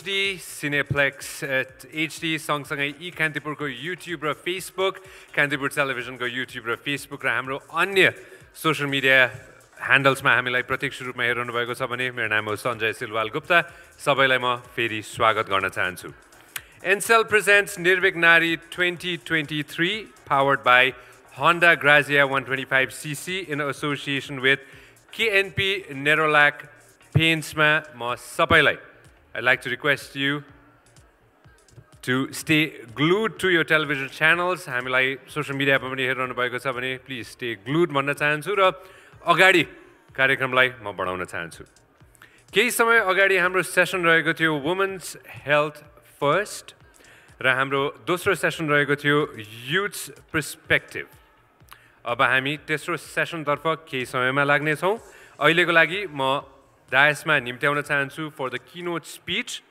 HD Cineplex HD सँगसँगै Kantipur को YouTube र Facebook, Kantipur Television को YouTube र Facebook र हाम्रो अन्य सोशल मिडिया ह्यान्डल्समा हामीलाई प्रत्यक्ष रूपमा हेरिरहनु भएको छ भने मेरो नाम हो सञ्जय सिलवाल गुप्ता सबैलाई म फेरि स्वागत गर्न चाहन्छु Encel presents Nirvik Nari 2023 powered by Honda Grazia 125cc in association with KNP Nerolac Paintsma ma sabaiलाई I'd like to request you to stay glued to your television channels. हामीलाई social media मा पनि हेरिरहनु भएको छ भने please stay glued भन्न चाहन्छु र अगाडि कार्यक्रमलाई म बढाउन चाहन्छु केही समय अगाडि हाम्रो सेसन रहेको थियो Women's Health First र हाम्रो दोस्रो सेसन रहेको थियो Youth's Perspective अब हामी तेस्रो सेसन तर्फ केही समयमा लाग्ने छौं अहिलेको लागि म डायसमा निम्त्याउन चाहन्छु for the keynote speech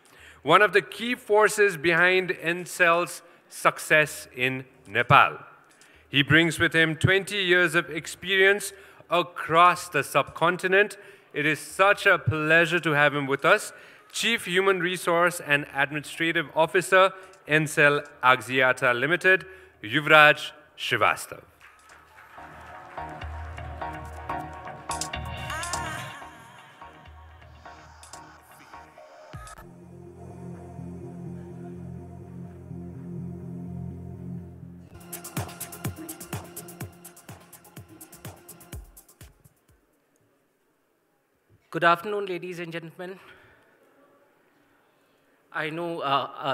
one of the key forces behind Encel's success in Nepal. He brings with him 20 years of experience across the subcontinent. It is such a pleasure to have him with us. Chief Human Resource and Administrative Officer, Encel Axiata Limited, Yuvraj Srivastav. Good afternoon, ladies and gentlemen. I know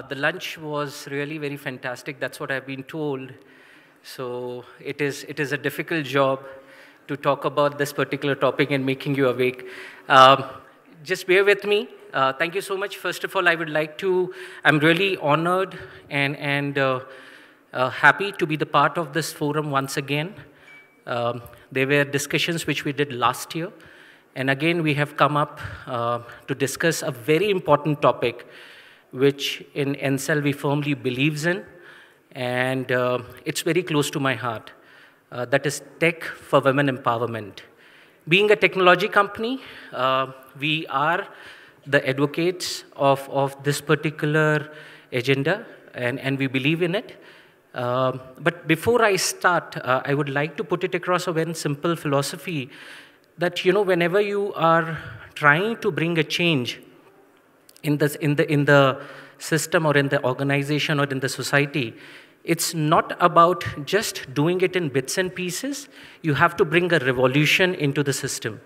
the lunch was really very fantastic. That's what I've been told. So it is a difficult job to talk about this particular topic and making you awake. Just bear with me. Thank you so much. First of all, I would like to, I'm really honored and happy to be the part of this forum once again. There were discussions which we did last year. And again, we have come up to discuss a very important topic, which in Encel we firmly believes in, and it's very close to my heart. That is tech for women empowerment. Being a technology company, we are the advocates of this particular agenda, and we believe in it. But before I start, I would like to put it across a very simple philosophy that, you know, whenever you are trying to bring a change in the system or in the organization or in the society, it's not about just doing it in bits and pieces. You have to bring a revolution into the system.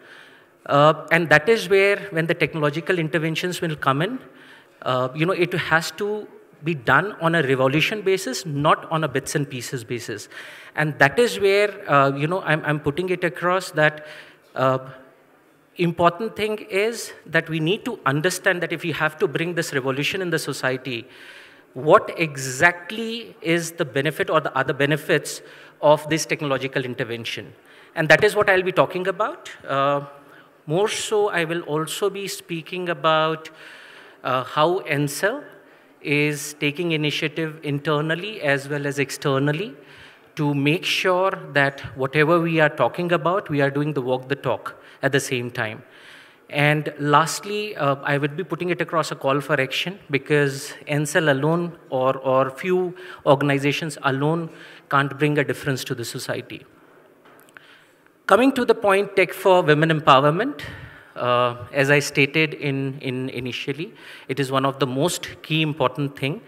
And that is where, when the technological interventions will come in, you know, it has to be done on a revolution basis, not on a bits and pieces basis. And that is where, you know, I'm putting it across that important thing is that we need to understand that if we have to bring this revolution in the society, what exactly is the benefit or the other benefits of this technological intervention. And that is what I'll be talking about. More so, I will also be speaking about how Encel is taking initiative internally as well as externally to make sure that whatever we are talking about, we are doing the walk the talk at the same time. And lastly, I would be putting it across a call for action, because Encel alone or few organizations alone can't bring a difference to the society. Coming to the point, tech for women empowerment, as I stated initially, it is one of the most key important thing.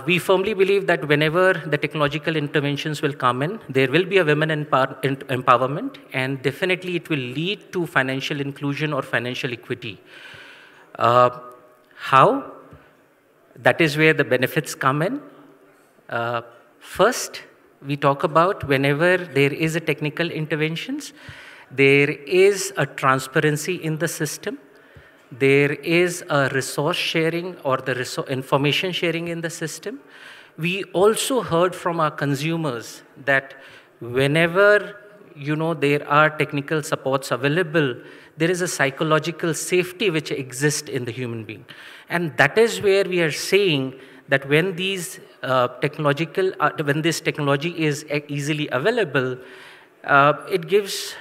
We firmly believe that whenever the technological interventions will come in, there will be a women empowerment, and definitely it will lead to financial inclusion or financial equity. How? That is where the benefits come in. First, we talk about whenever there is a technical interventions, there is a transparency in the system. There is a resource sharing or the information sharing in the system. We also heard from our consumers that whenever, you know, there are technical supports available, there is a psychological safety which exists in the human being. And that is where we are saying that when these when this technology is easily available, it gives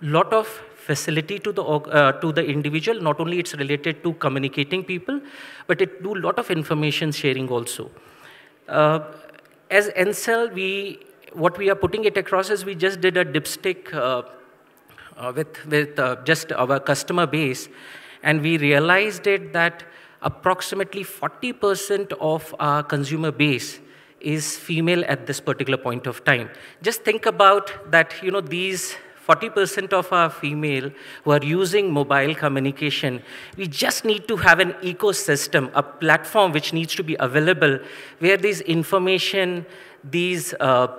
lot of facility to the individual. Not only it's related to communicating people, but it do a lot of information sharing also. As Ncell, what we are putting it across is we just did a dipstick with just our customer base, and we realized it that approximately 40% of our consumer base is female at this particular point of time. Just think about that, these 40% of our female who are using mobile communication. We just need to have an ecosystem, a platform which needs to be available where these information, these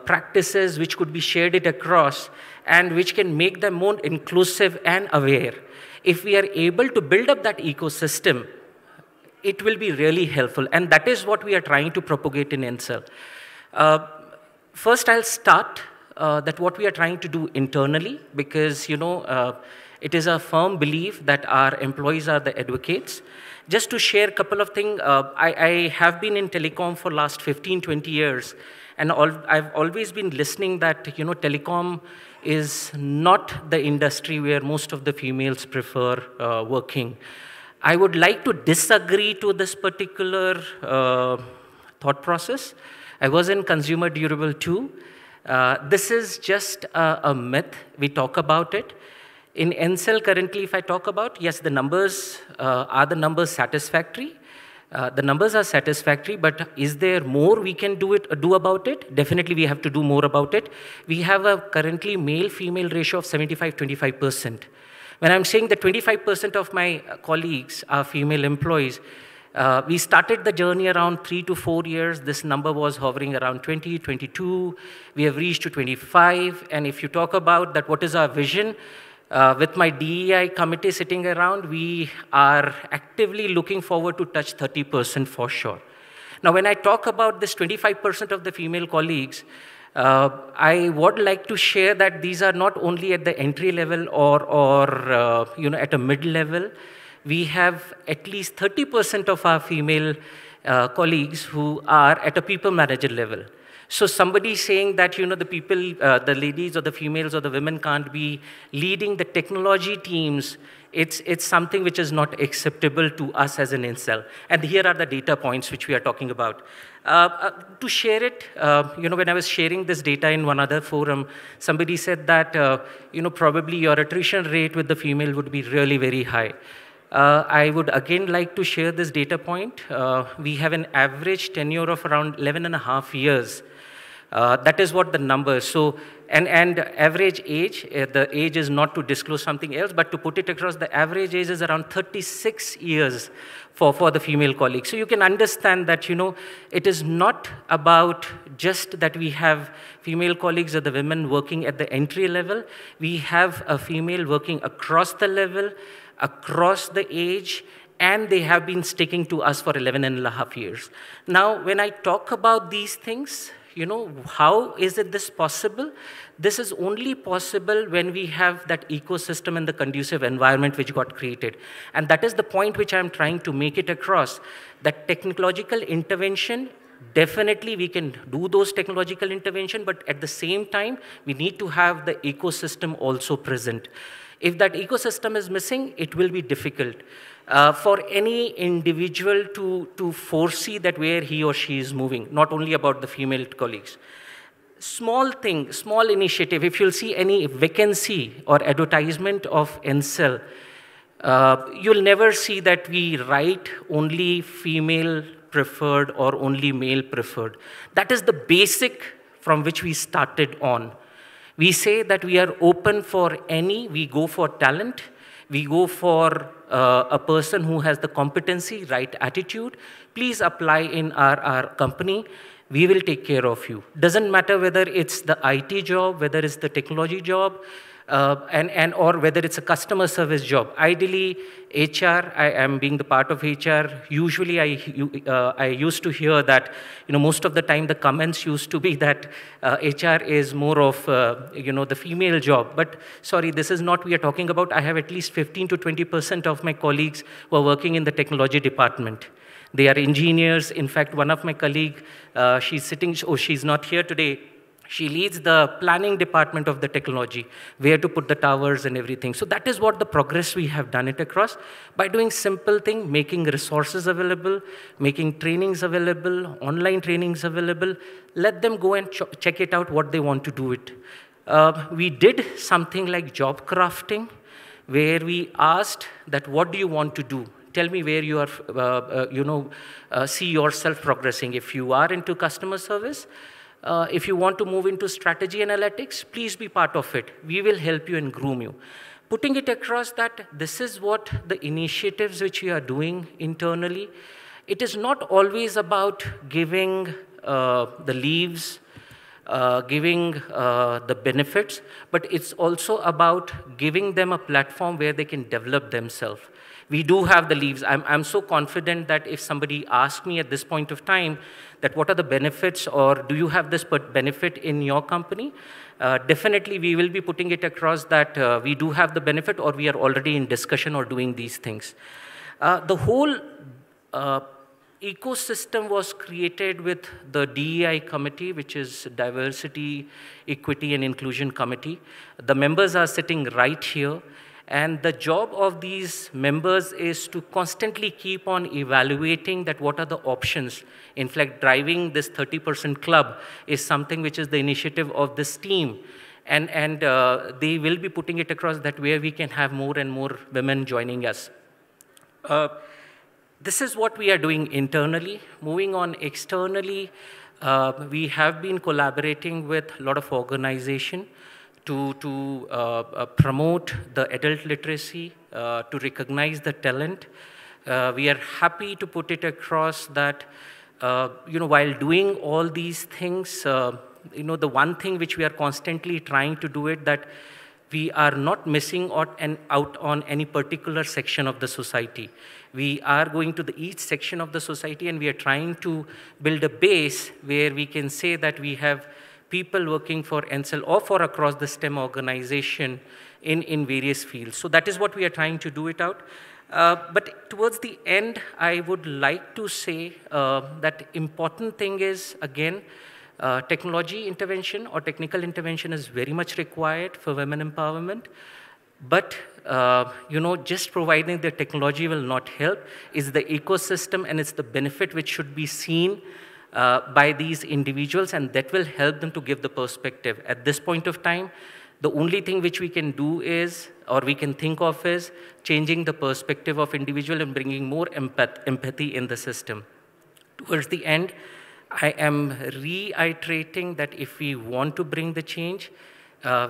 practices which could be shared it across and which can make them more inclusive and aware. If we are able to build up that ecosystem, it will be really helpful. And that is what we are trying to propagate in Ncell. First, I'll start that what we are trying to do internally, because it is a firm belief that our employees are the advocates. Just to share a couple of things, I have been in telecom for last 15, 20 years, and I've always been listening that telecom is not the industry where most of the females prefer working. I would like to disagree to this particular thought process. I was in consumer durable too. This is just a myth. We talk about it. In Ncell currently, if I talk about, yes, the numbers, are the numbers satisfactory? The numbers are satisfactory, but is there more we can do about it? Definitely we have to do more about it. We have a currently male-female ratio of 75-25%. When I'm saying that 25% of my colleagues are female employees, we started the journey around 3 to 4 years. This number was hovering around 20, 22. We have reached to 25. And if you talk about that, what is our vision? With my DEI committee sitting around, we are actively looking forward to touch 30% for sure. Now, when I talk about this 25% of the female colleagues, I would like to share that these are not only at the entry level or at a mid level. We have at least 30% of our female colleagues who are at a people manager level. So somebody saying that the people, the ladies or the females or the women can't be leading the technology teams, it's something which is not acceptable to us as an Ncell. And here are the data points which we are talking about. To share it, when I was sharing this data in one other forum, somebody said that probably your attrition rate with the female would be really very high. I would again like to share this data point. We have an average tenure of around 11.5 years. That is what the number. So, and average age, the age is not to disclose something else, but to put it across, the average age is around 36 years for the female colleagues. So you can understand that, it is not about just that we have female colleagues or the women working at the entry level. We have a female working across the level, across the age, and they have been sticking to us for 11.5 years. Now, when I talk about these things, how is this possible? This is only possible when we have that ecosystem and the conducive environment which got created. And that is the point which I'm trying to make it across, that technological intervention, definitely we can do those technological intervention, but at the same time, we need to have the ecosystem also present. If that ecosystem is missing, it will be difficult for any individual to foresee that where he or she is moving, not only about the female colleagues. Small thing, small initiative, if you'll see any vacancy or advertisement of Ncell, you'll never see that we write only female preferred or only male preferred. That is the basic from which we started on. We say that we are open for any, we go for talent, we go for a person who has the competency, right attitude. Please apply in our company. We will take care of you. Doesn't matter whether it's the IT job, whether it's the technology job, or whether it's a customer service job. Ideally, HR, I am being the part of HR. Usually, I used to hear that, most of the time the comments used to be that HR is more of, the female job. But sorry, this is not what we are talking about. I have at least 15 to 20% of my colleagues who are working in the technology department. They are engineers. In fact, one of my colleagues, she's not here today. She leads the planning department of the technology, where to put the towers and everything. So that is what the progress we have done it across by doing simple thing, making resources available, making trainings available, online trainings available. Let them go and check it out what they want to do it. We did something like job crafting, where we asked that what do you want to do? Tell me where you are, see yourself progressing. If you are into customer service, if you want to move into strategy analytics, please be part of it. We will help you and groom you. Putting it across that this is what the initiatives which we are doing internally. It is not always about giving the leaves, giving the benefits, but it's also about giving them a platform where they can develop themselves. We do have the leaves. I'm so confident that if somebody asks me at this point of time that what are the benefits or do you have this benefit in your company, definitely we will be putting it across that we do have the benefit or we are already in discussion or doing these things. The whole ecosystem was created with the DEI committee, which is Diversity, Equity and Inclusion Committee. The members are sitting right here. And the job of these members is to constantly keep on evaluating that what are the options. In fact, driving this 30% club is something which is the initiative of this team. And they will be putting it across that where we can have more and more women joining us. This is what we are doing internally. Moving on externally, we have been collaborating with a lot of organizations to promote the adult literacy, to recognize the talent. We are happy to put it across that, while doing all these things, the one thing which we are constantly trying to do it, that we are not missing out on any particular section of the society. We are going to each section of the society and we are trying to build a base where we can say that we have people working for NCEL or for across the STEM organization in various fields. So that is what we are trying to do it out. But towards the end, I would like to say that important thing is, again, technology intervention or technical intervention is very much required for women empowerment. But, just providing the technology will not help. It's the ecosystem and it's the benefit which should be seen by these individuals, and that will help them to give the perspective. At this point of time, the only thing which we can do is, or we can think of is, changing the perspective of individual and bringing more empathy in the system. Towards the end, I am reiterating that if we want to bring the change,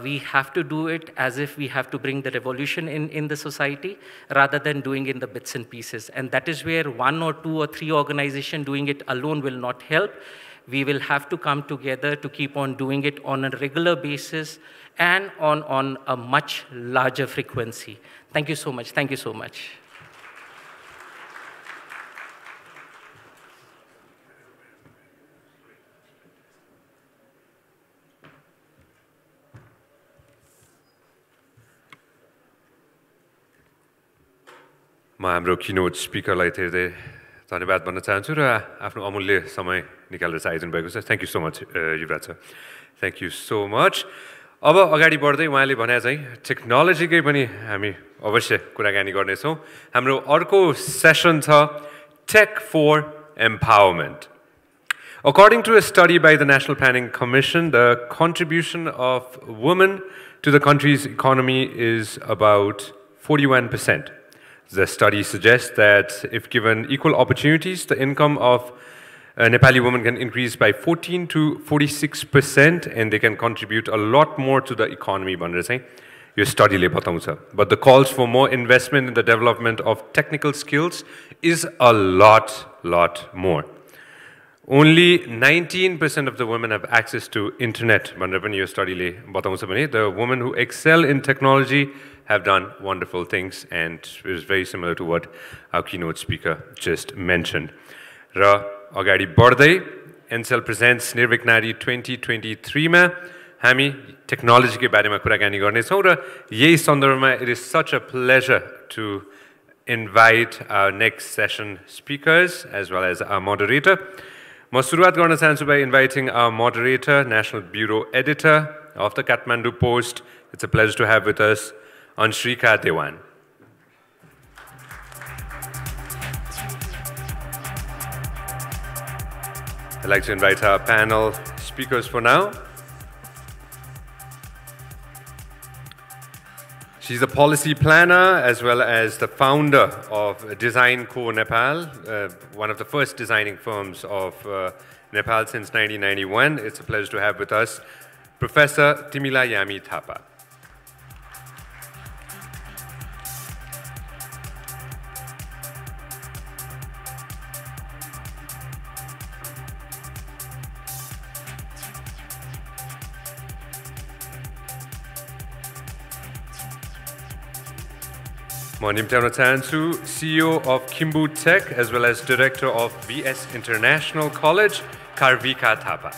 we have to do it as if we have to bring the revolution in the society rather than doing in the bits and pieces. And that is where 1 or 2 or 3 organizations doing it alone will not help. We will have to come together to keep on doing it on a regular basis and on a much larger frequency. Thank you so much. Thank you so much. म हाम्रो किनोट स्पिकरलाई धेरै धन्यवाद भन्न चाहन्छु र आफ्नो अमूल्य समय निकालेर आयोजन भएको छ। Thank you so much Yuvraj sir, thank you so much. अब अगाडि बढ्दै उहाँले भने चाहिँ टेक्नोलोजीकै पनि हामी अवश्य कुराकानी गर्नेछौँ। हाम्रो अर्को सेसन छ tech for empowerment. According to a study by the National Planning Commission, the contribution of women to the country's economy is about 41%. The study suggests that if given equal opportunities, the income of a Nepali woman can increase by 14 to 46%, and they can contribute a lot more to the economy. Your study le bataउँछ. But the calls for more investment in the development of technical skills is a lot more. Only 19% of the women have access to internet. Your study le bataउँछ भने the women who excel in technology have done wonderful things, and it is very similar to what our keynote speaker just mentioned. Ra agadi bardai, NCEL presents Nirvik Nari 2023 ma हामी technology के बारेमा कुराकानी गर्नेछौँ र यही सन्दर्भमा it is such a pleasure to invite our next session speakers as well as our moderator. म सुरुवात गर्न चाहन्छु by inviting our moderator, National Bureau Editor of the Kathmandu Post. It's a pleasure to have with us Anshrika Dewan. I'd like to invite our panel speakers for now. She's a policy planner as well as the founder of Design Co Nepal, one of the first designing firms of Nepal since 1991. It's a pleasure to have with us Professor Timila Yami Thapa. म निम्त्याउन चाहन्छु CEO of Kimbu Tech as well as Director of VS International College, Karvika Thapa.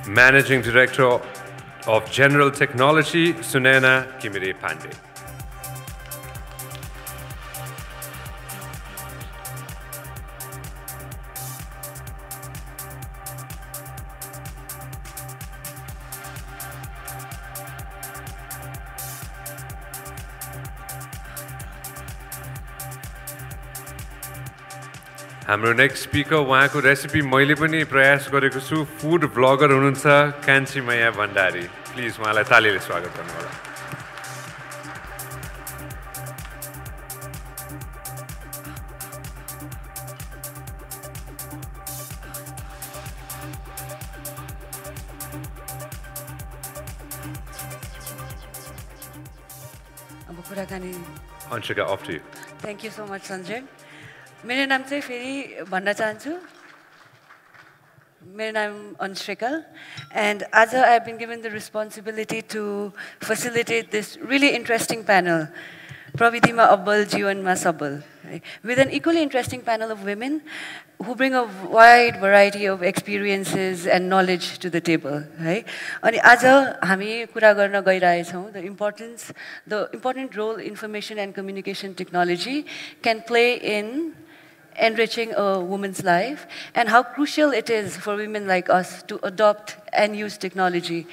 Managing Director of General Technology, Sunena Kimire Pandey. हाम्रो next speaker उहाँको recipe मैले पनि प्रयास गरेको छु फूड ब्लगर हुनुहुन्छ कान्छीमैया भण्डारी प्लिज उहाँलाई तालीले स्वागत गर्नुहोला अब कुराकानी Anshika, off to you. Thank you so much Sanjay. मेरो नाम चाहिँ फेरि भन्न चाहन्छु मेरो नाम Anshrika and आज I have been given the responsibility to facilitate this really interesting panel प्रविधिमा अब्बल जीवनमा सबल with an equally interesting panel of women who bring a wide variety of experiences and knowledge to the table है अनि आज हामी कुरा गर्न गइरहेछौँ the important role information and communication technology can play in enriching a woman's life and how crucial it is for women like us to adopt and use technology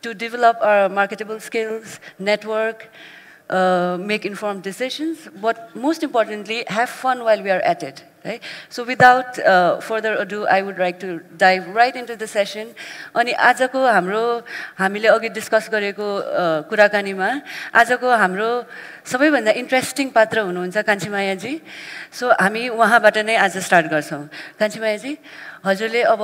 to develop our marketable skills, network, make informed decisions, but most importantly, have fun while we are at it. Right? So without further ado, I would like to dive right into the session. अनि आजको हाम्रो हामीले अघि discuss गरेको कुराकानीमा आजको हाम्रो सबैभन्दा इन्ट्रेस्टिङ पात्र हुनुहुन्छ कान्छीमायाजी सो हामी उहाँबाट नै आज स्टार्ट गर्छौँ कान्छीमायाजी हजुरले अब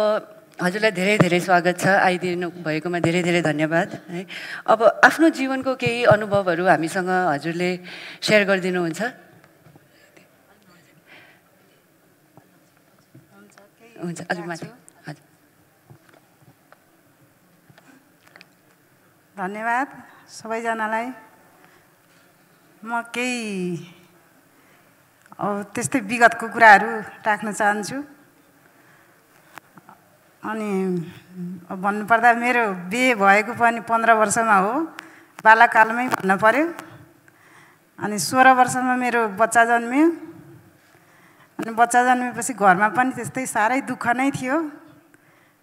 हजुरलाई धेरै धेरै स्वागत छ आइदिनु भएकोमा धेरै धेरै धन्यवाद है अब आफ्नो जीवनको केही अनुभवहरू हामीसँग हजुरले शेयर गरिदिनुहुन्छ हुन्छ अलि माथि हजुर धन्यवाद सबैजनालाई म केही त्यस्तै विगतको कुराहरू राख्न चाहन्छु अनि भन्नुपर्दा मेरो बिहे भएको पनि 15 वर्षमा हो बालकालमै भन्न पर्यो अनि 16 वर्षमा मेरो बच्चा जन्मियो अनि बच्चा जन्मेपछि घरमा पनि त्यस्तै सारै दुःख नै थियो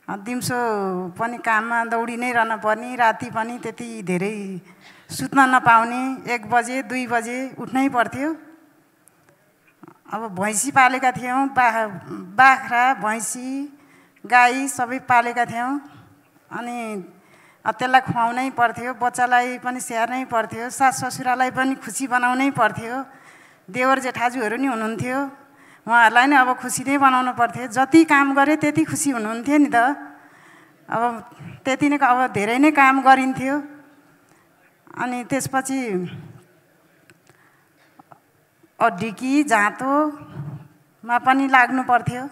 दिउँसो पनि काममा दौडी नै रहन पर्ने राति पनि त्यति धेरै सुत्न नपाउने 1 बजे 2 बजे उठ्नै पर्थ्यो अब भैँसी पालेका थियौं बाख्रा भैँसी गाई सबै पालेका थियौं अनि त्यसलाई खुवाउनै पर्थ्यो बच्चालाई पनि स्याहार्नै पर्थ्यो सास ससुरालाई पनि खुसी बनाउनै पर्थ्यो देवर जेठाजुहरू नि हुनुहुन्थ्यो उहाँहरूलाई नै अब खुसी नै बनाउनु पर्थ्यो जति काम गरे त्यति खुसी हुनुहुन्थ्यो नि त अब त्यति नै अब धेरै नै काम गरिन्थ्यो अनि त्यसपछि ढिकी जाँतोमा पनि लाग्नु पर्थ्यो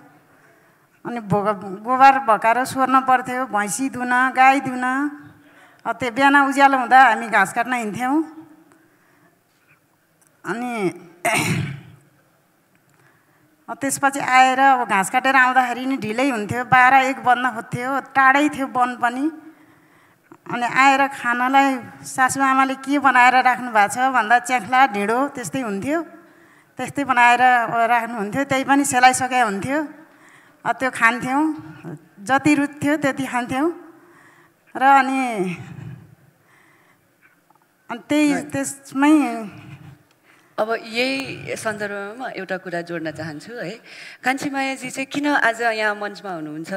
अनि गोबर भकाएर सोर्न पर्थ्यो भैँसी दुन गाई दुन त्यो बिहान उज्यालो हुँदा हामी घाँस काट्न हिँड्थ्यौँ अनि त्यसपछि आएर अब घाँस काटेर आउँदाखेरि नि ढिलै हुन्थ्यो 12-1 बज्न खोज्थ्यो टाढै थियो वन पनि अनि आएर खानालाई सासूआमाले के बनाएर राख्नु भएको छ भन्दा च्याख्ला ढिँडो त्यस्तै हुन्थ्यो, त्यस्तै बनाएर राख्नुहुन्थ्यो, त्यही पनि सेलाइसके हुन्थ्यो। त्यो खान्थ्यौँ, जति रुच्थ्यो त्यति खान्थ्यौँ र अनि त्यसमै अब यही सन्दर्भमा म एउटा कुरा जोड्न चाहन्छु है। कान्छी मायाजी चाहिँ किन आज यहाँ मञ्चमा हुनुहुन्छ,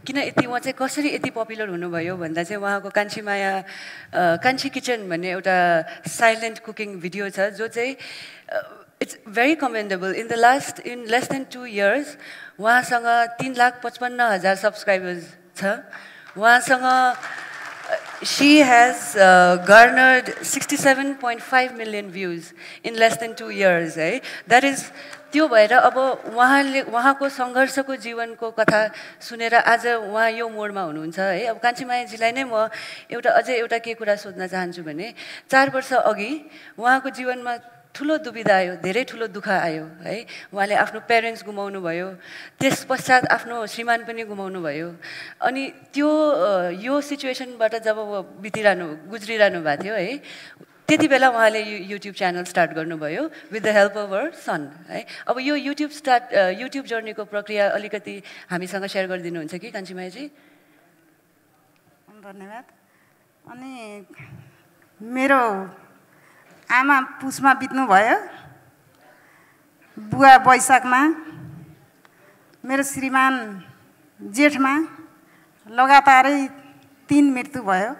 किन उहाँ चाहिँ कसरी यति पपुलर हुनुभयो भन्दा चाहिँ उहाँको कान्छी माया कान्छी किचन भन्ने एउटा साइलेन्ट कुकिङ भिडियो छ जो चाहिँ it's very commendable. In less than 2 years उहाँसँग 3,55,000 सब्सक्राइबर्स छ। उहाँसँग she has garnered 67.5 million views in less than 2 years है। That is त्यो भएर अब उहाँको सङ्घर्षको जीवनको कथा सुनेर आज उहाँ यो मोडमा हुनुहुन्छ है। अब कान्छी मायाजीलाई नै म अझै एउटा के कुरा सोध्न चाहन्छु भने 4 वर्ष अघि उहाँको जीवनमा ठुलो दुविधा आयो, धेरै ठुलो दुःख आयो है। उहाँले आफ्नो पेरेन्ट्स गुमाउनु भयो, त्यस पश्चात आफ्नो श्रीमान पनि गुमाउनु भयो। अनि यो सिचुएसनबाट जब गुज्रिरहनु भएको थियो है, त्यति बेला उहाँले युट्युब च्यानल स्टार्ट गर्नुभयो विथ द हेल्प अफ अवर सन है। अब यो युट्युब जर्नीको प्रक्रिया अलिकति हामीसँग सेयर गरिदिनुहुन्छ कि कान्छी मायाजी? धन्यवाद। अनि मेरो आमा पुसमा बित्नुभयो, बुवा वैशाखमा, मेरो श्रीमान जेठमा, लगातारै 3 मृत्यु भयो।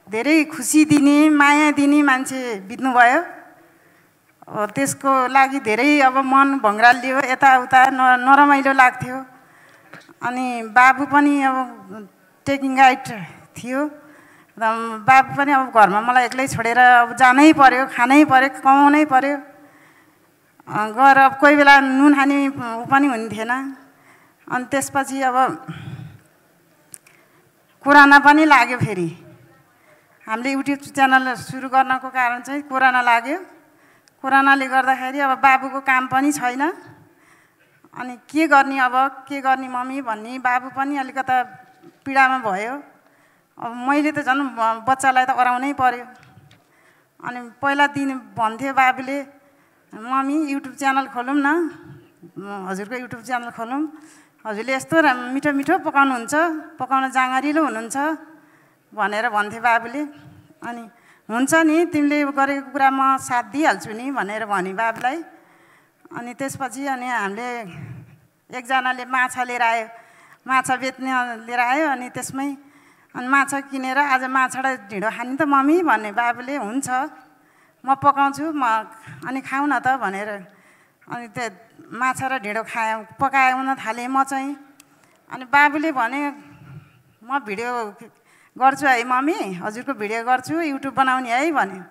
धेरै खुसी दिने माया दिने मान्छे बित्नुभयो। त्यसको लागि धेरै अब मन भङ्ग्रालियो, यताउता नरमाइलो लाग्थ्यो। अनि बाबु पनि अब टेकिङ गाइड थियो, बाबु पनि अब घरमा मलाई एक्लै छोडेर अब जानै पर्यो, खानै पर्यो, कमाउनै पर्यो। गएर अब कोही बेला नुन खाने ऊ पनि हुन्थेन। अनि त्यसपछि अब कोरोना पनि लाग्यो। फेरि हामीले युट्युब च्यानल सुरु गर्नको कारण चाहिँ कोरोना लाग्यो। कोरोनाले गर्दाखेरि अब बाबुको काम पनि छैन। अनि के गर्ने अब, के गर्ने मम्मी भन्ने बाबु पनि अलिकता पीडामा भयो। अब मैले त झन् बच्चालाई त अराउनै पर्यो। अनि पहिला दिन भन्थ्यो बाबुले, मम्मी युट्युब च्यानल खोलौँ न, हजुरको युट्युब च्यानल खोलौँ, हजुरले यस्तो मिठो मिठो पकाउनुहुन्छ, पकाउन जाँगरिलो हुनुहुन्छ भनेर भन्थे बाबुले। अनि हुन्छ नि, तिमीले गरेको कुरा म साथ दिइहाल्छु नि भनेर भने बाबुलाई। अनि त्यसपछि हामीले एकजनाले माछा लिएर आयो, माछा बेच्ने लिएर आयो। अनि त्यसमै माछा किनेर आज माछालाई ढिँडो खाने त मम्मी भन्ने बाबुले, हुन्छ म पकाउँछु अनि खाऊ न त भनेर। अनि त्यो माछा र ढिँडो पकाउन थालेँ म चाहिँ। अनि बाबुले भने, म भिडियो गर्छु है मम्मी, हजुरको भिडियो गर्छु, युट्युब बनाउने है भन्यो।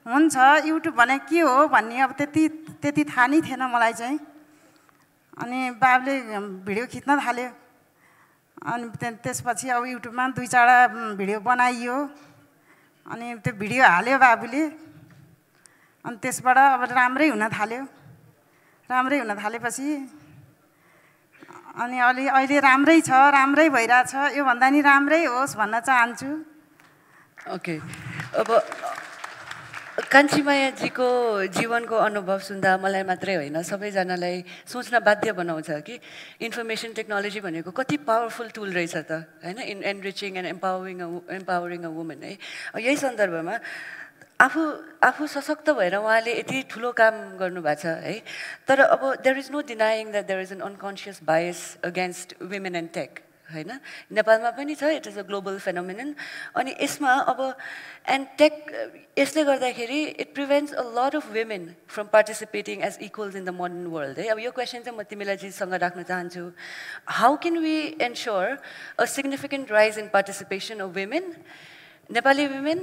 हुन्छ, युट्युब भने के हो भन्ने अब त्यति थाहा नै थिएन मलाई चाहिँ। अनि बाबुले भिडियो खिच्न थाल्यो। अनि त्यसपछि अब युट्युबमा 2-4 भिडियो बनाइयो। अनि त्यो भिडियो हाल्यो बाबुले। अनि त्यसबाट अब राम्रै हुन थाल्यो। राम्रै हुन थालेपछि अनि अहिले राम्रै छ, राम्रै भइरहेछ। योभन्दा नि राम्रै होस् भन्न चाहन्छु। ओके, अब कान्छी मायाजीको जीवनको अनुभव सुन्दा मलाई मात्रै होइन, सबैजनालाई सोच्न बाध्य बनाउँछ कि इन्फर्मेसन टेक्नोलोजी भनेको कति पावरफुल टुल रहेछ त होइन, in enriching and empowering a woman है। यही सन्दर्भमा आफू सशक्त भएर उहाँले यति ठुलो काम गर्नुभएको छ है। तर अब there is no denying that there is an unconscious bias against women and tech होइन। नेपालमा पनि छ, it is a global phenomenon. अनि यसमा अब एन्ड टेक यसले गर्दाखेरि it prevents a lot of women from participating as equals in the modern world है। अब यो क्वेसन चाहिँ म तिमीलाईसँग राख्न चाहन्छु। How can we ensure a significant rise in participation of women, Nepali women,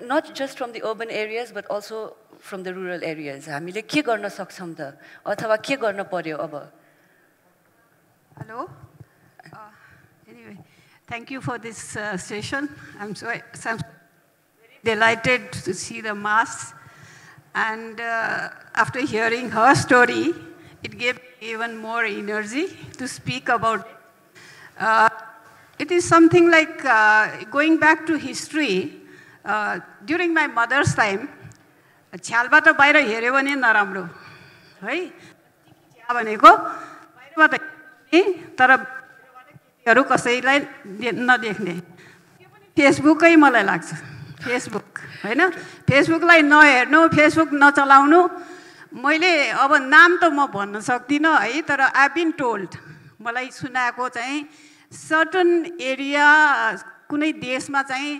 not just from the urban areas but also from the rural areas? हामीले के गर्न सक्छौँ त, अथवा के गर्न पर्यो अब? Hello, anyway, thank you for this session. I'm very delighted to see the mass. And after hearing her story, it gave me even more energy to speak about it is something like going back to history. During my mother's time, छ्यालबाट बाहिर हेऱ्यो भने नराम्रो है भनेको बाहिरबाट तर केटीहरू कसैलाई नदेख्ने फेसबुकै मलाई लाग्छ फेसबुक हैन फेसबुकलाई नहेर्नु फेसबुक नचलाउनु मैले अब नाम त म भन्न सक्दिनँ है तर आई बीन टोल्ड मलाई सुनाएको चाहिँ सर्टन एरिया कुनै देशमा चाहिँ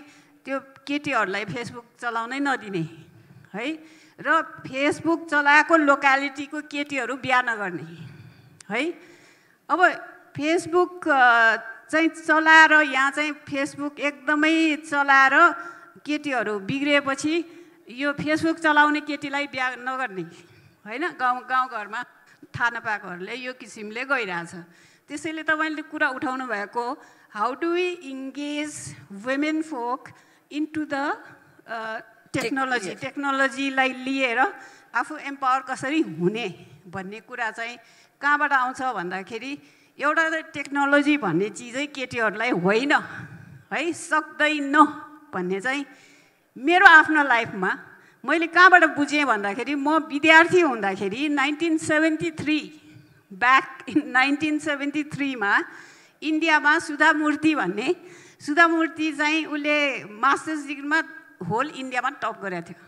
त्यो केटीहरूलाई फेसबुक चलाउनै नदिने है र फेसबुक चलाएको लोकालिटीको केटीहरू बिहा नगर्ने है अब फेसबुक चाहिँ चलाएर यहाँ चाहिँ फेसबुक एकदमै चलाएर केटीहरू बिग्रिएपछि यो फेसबुक चलाउने केटीलाई बिहा नगर्ने हैन गाउँघरमा थाहा नपाएकोहरूले यो किसिमले गइरहेछ त्यसैले तपाईँले कुरा उठाउनु भएको how do we engage women folk into the टेक्नोलोजीलाई लिएर आफू एम्पावर कसरी हुने भन्ने कुरा चाहिँ कहाँबाट आउँछ भन्दाखेरि एउटा टेक्नोलोजी भन्ने चिजै केटीहरूलाई होइन है सक्दैन भन्ने चाहिँ मेरो आफ्नो लाइफमा मैले कहाँबाट बुझेँ भन्दाखेरि म विद्यार्थी हुँदाखेरि 1973 ब्याक इन 1973 मा इन्डियामा सुधा मूर्ति भन्ने सुधा मूर्ति चाहिँ उसले मास्टर्स डिग्रीमा होल इन्डियामा टप गरेको थियो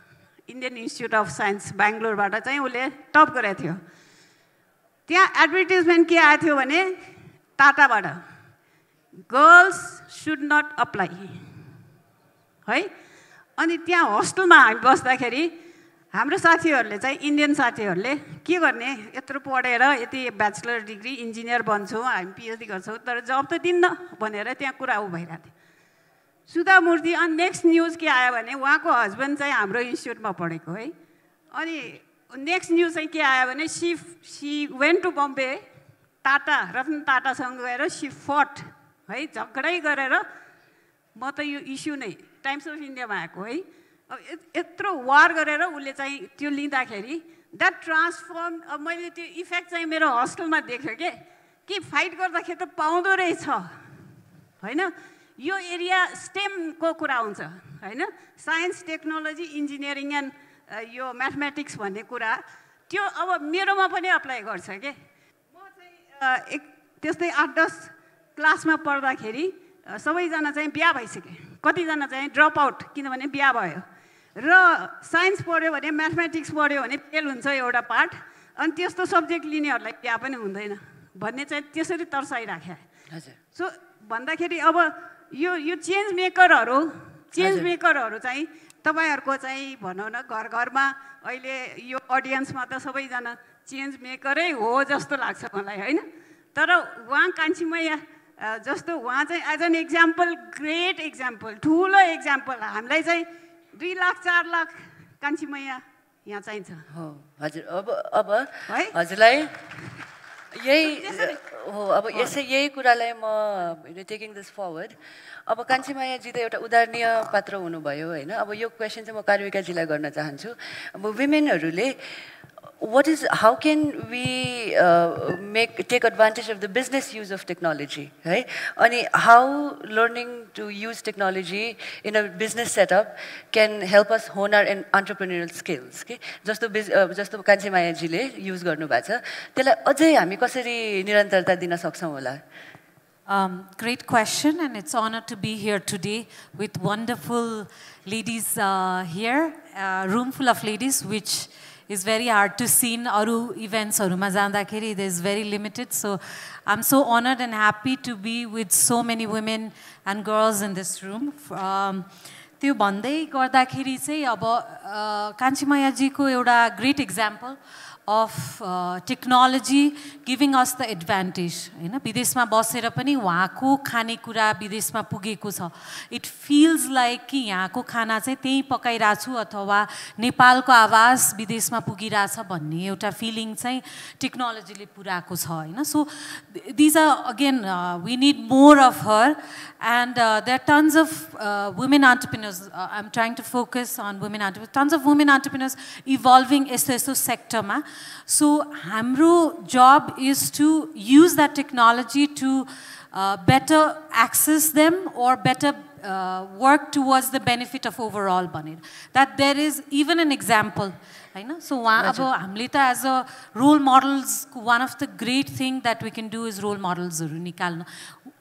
इन्डियन इन्स्टिट्युट अफ साइन्स बेङ्गलोरबाट चाहिँ उसले टप गरेको थियो त्यहाँ एडभर्टिजमेन्ट के आएको थियो भने टाटाबाट गर्ल्स सुड नट अप्लाई है अनि त्यहाँ होस्टेलमा हामी बस्दाखेरि हाम्रो साथीहरूले चाहिँ इन्डियन साथीहरूले के गर्ने यत्रो पढेर यति ब्याचलर डिग्री इन्जिनियर बन्छौँ हामी पिएचडी गर्छौँ तर जब त दिन्न भनेर त्यहाँ कुरा उ भइरहेको थियो सुधा मूर्ति अनि नेक्स्ट न्युज के आयो भने उहाँको हस्बेन्ड चाहिँ हाम्रो इन्स्टिट्युटमा पढेको है अनि नेक्स्ट न्युज चाहिँ के आयो भने she went to Bombay Tata Ratan टाटासँग गएर सी फट है झगडै गरेर म त यो इस्यु नै टाइम्स अफ इन्डियामा आएको है अब यत्रो वार गरेर उसले चाहिँ त्यो लिँदाखेरि द्याट ट्रान्सफर्म अब मैले त्यो इफेक्ट चाहिँ मेरो हस्टेलमा देखेँ कि फाइट गर्दाखेरि त पाउँदो रहेछ होइन यो एरिया स्टेमको कुरा हुन्छ होइन साइन्स टेक्नोलोजी इन्जिनियरिङ एन्ड यो म्याथमेटिक्स भन्ने कुरा त्यो अब मेरोमा पनि अप्लाई गर्छ के म चाहिँ त्यस्तै 8-10 क्लासमा पढ्दाखेरि सबैजना चाहिँ बिहा भइसके कतिजना चाहिँ ड्रप आउट किनभने बिहा भयो र साइन्स पढ्यो भने म्याथमेटिक्स पढ्यो भने फेल हुन्छ एउटा पार्ट अनि त्यस्तो सब्जेक्ट लिनेहरूलाई बिहा पनि हुँदैन भन्ने चाहिँ त्यसरी तर्साइराखे सो भन्दाखेरि अब यो चेन्ज मेकरहरू चाहिँ तपाईहरुको चाहिँ भनौँ न घर घरमा अहिले यो अडियन्समा त सबैजना चेन्ज मेकरै हो जस्तो लाग्छ मलाई हैन तर उहाँ कान्छीमैया जस्तो उहाँ चाहिँ as an example great example ठुलो एक्जाम्पल हामीलाई चाहिँ 2 लाख 4 लाख कान्छीमैया यहाँ चाहिन्छ हो हजुर अब हजुरलाई यही हो अब यसै यही कुरालाई म टेकिङ दिस फरवर्ड अब कान्छीमायाजी त एउटा उदाहरणीय पात्र हुनुभयो हैन अब यो क्वेसन चाहिँ म कार्विकाजीलाई गर्न चाहन्छु अब वुमेनहरूले what is how can we take advantage of the business use of technology right and how learning to use technology in a business setup can help us hone our entrepreneurial skills okay जस्तो कान्छीमाया जीले use गर्नु भएको छ त्यसलाई अझै हामी कसरी निरन्तरता दिन सक्छौं होला Great question, and it's honor to be here today with wonderful ladies here, room full of ladies, which is very hard to see in aru events haruma jandakeri. There's very limited, so I'm so honored and happy to be with so many women and girls in this room. त्यो भन्दै गर्दाखेरि चाहिँ अब कान्छीमायाजीको एउटा great example of technology giving us the advantage हैन विदेशमा बसेर पनि उहाँको खानेकुरा विदेशमा पुगेको छ it feels like कि यहाँको खाना चाहिँ त्यही पकाइराछु छु अथवा नेपालको आवाज विदेशमा पुगिराछ भन्ने एउटा फिलिङ चाहिँ टेक्नोलोजीले पुराको छ हैन so these are again we need more of her and there are tons of women entrepreneurs I'm trying to focus on women entrepreneurs tons of women entrepreneurs evolving यस्तो sector मा So हाम्रो job is to use that technology to better access them or better work towards the benefit of overall भनेर. That there is even an example. So as a role models, one of the great thing that we can do is role models.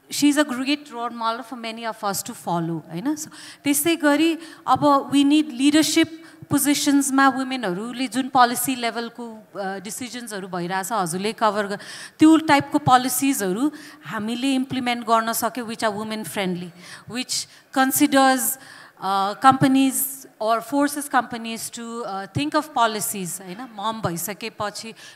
She's a great role model for many of us to follow. So त्यसै गरी अब we need leadership positions ma women haruले जुन policy level को decisions haru भइराछ हजुरले cover त्यो type को policies haru हामीले implement गर्न सक्यो which are women friendly, which considers companies or forces companies to think of policies, mom bhaisake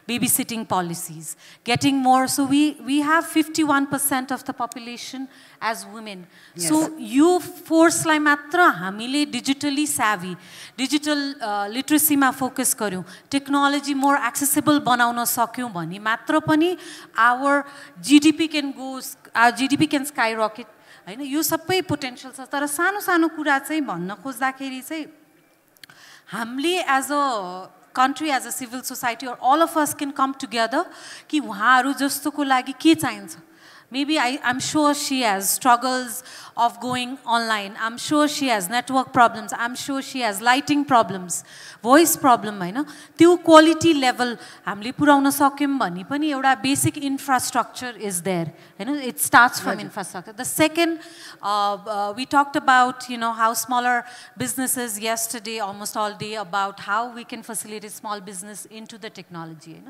babysitting policies, getting more. So we have 51% of the population as women. Yes. So you force lai matra हामीले digitally savvy, digital literacy ma focus गर्यौं, technology more accessible बनाउन सक्यौं भने मात्र पनि our GDP can skyrocket. यो सबै potential छ तर सानो सानो कुरा चाहिँ भन्न खोज्दाखेरि चाहिँ हामीले as a country, as a civil society, or all of us can come together कि उहाँहरु जस्तोको लागि के चाहिन्छ. Maybe I'm sure she has struggles of going online. I'm sure she has network problems. I'm sure she has lighting problems, voice problem. त्यो quality level हामीले पुर्याउन सक्यौं भने पनि एउटा basic infrastructure is there. It starts from infrastructure. The second, we talked about how smaller businesses yesterday, almost all day, about how we can facilitate small business into the technology.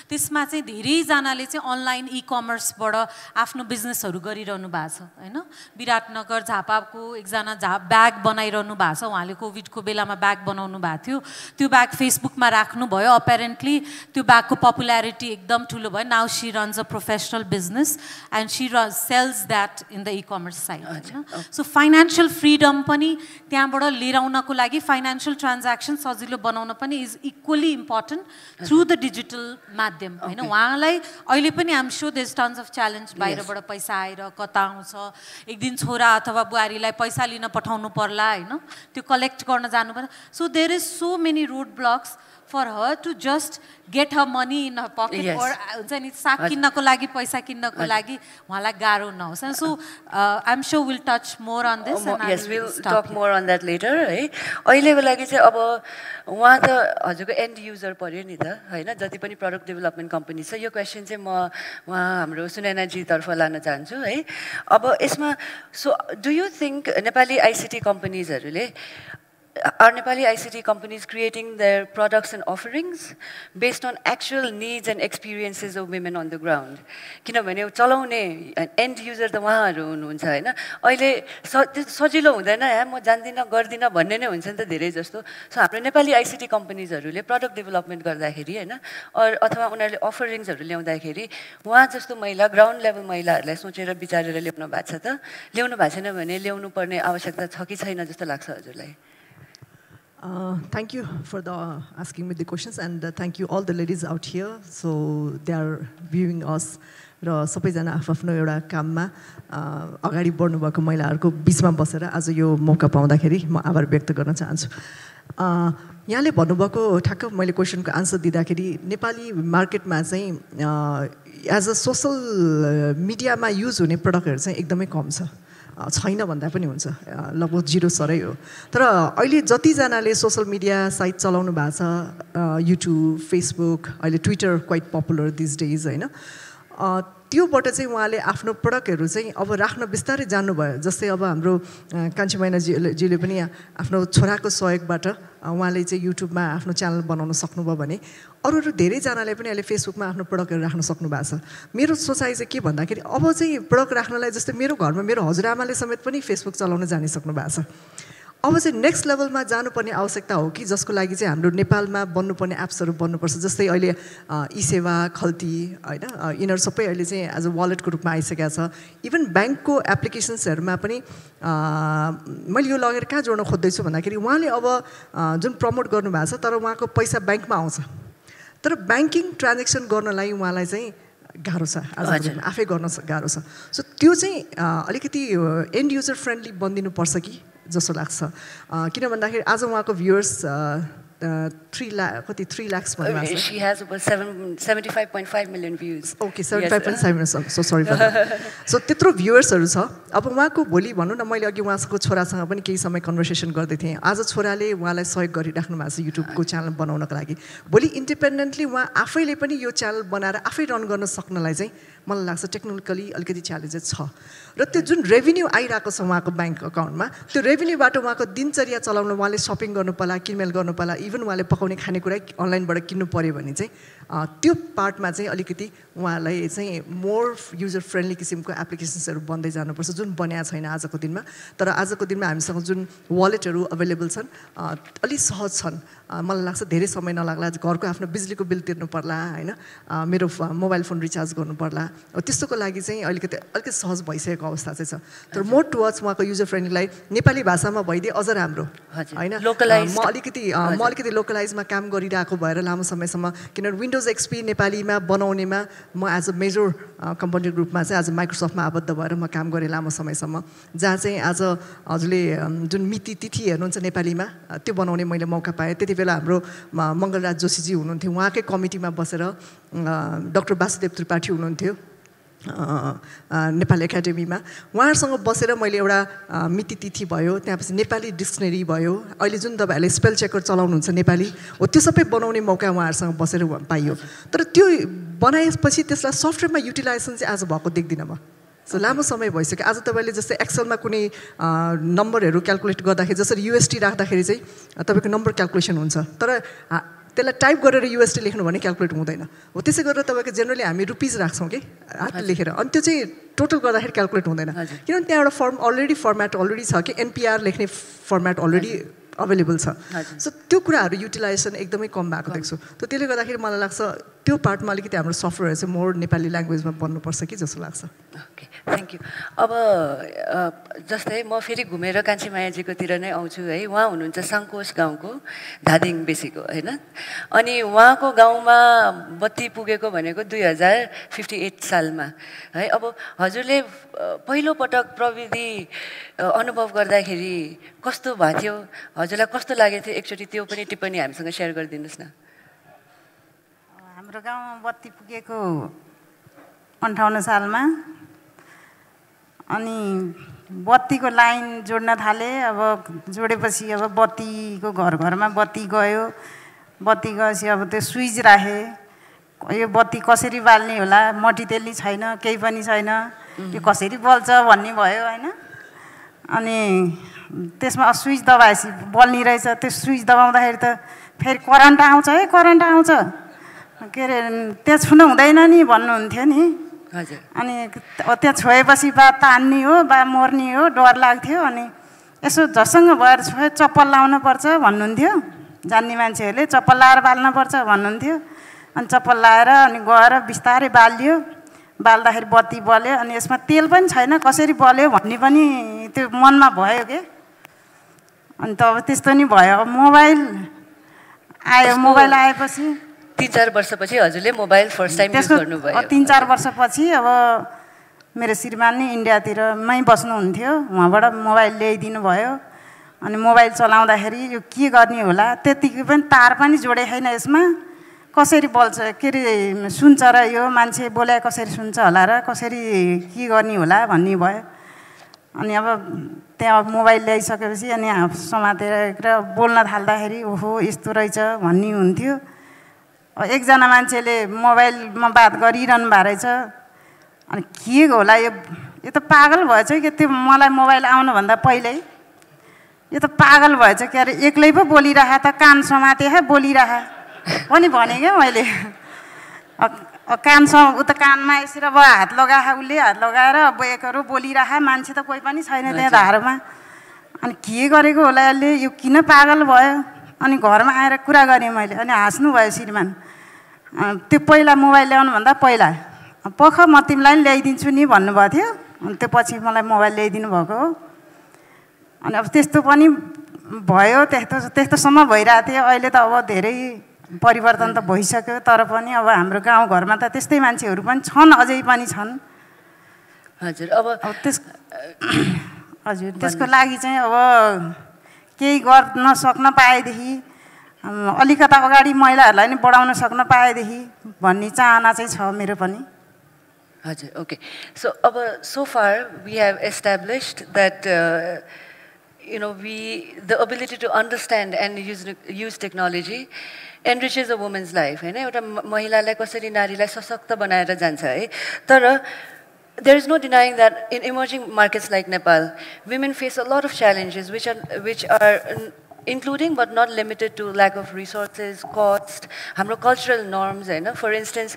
त्यसमा चाहिँ धेरै जनाले चाहिँ online e-commerce बाट आफ्नो बिजनेसहरु गरिरहनु भएको छ हैन. विराटनगर झापाको एकजना ब्याग बनाइरहनु भएको छ. उहाँले कोभिडको बेलामा ब्याग बनाउनु भएको थियो. त्यो ब्याग फेसबुकमा राख्नु भयो. अपेरेन्टली त्यो ब्यागको पपुलारिटी एकदम ठुलो भयो. Now she runs a professional business and she sells that in the ecommerce site हैन. सो फाइनान्शियल फ्रीडम पनि त्यहाँबाट लिएर आउनको लागि फाइनान्शियल ट्रान्ज्याक्सन सजिलो बनाउन पनि is equally important through the digital माध्यम हैन. उहाँलाई अहिले पनि I am sure there is tons of challenge बाहिरबाट पैसा आएर कता आउँछ. एक दिन छोरा अथवा बुहारीलाई पैसा लिन पठाउनु पर्ला हैन. त्यो कलेक्ट गर्न जानु पर्छ. So there is so many road blocks for her to just get her money in her pocket. Yes. Or हुन्छ नि साग किन्नको लागि पैसा किन्नको लागि उहाँलाई गाह्रो नहोस्. So I'm sure we'll touch more on this. Yes, we'll talk more on that later. है अहिलेको लागि चाहिँ अब उहाँ त हजुरको एन्ड युजर पर्यो नि त हैन. जति पनि प्रोडक्ट डेभलपमेन्ट कम्पनी छ यो क्वेशन चाहिँ म उहाँ हाम्रो सुनैनाजी तर्फ लान चाहन्छु है. अब यसमा so do you think Nepali ICT कम्पनीजहरुले are Nepali ICT companies creating their products and offerings based on actual needs and experiences of women on the ground? किनभने चलाउने end user त उहाँहरु हुनुहुन्छ हैन. अहिले सजिलो हुँदैन है म जान्दिन गर्दिन भन्ने नै हुन्छ नि त धेरै जस्तो. सो हाम्रो नेपाली ICT कम्पनीजहरुले प्रोडक्ट डेभलपमेन्ट गर्दाखेरि हैन अथवा उनीहरुले अफरिङ्सहरु ल्याउँदाखेरि उहाँ जस्तो महिला ग्राउन्ड लेभल महिलाहरुलाई सोचेर विचारेर ल्याउनु भएको छ त ल्याउनु भएको छैन भने ल्याउनु पर्ने आवश्यकता छ कि छैन जस्तो लाग्छ हजुरलाई? Thank you for asking me the questions, and thank you all the ladies out here. So they are viewing us. र सबैजना आफ्नो एउटा काममा अगाडि बढ्नु भएको महिलाहरूको बीचमा बसेर आज यो मौका पाउँदाखेरि म आभार व्यक्त गर्न चाहन्छु. यहाँले भन्नुभएको ठ्याक्क मैले क्वेशनको आन्सर दिँदाखेरि नेपाली मार्केटमा चाहिँ एज अ सोसल मिडियामा युज हुने प्रडक्टहरू चाहिँ एकदमै कम छ. छैन भन्दा पनि हुन्छ, लगभग 0 सरै हो. तर अहिले जतिजनाले सोसल मिडिया साइट चलाउनु भएको छ, युट्युब, फेसबुक, अहिले Twitter quite popular this days हैन, त्योबाट चाहिँ उहाँले आफ्नो प्रडक्टहरू चाहिँ अब राख्न बिस्तारै जान्नुभयो. जस्तै अब हाम्रो कान्छीमैनाजीले पनि आफ्नो छोराको सहयोगबाट उहाँले चाहिँ युट्युबमा आफ्नो च्यानल बनाउन सक्नुभयो भने अरू धेरैजनाले पनि अहिले फेसबुकमा आफ्नो प्रडक्टहरू राख्न सक्नु भएको छ. मेरो सोचाइ चाहिँ के भन्दाखेरि अब चाहिँ प्रडक्ट राख्नलाई जस्तै मेरो घरमा मेरो हजुरआमाले समेत पनि फेसबुक चलाउन जानिसक्नु भएको छ. अब चाहिँ नेक्स्ट लेभलमा जानुपर्ने आवश्यकता हो कि जसको लागि चाहिँ हाम्रो नेपालमा बन्नुपर्ने एप्सहरू बन्नुपर्छ. जस्तै अहिले ई-सेवा, खल्ती होइन, यिनीहरू सबै अहिले चाहिँ एज अ वालेटको रूपमा आइसकेको छ. इभन ब्याङ्कको एप्लिकेसन्सहरूमा पनि मैले यो लगेर कहाँ जोड्न खोज्दैछु भन्दाखेरि उहाँले अब जुन प्रमोट गर्नुभएको छ तर उहाँको पैसा ब्याङ्कमा आउँछ, तर ब्याङ्किङ ट्रान्जेक्सन गर्नलाई उहाँलाई चाहिँ गाह्रो छ, आफै गर्न गाह्रो छ. सो त्यो चाहिँ अलिकति एन्ड युजर फ्रेन्डली बनिदिनुपर्छ कि जस्तो लाग्छ. किन भन्दाखेरि आज उहाँको भ्युअर्स 3 lakhs भन्नुभएको छ. She has over 75.5 million views. Okay, 75.5 million. So sorry for that. So त्यत्रो भ्युअर्सहरु छ. अब उहाँको भोलि भन्नु न मैले अघि उहाँको छोरासँग पनि केही समय कन्भर्सेसन गर्दै थिएँ. आज छोराले उहाँलाई सहयोग गरिराख्नु भएको छ युट्युबको च्यानल बनाउनको लागि. भोलि इन्डिपेन्डेन्टली उहाँ आफैले पनि यो च्यानल बनाएर आफै रन गर्न सक्नलाई चाहिँ मलाई लाग्छ टेक्निकली अलिकति च्यालेन्जेस छ. र त्यो जुन रेभिन्यू आइरहेको छ उहाँको ब्याङ्क अकाउन्टमा त्यो रेभिन्यूबाट उहाँको दिनचर्या चलाउन उहाँले सपिङ गर्नु पर्ला, किनमेल गर्नु पर्ला, इभन उहाँले पकाउने खानेकुरा अनलाइनबाट किन्नु पर्यो भने चाहिँ त्यो पार्टमा चाहिँ अलिकति उहाँलाई चाहिँ मोर युजर फ्रेन्डली किसिमको एप्लिकेसन्सहरू बन्दै जानुपर्छ जुन बन्या छैन आजको दिनमा. तर आजको दिनमा हामीसँग जुन वालेटहरू अभाइलेबल छन् अलि सहज छन्. मलाई लाग्छ धेरै समय नलाग्ला. घरको आफ्नो बिजुलीको बिल तिर्नु पर्ला होइन, मेरो मोबाइल फोन रिचार्ज गर्नु पर्ला, त्यस्तोको लागि चाहिँ अलिकति सहज भइसकेको अवस्था चाहिँ छ. तर मोर टुवर्ड्स उहाँको युजर फ्रेन्डलीलाई नेपाली भाषामा भइदिए अझ राम्रो होइन. म अलिकति लोकलाइजमा काम गरिरहेको भएर लामो समयसम्म किनभने विन्डोज एक्सपी नेपालीमा बनाउनेमा म एज अ मेजर कम्पनी ग्रुपमा चाहिँ आज माइक्रोसफ्टमा आबद्ध भएर म काम गरेँ लामो समयसम्म. जहाँ चाहिँ आज हजुरले जुन मिति तिथि हेर्नुहुन्छ नेपालीमा त्यो बनाउने मैले मौका पाएँ. त्यति बेला हाम्रो मङ्गलराज जोशीजी हुनुहुन्थ्यो, उहाँकै कमिटीमा बसेर डाक्टर वासुदेव त्रिपाठी हुनुहुन्थ्यो नेपाल एकाडेमीमा. उहाँहरूसँग बसेर मैले एउटा मिति तिथि भयो, त्यहाँपछि नेपाली डिक्सनरी भयो, अहिले जुन तपाईँहरूले स्पेल चेकर चलाउनुहुन्छ नेपाली हो त्यो सबै बनाउने मौका उहाँहरूसँग बसेर पाइयो. तर त्यो बनाएपछि त्यसलाई सफ्टवेयरमा युटिलाइजेसन चाहिँ आज भएको देख्दिनँ म. सो लामो समय भइसक्यो. आज तपाईँले जस्तै एक्सेलमा कुनै नम्बरहरू क्यालकुलेट गर्दाखेरि जसरी युएसटी राख्दाखेरि चाहिँ तपाईँको नम्बर क्यालकुलेसन हुन्छ, तर त्यसलाई टाइप गरेर युएसटी लेख्नु भने क्यालकुलेट हुँदैन हो. त्यसै गरेर तपाईँको जेनरली हामी रुपिज राख्छौँ कि हात लेखेर, अनि त्यो चाहिँ टोटल गर्दाखेरि क्यालकुलेट हुँदैन किनभने त्यहाँ एउटा फर्मेट अलरेडी छ कि एनपिआर लेख्ने फर्मेट अलरेडी अभाइलेबल छ. सो त्यो कुराहरू युटिलाइजेसन एकदमै कम भएको देख्छु. त त्यसले गर्दाखेरि मलाई लाग्छ त्यो पार्टमा अलिकति हाम्रो सफ्टवेयर चाहिँ मोर नेपाली ल्याङ्ग्वेजमा बन्नुपर्छ कि जस्तो लाग्छ. Okay, thank you. अब जस्तै म फेरि घुमेर कान्छीमायाजीकोतिर नै आउँछु है. उहाँ हुनुहुन्छ साङ्कोस गाउँको धादिङ बेसीको होइन. अनि उहाँको गाउँमा बत्ती पुगेको भनेको 2058 सालमा है. अब हजुरले पहिलोपटक प्रविधि अनुभव गर्दाखेरि कस्तो भएको थियो, हजुरलाई कस्तो लागेको थियो, एकचोटि त्यो पनि टिप्पणी हामीसँग सेयर गरिदिनुहोस् न. हाम्रो गाउँमा बत्ती पुगेको 58 सालमा अनि बत्तीको लाइन जोड्न थाले. अब जोडेपछि अब बत्तीको घर घरमा बत्ती गयो. बत्ती गएपछि अब त्यो स्विच राखे. यो बत्ती कसरी बाल्ने होला, मट्टितेली छैन, केही पनि छैन, यो कसरी बल्छ भन्ने भयो होइन. अनि त्यसमा स्विच दबाएपछि बल्ने रहेछ. त्यो स्विच दबाउँदाखेरि त फेरि करेन्ट आउँछ है, करेन्ट आउँछ के अरे त्यहाँ छुनु हुँदैन नि भन्नुहुन्थ्यो नि. अनि त्यहाँ छोएपछि बा तान्ने हो बा मर्ने हो, डर लाग्थ्यो. अनि यसो झसँग भएर छोए चप्पल लाउनुपर्छ भन्नुहुन्थ्यो. जान्ने मान्छेहरूले चप्पल लाएर बाल्नुपर्छ भन्नुहुन्थ्यो. अनि चप्पल लाएर अनि गएर बिस्तारै बालियो. बाल्दाखेरि बत्ती बल्यो. अनि यसमा तेल पनि छैन, कसरी बल्यो भन्ने पनि त्यो मनमा भयो के. अनि त अब त्यस्तो नि भयो. अब मोबाइल आयो. मोबाइल आएपछि 3-4 वर्षपछि हजुरले मोबाइल फर्स्ट टाइम युज गर्नुभयो. 3-4 वर्षपछि अब मेरो श्रीमान नि इन्डियातिरमै बस्नुहुन्थ्यो, उहाँबाट मोबाइल ल्याइदिनु भयो. अनि मोबाइल चलाउँदाखेरि यो के गर्ने होला, त्यतिकै पनि तार पनि जोडे छैन यसमा, कसरी बल्छ के अरे सुन्छ र यो मान्छे बोले कसरी सुन्छ होला र कसरी के गर्ने होला भन्ने भयो. अनि अब त्यहाँ मोबाइल ल्याइसकेपछि अनि समातेर बोल्न थाल्दाखेरि ओहो यस्तो रहेछ भन्ने हुन्थ्यो. एकजना मान्छेले मोबाइलमा बात गरिरहनु भएको रहेछ. अनि के होला यो त पागल भएछ कि, त्यो मलाई मोबाइल आउनुभन्दा पहिल्यै यो त पागल भएछ के अरे, एक्लै पो बोलिरह त, कान समाते बोलिरह पनि भने क्या मैले. कानसँग उता कानमा यसरी अब हात लगाए, उसले हात लगाएर बोकेहरू बोलिरह, मान्छे त कोही पनि छैन त्यहाँ धारोमा. अनि के गरेको होला यसले, यो किन पागल भयो. अनि घरमा आएर कुरा गरेँ मैले. अनि हाँस्नुभयो श्रीमान. त्यो पहिला मोबाइल ल्याउनुभन्दा पहिला पख म तिमीलाई पनि ल्याइदिन्छु नि भन्नुभएको थियो. अनि त्यो पछि मलाई मोबाइल ल्याइदिनु भएको हो. अनि अब त्यस्तो पनि भयो, त्यस्तोसम्म भइरहेको थियो. अहिले त अब धेरै परिवर्तन त भइसक्यो. तर पनि अब हाम्रो गाउँघरमा त त्यस्तै मान्छेहरू पनि छन्, अझै पनि छन्. हजुर. अब हजुर त्यसको लागि चाहिँ अब केही गर्न सक्न पाएदेखि अलिकता अगाडि महिलाहरूलाई नि बढाउन सक्न पाएदेखि भन्ने चाहना चाहिँ छ मेरो पनि. Ajay, okay. So, so far we have established that the ability to understand and use technology enriches a woman's life. हैन एउटा महिलालाई कसरी नारीलाई सशक्त बनाएर जान्छ है. तर there is no denying that in emerging markets like Nepal, women face a lot of challenges which are including but not limited to lack of resources, cost, हाम्रो cultural norms हैन. For instance,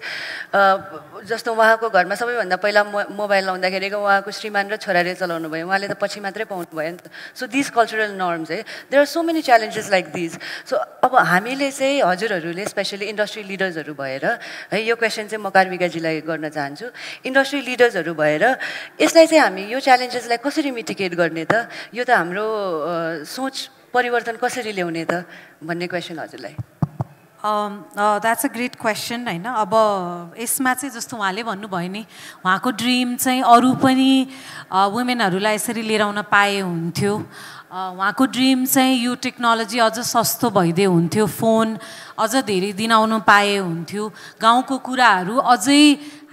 जस्तो उहाँको घरमा सबैभन्दा पहिला mobile आउँदाखेरिको उहाँको श्रीमान र छोराले चलाउनु भयो, उहाँले त पछि मात्रै पाउनु भयो नि त. So these cultural norms there are so many challenges like these. So अब हामीले चाहिँ हजुरहरूले especially industry leadersहरू भएर है यो क्वेशन चाहिँ म कार्विकाजीलाई गर्न चाहन्छु. industry leadersहरू भएर यसलाई चाहिँ हामी यो challengesलाई कसरी mitigate गर्ने त, यो त हाम्रो सोच परिवर्तन कसरी ल्याउने त भन्ने क्वेशन हजुरलाई. That's a great question हैन. अब यसमा चाहिँ जस्तो उहाँले भन्नुभयो नि उहाँको ड्रिम चाहिँ अरू पनि वुमेनहरूलाई यसरी लिएर आउन पाए हुन्थ्यो. उहाँको ड्रिम चाहिँ यो टेक्नोलोजी अझ सस्तो भइदिए हुन्थ्यो, फोन अझ धेरै दिन आउनु पाए हुन्थ्यो, गाउँको कुराहरू अझै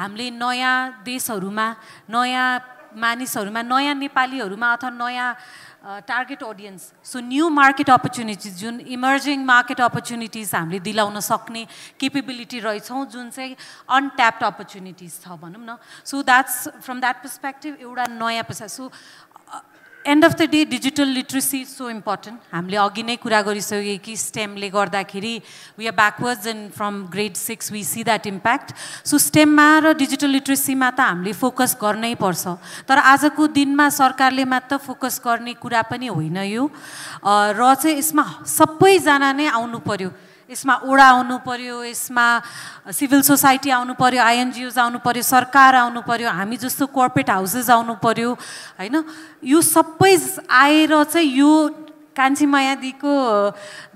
हामीले नयाँ देशहरूमा नयाँ मानिसहरूमा नयाँ नेपालीहरूमा अथवा नयाँ target audience. So new market opportunities, जुन emerging market opportunities हामीले दिलाउन सक्ने capability रहेछौँ जुन चाहिँ untapped opportunities छ भनौँ न. So that's from that perspective एउटा नयाँ perspective. So end of the day digital literacy is so important. हामीले अघि नै कुरा गरिसक्यो कि STEM ले गर्दाखेरि we are backwards and from grade 6 we see that impact. So STEM मा र digital literacy मा त हामीले फोकस गर्नै पर्छ. तर आजको दिनमा सरकारले मात्र फोकस गर्ने कुरा पनि होइन यो. र चाहिँ यसमा सबैजना नै आउनु पर्यो. यसमा ओडा आउनु पर्यो, यसमा सिभिल सोसाइटी आउनु पर्यो, INGOs आउनु पर्यो, सरकार आउनु पर्यो, हामी जस्तो कोर्पोरेट हाउसेस आउनु पर्यो हैन. यो सबै आएर चाहिँ यो कान्छी मायादीको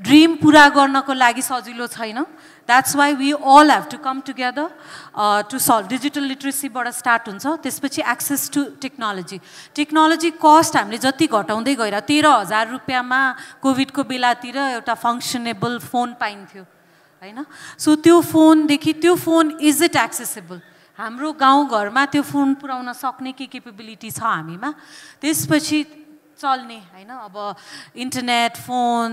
ड्रिम पुरा गर्नको लागि सजिलो छैन. That's why we all have to come together to solve. Digital literacy बाट स्टार्ट हुन्छ, त्यसपछि access to technology. Technology cost हामीले जति घटाउँदै गएर 13,000 रुपैयाँमा कोभिडको बेलातिर एउटा फङ्सनेबल फोन पाइन्थ्यो हैन. सो त्यो फोनदेखि त्यो फोन इज इट एक्सेसिबल, हाम्रो गाउँघरमा त्यो फोन पुर्याउन सक्ने के केपेबिलिटी छ हामीमा, त्यसपछि चल्ने हैन. अब इन्टरनेट फोन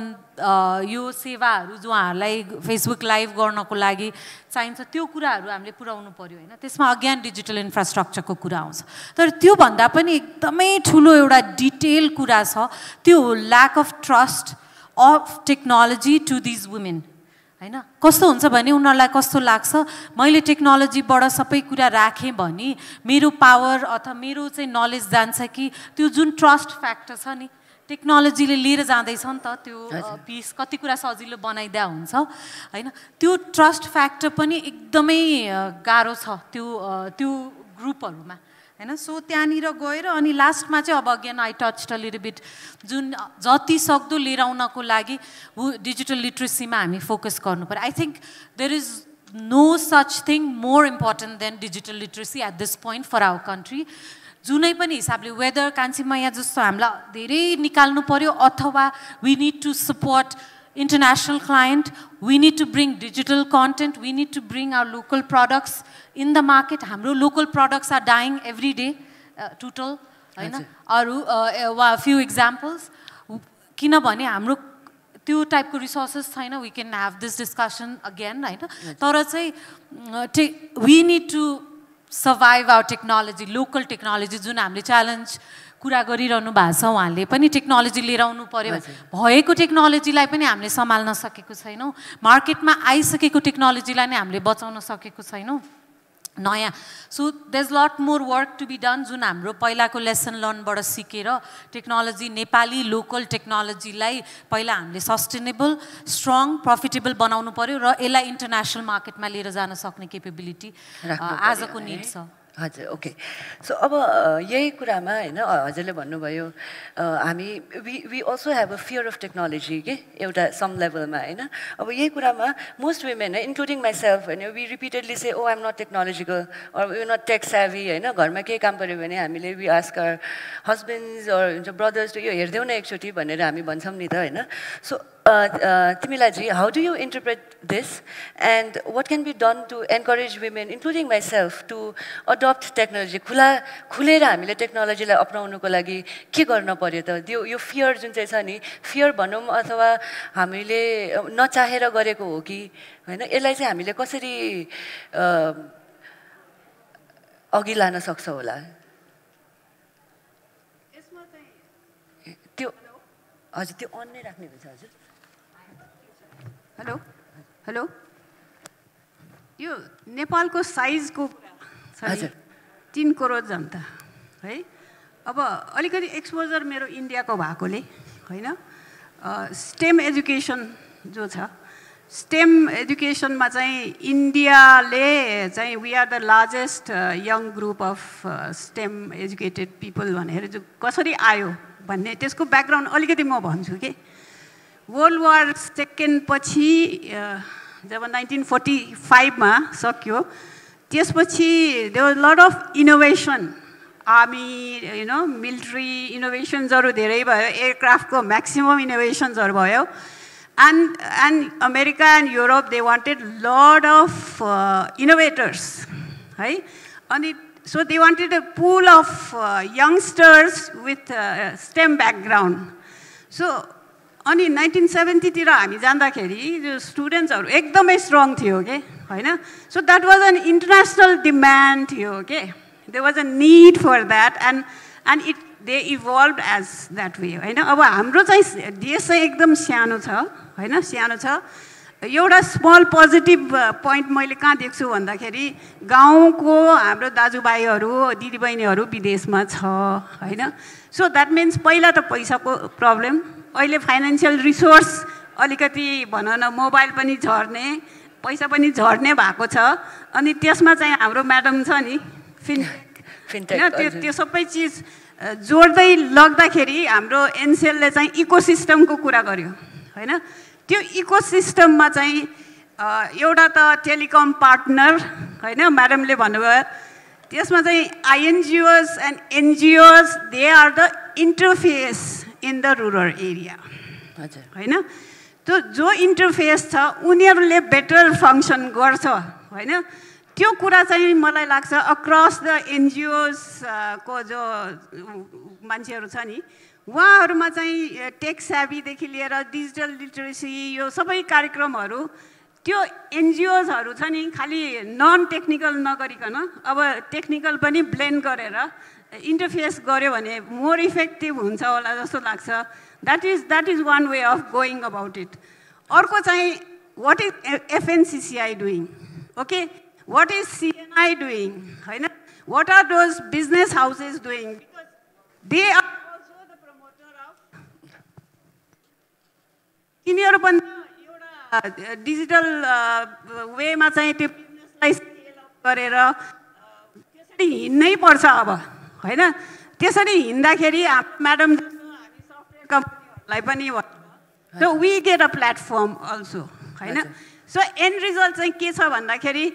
यो सेवाहरू जो उहाँहरूलाई फेसबुक लाइभ गर्नको लागि चाहिन्छ त्यो कुराहरू हामीले पुर्याउनु पर्यो हैन. त्यसमा अगेन डिजिटल इन्फ्रास्ट्रक्चरको कुरा आउँछ. तर त्यो भन्दा पनि एकदमै ठुलो एउटा डिटेल कुरा छ त्यो lack of trust of technology to these women हैन. कस्तो हुन्छ भने उनीहरूलाई कस्तो लाग्छ मैले टेक्नोलोजीबाट सबै कुरा राखेँ भने मेरो पावर अथवा मेरो चाहिँ नलेज जान्छ कि त्यो जुन ट्रस्ट फ्याक्टर छ नि टेक्नोलोजीले लिएर जाँदैछ नि त त्यो पिस कति कुरा सजिलो बनाइदिया हुन्छ हैन. त्यो ट्रस्ट फ्याक्टर पनि एकदमै गाह्रो छ त्यो ग्रुपहरूमा हैन. सो त्यहाँनिर गएर अनि लास्टमा चाहिँ अब again I touched a little beet जुन जति सक्दो लिएर आउनको लागि डिजिटल लिटरेसीमा हामी फोकस गर्नु पर्यो. I think there is no such thing more important than digital literacy at this point for our country. जुनै पनि हिसाबले वेदर कान्छीमाया जस्तो हामीलाई धेरै निकाल्नु पर्यो अथवा we need to support international client, we need to bring digital content, we need to bring our local products in the market. Hamro local products are dying every day, total. A few examples. Kina bhane hamro त्यो टाइपको resources छैन. We can have this discussion again, right? तर चाहिँ we need to survive our technology, local technology जुन हामीले challenge कुरा गरिरहनु भएको छ. उहाँले पनि टेक्नोलोजी लिएर आउनु पर्यो. भएको टेक्नोलोजीलाई पनि हामीले सम्हाल्न सकेको छैनौँ. मार्केटमा आइसकेको टेक्नोलोजीलाई नै हामीले बचाउन सकेको छैनौँ नयाँ. So there is lot more work to be done जुन हाम्रो पहिलाको लेसन लर्नबाट सिकेर टेक्नोलोजी नेपाली लोकल टेक्नोलोजीलाई पहिला हामीले सस्टेनेबल स्ट्रङ प्रफिटेबल बनाउनु पर्यो र यसलाई इन्टरनेसनल मार्केटमा लिएर जान सक्ने केपेबिलिटी आजको निड छ. हजुर ओके सो अब यही कुरामा हैन हजुरले भन्नुभयो हामी we also have a fear of technology के एउटा सम लेभलमा हैन अब यही कुरामा मोस्ट वुमेन इन्क्लुडिङ माइसेल्फ हैन we repeatedly say oh I am not technological or you not tech savvy हैन घरमा केही काम पऱ्यो भने हामीले we ask our husbands or हुन्छ ब्रदर्स यो हेरिदेऊ न एकचोटि भनेर हामी भन्छौँ नि त हैन सो तिमीलाई जी how do you interpret this and what can be done to encourage women including myself to adopt technology खुलेर हामीले टेक्नोलोजीलाई अपनाउनुको लागि के गर्न पर्यो त यो फियर जुन चाहिँ छ नि फियर भनौँ अथवा हामीले नचाहेर गरेको हो कि होइन यसलाई चाहिँ हामीले कसरी अघि लान सक्छौँ होला त्यो हजुर त्यो अन नै राख्ने हुन्छ हजुर हेलो हेलो यो नेपालको साइजको छ 3 करोड जनता है अब अलिकति एक्सपोजर मेरो इन्डियाको भएकोले होइन स्टेम एजुकेसन जो छ स्टेम एजुकेसनमा चाहिँ इन्डियाले चाहिँ we are the largest young group of STEM educated people भनेर जो कसरी आयो भन्ने त्यसको ब्याकग्राउन्ड अलिकति म भन्छु कि वर्ल्ड वार सेकेन्ड पछि जब 1945 मा सक्यो त्यसपछि there was lot of innovation army you know military इनोभेसन्सहरू धेरै भयो एयरक्राफ्टको म्याक्सिमम इनोभेसन्सहरू भयो and America and Europe they wanted lot of innovators है अनि so they wanted a pool of youngsters with STEM background. So अनि 1970 तिर हामी जाँदाखेरि जो स्टुडेन्ट्सहरू एकदमै स्ट्रङ थियो के होइन so that was an international demand थियो के there was a need for that and it they evolve as that way होइन अब हाम्रो चाहिँ देश चाहिँ एकदम सानो छ होइन सानो छ एउटा स्मल पोजिटिभ पोइन्ट मैले कहाँ देख्छु भन्दाखेरि गाउँको हाम्रो दाजुभाइहरू दिदीबहिनीहरू विदेशमा छ होइन सो द्याट मिन्स पहिला त पैसाको प्रब्लम अहिले फाइनेन्सियल रिसोर्स अलिकति भनौँ न मोबाइल पनि झर्ने पैसा पनि झर्ने भएको छ अनि त्यसमा चाहिँ हाम्रो म्याडम छ नि फिनटेक त्यो सबै चिज जोड्दै लग्दाखेरि हाम्रो एनसेलले चाहिँ इकोसिस्टमको कुरा गर्यो होइन त्यो इकोसिस्टममा चाहिँ एउटा त टेलिकम पार्टनर होइन म्याडमले भन्नुभयो त्यसमा चाहिँ INGOs and NGOs they are the interface in the rural area होइन त्यो जो इन्टरफेस छ उनीहरूले बेटर फङ्सन गर्छ होइन त्यो कुरा चाहिँ मलाई लाग्छ अक्रस द एनजिओसको जो मान्छेहरू छ नि उहाँहरूमा चाहिँ टेक सेभीदेखि लिएर डिजिटल लिटरेसी यो सबै कार्यक्रमहरू त्यो एनजिओजहरू छ नि खालि नन टेक्निकल नगरिकन अब टेक्निकल पनि ब्लेन्ड गरेर इन्टरफेस गर्यो भने मोर इफेक्टिभ हुन्छ होला जस्तो लाग्छ that is one way of going about it अर्को चाहिँ what is FNCCI doing okay what is CNI doing होइन what are those business houses doing they are यिनीहरू पनि एउटा डिजिटल वेमा चाहिँ त्यो बिजनेसलाई स्केल अप गरेर त्यसरी हिँड्नै पर्छ अब होइन त्यसरी हिँड्दाखेरि म्याडम हामी सफ्टवेयर कम्पनीहरूलाई पनि भन्छ so we get a platform also होइन सो एन्ड रिजल्ट चाहिँ के छ भन्दाखेरि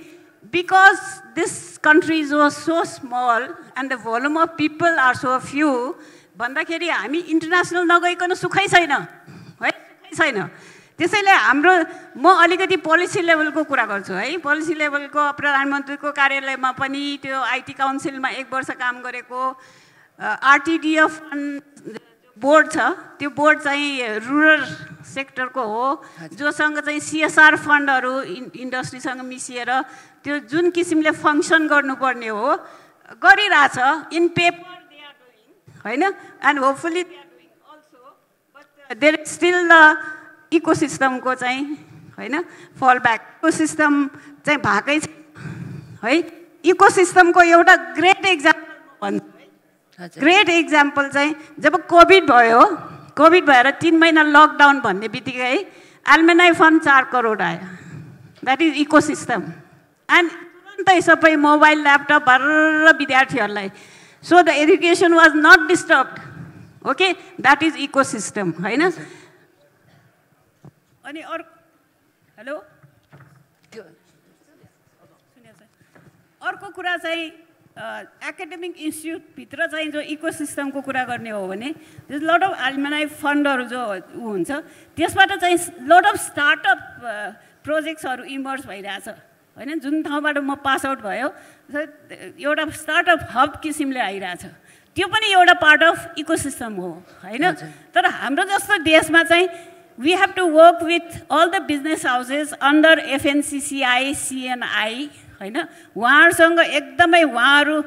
because this country is so small and the volume of people are so few भन्दाखेरि हामी इन्टरनेसनल नगइकन सुखै छैन है छैन त्यसैले हाम्रो म अलिकति पोलिसी लेभलको कुरा गर्छु है पोलिसी लेभलको प्रधानमन्त्रीको कार्यालयमा पनि त्यो आइटी काउन्सिलमा 1 वर्ष काम गरेको आरटिडिएफ बोर्ड छ त्यो बोर्ड चाहिँ रुरल सेक्टरको हो जोसँग चाहिँ सिएसआर फन्डहरू इन्डस्ट्रीसँग मिसिएर त्यो जुन किसिमले फङ्सन गर्नुपर्ने हो गरिरहेछ in paper they are doing होइन and hopefully they are doing also but there is still the इकोसिस्टमको चाहिँ होइन फल ब्याक इकोसिस्टम चाहिँ भएकै छ है इकोसिस्टमको एउटा ग्रेट एक्जाम्पल भन्छु ग्रेट एक्जाम्पल चाहिँ जब कोभिड भयो कोभिड भएर 3 महिना लकडाउन भन्ने बित्तिकै एल्मेनाई फन्ड 4 करोड आयो द्याट इज इकोसिस्टम एन्ड तुरुन्तै सबै मोबाइल ल्यापटप भरेर विद्यार्थीहरूलाई so the education was not disturbed okay that is ecosystem होइन अनि हेलो अर्को कुरा चाहिँ एकाडेमिक इन्स्टिट्युटभित्र चाहिँ जो इकोसिस्टमको कुरा गर्ने हो भने दिस लट अफ एल्युमिनाई फन्डहरू जो हुन्छ त्यसबाट चाहिँ लट अफ स्टार्टअप प्रोजेक्ट्सहरू इमर्ज भइरहेछ होइन जुन ठाउँबाट म पास आउट भयो एउटा स्टार्टअप हब किसिमले आइरहेछ त्यो पनि एउटा पार्ट अफ इकोसिस्टम हो होइन तर हाम्रो जस्तो देशमा चाहिँ we have to work with all the business houses under FNCCI CNI होइन उहाँहरूसँग एकदमै उहाँहरू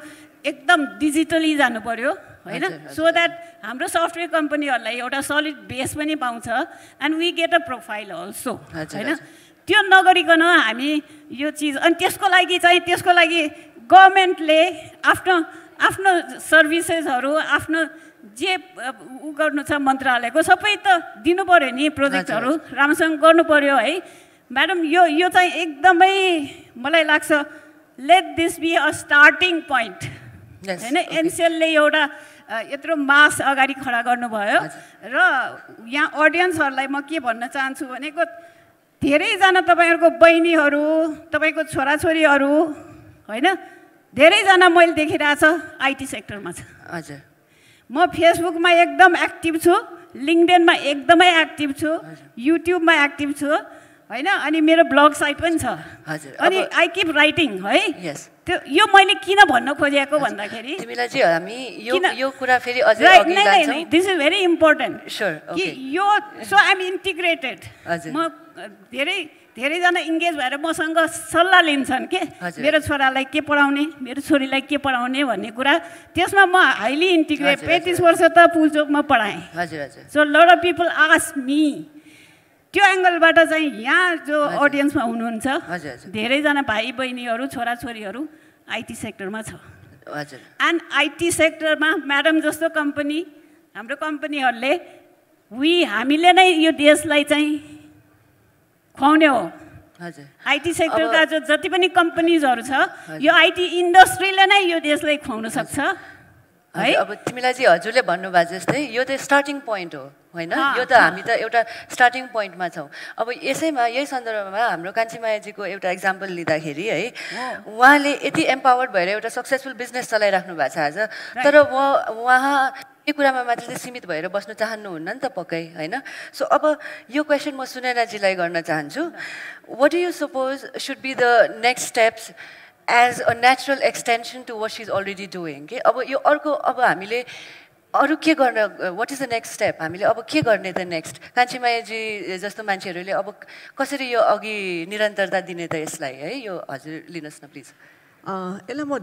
एकदम डिजिटली जानु पर्यो होइन सो द्याट हाम्रो सफ्टवेयर कम्पनीहरूलाई एउटा सलिड बेस पनि पाउँछ and we get a profile also होइन त्यो नगरिकन हामी यो चिज अनि त्यसको लागि गभर्मेन्टले आफ्नो सर्भिसेसहरू आफ्नो जे उ गर्नु छ मन्त्रालयको सबै त दिनु पर्यो नि प्रोजेक्टहरू राम्रोसँग गर्नु पर्यो है म्याडम यो चाहिँ एकदमै मलाई लाग्छ let this be a starting point होइन एनसिएलले एउटा यत्रो मास अगाडि खडा गर्नुभयो र यहाँ अडियन्सहरूलाई म के भन्न चाहन्छु भनेको धेरैजना तपाईँहरूको बहिनीहरू तपाईँको छोराछोरीहरू होइन धेरैजना मैले देखिरहेको छ आइटी सेक्टरमा छ हजुर म फेसबुकमा एकदम एक्टिभ छु लिङ्कडिनमा एकदमै एक्टिभ छु युट्युबमा एक्टिभ छु होइन अनि मेरो ब्लग साइट पनि छ अनि आई किप राइटिङ है त्यो यो मैले किन भन्न खोजेको भन्दाखेरि तिमीलाई चाहिँ हामी यो कुरा फेरि अझै अघि लान्छौँ this is very important sure कि यो सो आइ एम इन्टिग्रेटेड म धेरैजना इङ्गेज भएर मसँग सल्लाह लिन्छन् के मेरो छोरालाई के पढाउने मेरो छोरीलाई के पढाउने भन्ने कुरा त्यसमा म हाइली इन्टिग्रेट 35 वर्ष त पुलचोकमा पढाएँ so lot of people ask me त्यो एङ्गलबाट चाहिँ यहाँ जो अडियन्समा हुनुहुन्छ धेरैजना भाइ बहिनीहरू छोराछोरीहरू आइटी सेक्टरमा छ एन्ड आइटी सेक्टरमा म्याडम जस्तो कम्पनी हाम्रो कम्पनीहरूले हामीले नै यो देशलाई चाहिँ खुवाउने हो आइटी सेक्टरका जो जति पनि कम्पनीजहरू छ यो आइटी इन्डस्ट्रीले नै यो देशलाई खुवाउन सक्छ है अब तिमीलाई चाहिँ हजुरले भन्नुभएको जस्तै यो त स्टार्टिङ पोइन्ट हो होइन यो त हामी त एउटा स्टार्टिङ पोइन्टमा छौँ अब यसैमा यही सन्दर्भमा हाम्रो कान्छीमायाजीको एउटा इक्जाम्पल लिँदाखेरि है उहाँले यति एम्पावर्ड भएर एउटा सक्सेसफुल बिजनेस चलाइराख्नु भएको छ आज तर उहाँ यो कुरामा मात्र चाहिँ सीमित भएर बस्न चाहनुहुन्न नि त पक्कै होइन सो अब यो क्वेसन म सुनैनाजीलाई गर्न चाहन्छु what do you suppose should be the next steps as a natural extension to what she is already doing के अब यो अर्को अब हामीले अरू के गर्न what is the next step हामीले अब के गर्ने त नेक्स्ट कान्छीमायाजी जस्तो मान्छेहरूले अब कसरी यो अघि निरन्तरता दिने त यसलाई है यो हजुर लिनुहोस् न प्लिज यसलाई म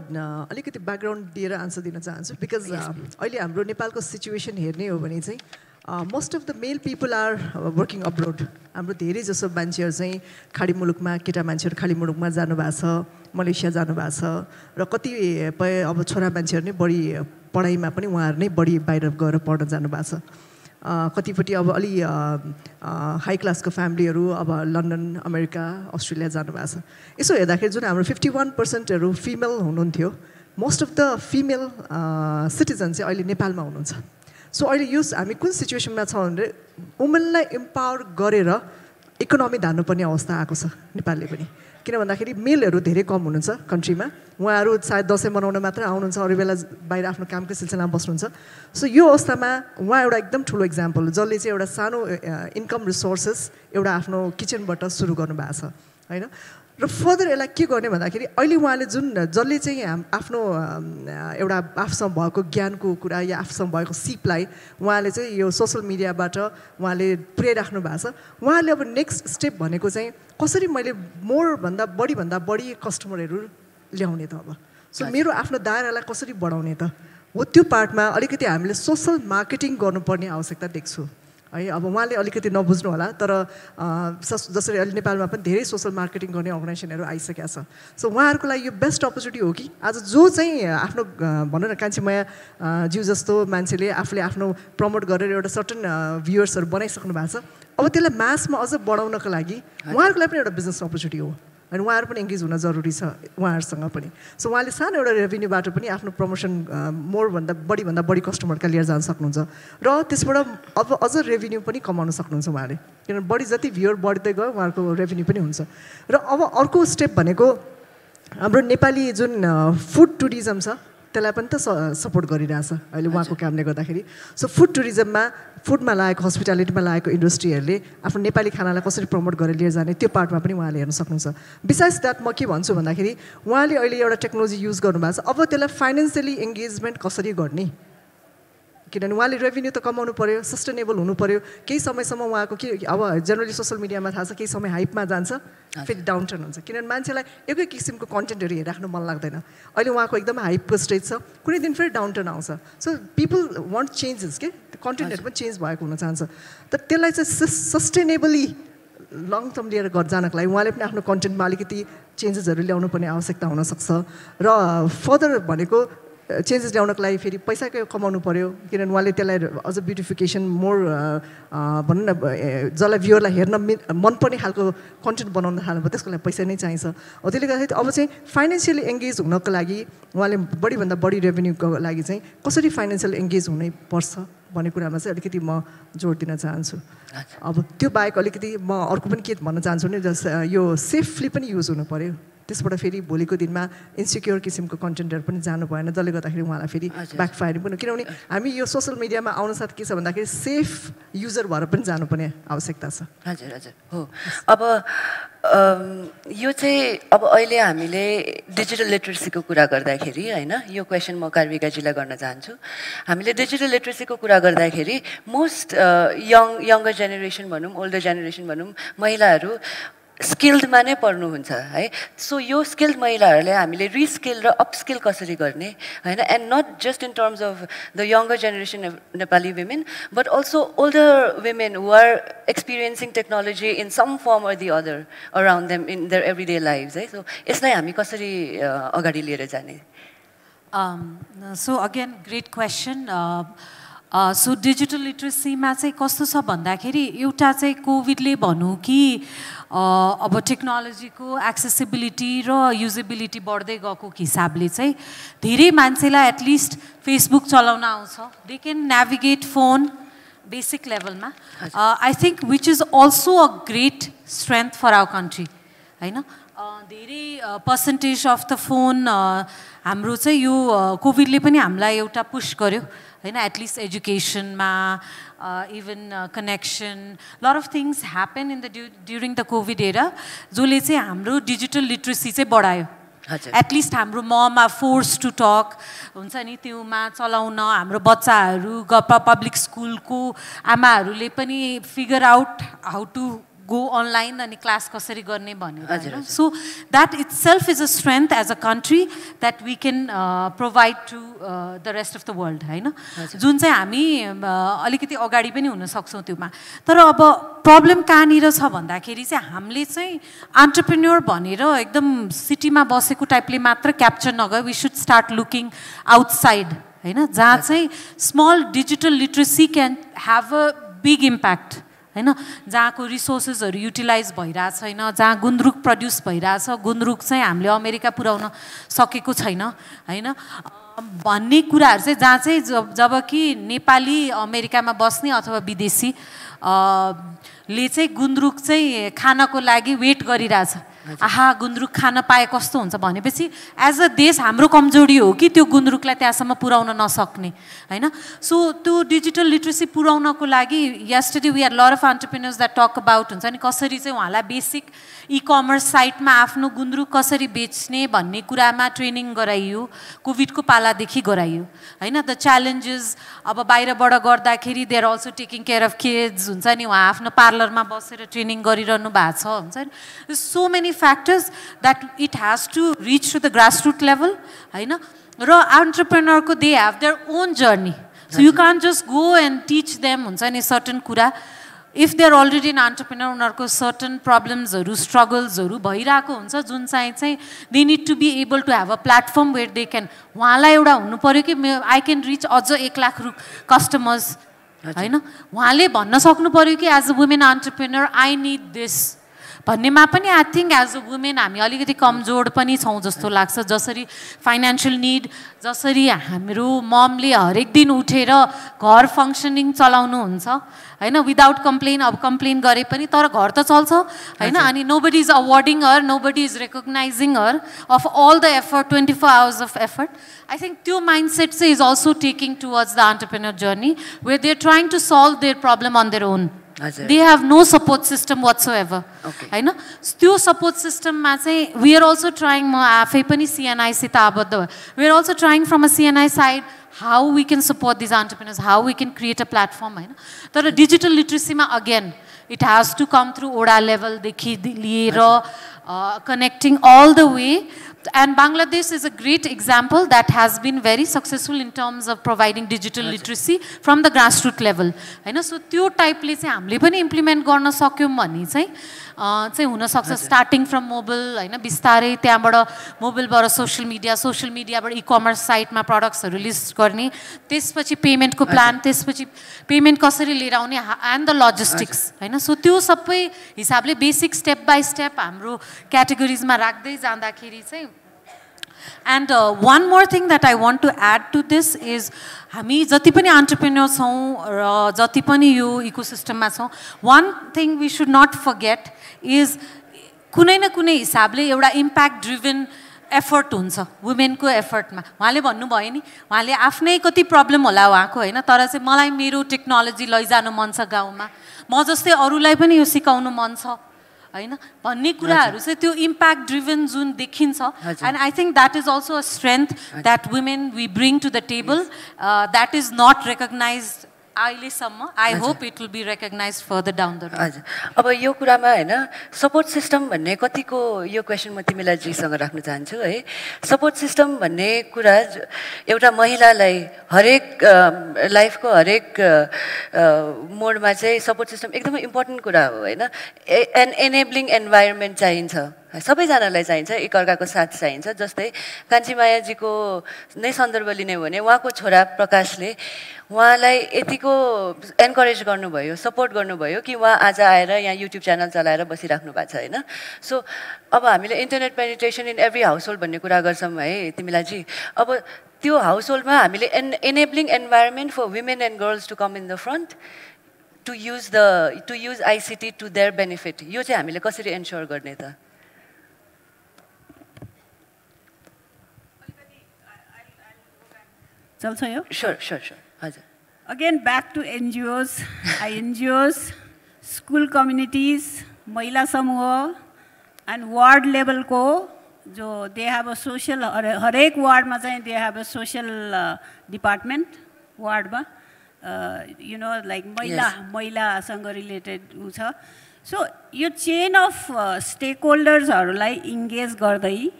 अलिकति ब्याकग्राउन्ड दिएर आन्सर दिन चाहन्छु बिकज अहिले हाम्रो नेपालको सिचुएसन हेर्ने हो भने चाहिँ most of the male people are working abroad हाम्रो धेरै जसो मान्छेहरू चाहिँ खाडी मुलुकमा केटा मान्छेहरू खाडी मुलुकमा जानुभएको छ मलेसिया जानुभएको छ र कतिपय अब छोरा मान्छेहरू नै बढी पढाइमा पनि उहाँहरू नै बढी बाहिर गएर पढ्न जानुभएको छ कतिपट्टि अब अलि हाई क्लासको फ्यामिलीहरू अब लन्डन अमेरिका अस्ट्रेलिया जानुभएको छ यसो हेर्दाखेरि जुन हाम्रो 51%हरू फिमेल हुनुहुन्थ्यो most of the female citizen चाहिँ अहिले नेपालमा हुनुहुन्छ सो अहिले यो हामी कुन सिचुएसनमा छौँ भने वुमेनलाई इम्पावर गरेर इकोनोमी धान्नुपर्ने अवस्था आएको छ नेपालले पनि किन भन्दाखेरि मेलहरू धेरै कम हुनुहुन्छ कन्ट्रीमा उहाँहरू सायद दसैँ मनाउन मात्र आउनुहुन्छ अरू बेला बाहिर आफ्नो कामकै सिलसिलामा बस्नुहुन्छ सो यो अवस्थामा उहाँ एउटा एकदम ठुलो इक्जाम्पल हो जसले चाहिँ एउटा सानो इन्कम रिसोर्सेस एउटा आफ्नो किचनबाट सुरु गर्नुभएको छ होइन र फर्दर यसलाई के गर्ने भन्दाखेरि अहिले उहाँले जसले चाहिँ आफ्नो एउटा आफूसँग भएको ज्ञानको कुरा या आफूसँग भएको सिपलाई उहाँले चाहिँ यो सोसल मिडियाबाट उहाँले पुर्याइराख्नु भएको छ उहाँले अब नेक्स्ट स्टेप भनेको चाहिँ कसरी मैले मोरभन्दा बढी कस्टमरहरू ल्याउने त अब सो मेरो आफ्नो दायरालाई कसरी बढाउने त हो त्यो पार्टमा अलिकति हामीले सोसल मार्केटिङ गर्नुपर्ने आवश्यकता देख्छु है अब उहाँले अलिकति नबुझ्नु होला तर जसरी अहिले नेपालमा पनि धेरै सोसल मार्केटिङ गर्ने अर्गनाइजेसनहरू आइसकेका छ सो उहाँहरूको लागि यो बेस्ट अपर्च्युनिटी हो कि आज जो चाहिँ आफ्नो भनौँ न कान्छीमाया ज्यू जस्तो मान्छेले आफूले आफ्नो प्रमोट गरेर एउटा सर्टन भ्युअर्सहरू बनाइसक्नु भएको छ अब त्यसलाई मासमा अझ बढाउनको लागि उहाँहरूको लागि पनि एउटा बिजनेस अपर्च्युनिटी हो अनि उहाँहरू पनि एङ्गेज हुन जरुरी छ उहाँहरूसँग पनि सो उहाँले सानो एउटा रेभेन्यूबाट पनि आफ्नो प्रमोसन मोरभन्दा बढी कस्टमरका लिएर जान सक्नुहुन्छ र त्यसबाट अब अझ रेभेन्यू पनि कमाउन सक्नुहुन्छ उहाँले किनभने बढी जति भ्युअर बढ्दै गयो उहाँहरूको रेभेन्यू पनि हुन्छ र अब अर्को स्टेप भनेको हाम्रो नेपाली जुन फुड टुरिज्म छ त्यसलाई पनि त सपोर्ट गरिरहेछ अहिले उहाँको कामले गर्दाखेरि सो फुड टुरिज्ममा फुडमा लागेको हस्पिटालिटीमा लागेको इन्डस्ट्रीहरूले आफ्नो नेपाली खानालाई कसरी प्रमोट गरेर लिएर जाने त्यो पार्टमा पनि उहाँले हेर्न सक्नुहुन्छ बिसाइड्स द्याट म के भन्छु भन्दाखेरि उहाँले अहिले एउटा टेक्नोलोजी युज गर्नुभएको छ अब त्यसलाई फाइनेन्सियली एङ्गेजमेन्ट कसरी गर्ने किनभने उहाँले रेभेन्यू त कमाउनु पर्यो सस्टेनेबल हुनु पर्यो केही समयसम्म उहाँको के अब जेनरली सोसियल मिडियामा थाहा छ केही समय हाइपमा जान्छ फेरि डाउन टर्न हुन्छ किनभने मान्छेलाई एकै किसिमको कन्टेन्टहरू हेरिराख्नु मन लाग्दैन अहिले उहाँको एकदमै हाइपको स्टेज छ कुनै दिन फेरि डाउन टर्न आउँछ सो पिपल वान्ट चेन्जेस के कन्टेन्टहरू पनि चेन्ज भएको हुन चाहन्छ तर त्यसलाई चाहिँ सस्टेनेबली लङ टर्म लिएर जानको लागि उहाँले पनि आफ्नो कन्टेन्टमा अलिकति चेन्जेसहरू ल्याउनु पर्ने आवश्यकता हुनसक्छ र फर्दर भनेको चेन्जेस ल्याउनको लागि फेरि पैसाकै कमाउनु पर्यो किनभने उहाँले त्यसलाई अझ ब्युटिफिकेसन मोर भनौँ न जसलाई भ्युअरलाई हेर्न मनपर्ने खालको कन्टेन्ट बनाउन थाल्नुभयो त्यसको लागि पैसा नै चाहिन्छ त्यसले गर्दाखेरि अब चाहिँ फाइनेन्सियली एङ्गेज हुनको लागि उहाँले बढीभन्दा बढी रेभेन्यूको लागि चाहिँ कसरी फाइनेन्सियल एङ्गेज हुनैपर्छ भन्ने कुरामा चाहिँ अलिकति म जोड दिन चाहन्छु अब त्यो बाहेक अलिकति म अर्को पनि के भन्न चाहन्छु भने यो सेफली पनि युज हुनु पर्यो त्यसबाट फेरि भोलिको दिनमा इन्सिक्योर किसिमको कन्टेन्टहरू पनि जानु भएन जसले गर्दाखेरि उहाँलाई फेरि ब्याकफायरिङ पनि किनभने हामी यो सोसियल मिडियामा आउन साथ के छ भन्दाखेरि सेफ युजर भएर पनि जानुपर्ने आवश्यकता छ हजुर हजुर हो अब यो चाहिँ अब अहिले हामीले डिजिटल लिटरेसीको कुरा गर्दाखेरि होइन यो क्वेसन म कार्विकाजीलाई गर्न चाहन्छु हामीले डिजिटल लिटरेसीको कुरा गर्दाखेरि मोस्ट यङ्गर जेनेरेसन भनौँ ओल्डर जेनेरेसन भनौँ महिलाहरू स्किल्डमा नै पर्नुहुन्छ है सो यो स्किल्ड महिलाहरूले हामीले रिस्किल र अपस्किल कसरी गर्ने होइन and not just in terms of the younger generation of Nepali women but also older women who are experiencing technology in some form or the other around them in their everyday life है so यसलाई हामी कसरी अगाडि लिएर जाने so again great question so digital लिटरेसीमा चाहिँ कस्तो छ भन्दाखेरि एउटा चाहिँ कोभिडले भनौँ कि अब टेक्नोलोजीको एक्सेसिबिलिटी र युजेबिलिटी बढ्दै गएको हिसाबले चाहिँ धेरै मान्छेलाई एटलिस्ट फेसबुक चलाउन आउँछ they can navigate phone basic लेभलमा I think which is also a great strength for our country होइन धेरै पर्सेन्टेज अफ द फोन हाम्रो चाहिँ यो कोभिडले पनि हामीलाई एउटा पुस गर्यो होइन एटलिस्ट एजुकेसनमा even connection lot of things happen in the during the COVID era जसले चाहिँ हाम्रो डिजिटल लिटरेसी चाहिँ बढायो एटलिस्ट हाम्रो ममा फोर्स टु टक हुन्छ नि त्योमा चलाउन हाम्रो बच्चाहरू पब्लिक स्कुलको आमाहरूले पनि figure out how to go online and class kasari garne bhanera so that itself is a strength as a country that we can provide to the rest of the world हैन जुन चाहिँ हामी अलिकति अगाडि पनि हुन सक्छौं त्योमा तर अब प्रब्लम कहाँनिर छ भन्दाखेरि चाहिँ हामीले चाहिँ एन्टरप्रेन्योर भनेर एकदम सिटीमा बसेको टाइपले मात्र क्याप्चर नगयो we should start looking outside हैन जहाँ चाहिँ small digital literacy can have a big impact हैन जहाँको रिसोर्सेसहरू युटिलाइज भइरहेको छैन जहाँ गुन्द्रुक प्रड्युस भइरहेछ गुन्द्रुक चाहिँ हामीले अमेरिका पुर्याउन सकेको छैन हैन भन्ने कुराहरू चाहिँ जहाँ चाहिँ जब कि नेपाली अमेरिकामा बस्ने अथवा विदेशी ले चाहिँ गुन्द्रुक चाहिँ खानको लागि वेट गरिरहेछ आहा गुन्द्रुक खान पाए कस्तो हुन्छ भनेपछि एज अ देश हाम्रो कमजोरी हो कि त्यो गुन्द्रुकलाई त्यहाँसम्म पुर्याउन नसक्ने हैन सो त्यो डिजिटल लिटरेसी पुर्याउनको लागि yesterday we are lot of entrepreneurs that talk about हुन्छ नि कसरी चाहिँ उहाँलाई बेसिक ई कमर्स साइटमा आफ्नो गुन्द्रुक कसरी बेच्ने भन्ने कुरामा ट्रेनिङ गराइयो कोभिडको पालादेखि गराइयो हैन द च्यालेन्जेस अब बाहिरबाट गर्दाखेरि they are also taking care of kids हुन्छ नि उहाँ आफ्नो पार्लरमा बसेर ट्रेनिङ गरिरहनु भएको छ हुन्छ नि so many factors that it has to reach to the grassroots level हैन र entrepreneur को they have their own journey so you can't just go and teach them हुन्छ नि certain कुरा if they are already an entrepreneur उनीहरुको certain problems हरु struggles हरु भइराको हुन्छ जुन चाहिँ they need to be able to have a platform where they can उहाँलाई एउटा हुनु पर्यो कि I can reach अझ 1 लाख customers हैन उहाँले भन्न सक्नु पर्यो कि as a women entrepreneur I need this भन्नेमा पनि I think as a women हामी अलिकति कमजोर पनि छौँ जस्तो लाग्छ जसरी फाइनेन्सियल निड जसरी हाम्रो ममले हरेक दिन उठेर घर फङ्सनिङ चलाउनुहुन्छ हैन विदाउट कम्प्लेन अब कम्प्लेन गरे पनि तर घर त चल्छ हैन अनि nobody is awarding her nobody is recognizing her of all the effort 24 hours of effort I think त्यो माइन्डसेट चाहिँ is also taking towards the entrepreneur journey where they are trying to solve their problem on their own they have no support system whatsoever हैन त्यो support system मा चाहिँ we are also trying म आफै पनि CNI सित आबद्ध we are also trying from a CNI side how we can support these entrepreneurs how we can create a platform हैन तर digital literacy मा again it has to come through oda level देखि लिएर connecting all the way and Bangladesh is a great example that has been very successful in terms of providing digital literacy from the grassroots level हैन so त्यो टाइपले चाहिँ हामीले पनि implement गर्न सक्यौं भन्ने चाहिँ हुन सक्छ स्टार्टिङ फ्रम मोबाइल हैन बिस्तारै त्यहाँबाट मोबाइलबाट सोशल मिडियाबाट ई-कमर्स साइटमा प्रोडक्ट्सहरु लिस्ट गर्ने त्यसपछि पेमेन्टको प्लान त्यसपछि पेमेन्ट कसरी लिएर आउने एन्ड द लजिस्टिक्स हैन सो त्यो सबै हिसाबले बेसिक स्टेप बाइ स्टेप हाम्रो क्याटेगोरिजमा राख्दै जाँदाखेरि चाहिँ And one more thing that I want to add to this is हामी जति पनि एन्टरप्रेन्योर छौं र जति पनि यो इकोसिस्टममा छौं one thing we should not forget is कुनै न कुनै हिसाबले एउटा इम्प्याक्ट ड्रिभन एफर्ट हुन्छ वुमेनको एफर्टमा उहाँले भन्नुभयो नि उहाँले आफ्नै कति प्रब्लम होला उहाँको हैन तर चाहिँ मलाई मेरो टेक्नोलोजी लैजानु मन छ गाउँमा म जस्तै अरूलाई पनि यो सिकाउनु मन छ हैन भन्ने कुराहरु चाहिँ त्यो इम्प्याक्ट ड्रिभन जुन देखिन्छ and I think that is also a strength that women we bring to the table that is not recognized अहिलेसम्म I hope it will be recognized further down the road अब यो कुरामा हैन support system भन्ने कतिको यो question म तिमीलाई जीसँग राख्न चाहन्छु है सपोर्ट सिस्टम भन्ने कुरा एउटा महिलालाई हरेक लाइफको हरेक मोडमा चाहिँ सपोर्ट सिस्टम एकदमै इम्पोर्टेन्ट कुरा हो हैन एन एनेबलिङ एन्भाइरोन्मेन्ट चाहिन्छ सबैजनालाई चाहिन्छ एकअर्काको साथ चाहिन्छ जस्तै कान्छीमायाजीको नै सन्दर्भ लिने हो भने उहाँको छोरा प्रकाशले उहाँलाई यतिको एन्करेज गर्नुभयो सपोर्ट गर्नुभयो कि उहाँ आज आएर यहाँ युट्युब च्यानल चलाएर बसिराख्नु भएको छ हैन सो अब हामीले internet penetration in every household भन्ने कुरा गर्छौँ है तिमीलाई जी अब त्यो हाउसहोल्डमा हामीले enabling environment for women and girls to come in the front to use ICT to their benefit यो चाहिँ हामीले कसरी एन्स्योर गर्ने त चल्छ यो Sure. हजुर Again, back to NGOs, NGOs, school communities, महिला समूह and ward level को जो they have a social हरेक वार्ड में चाहिँ they have a social department ward में you know like महिला संग related उ छ so यो chain of stakeholders हरुलाई engage गर्दै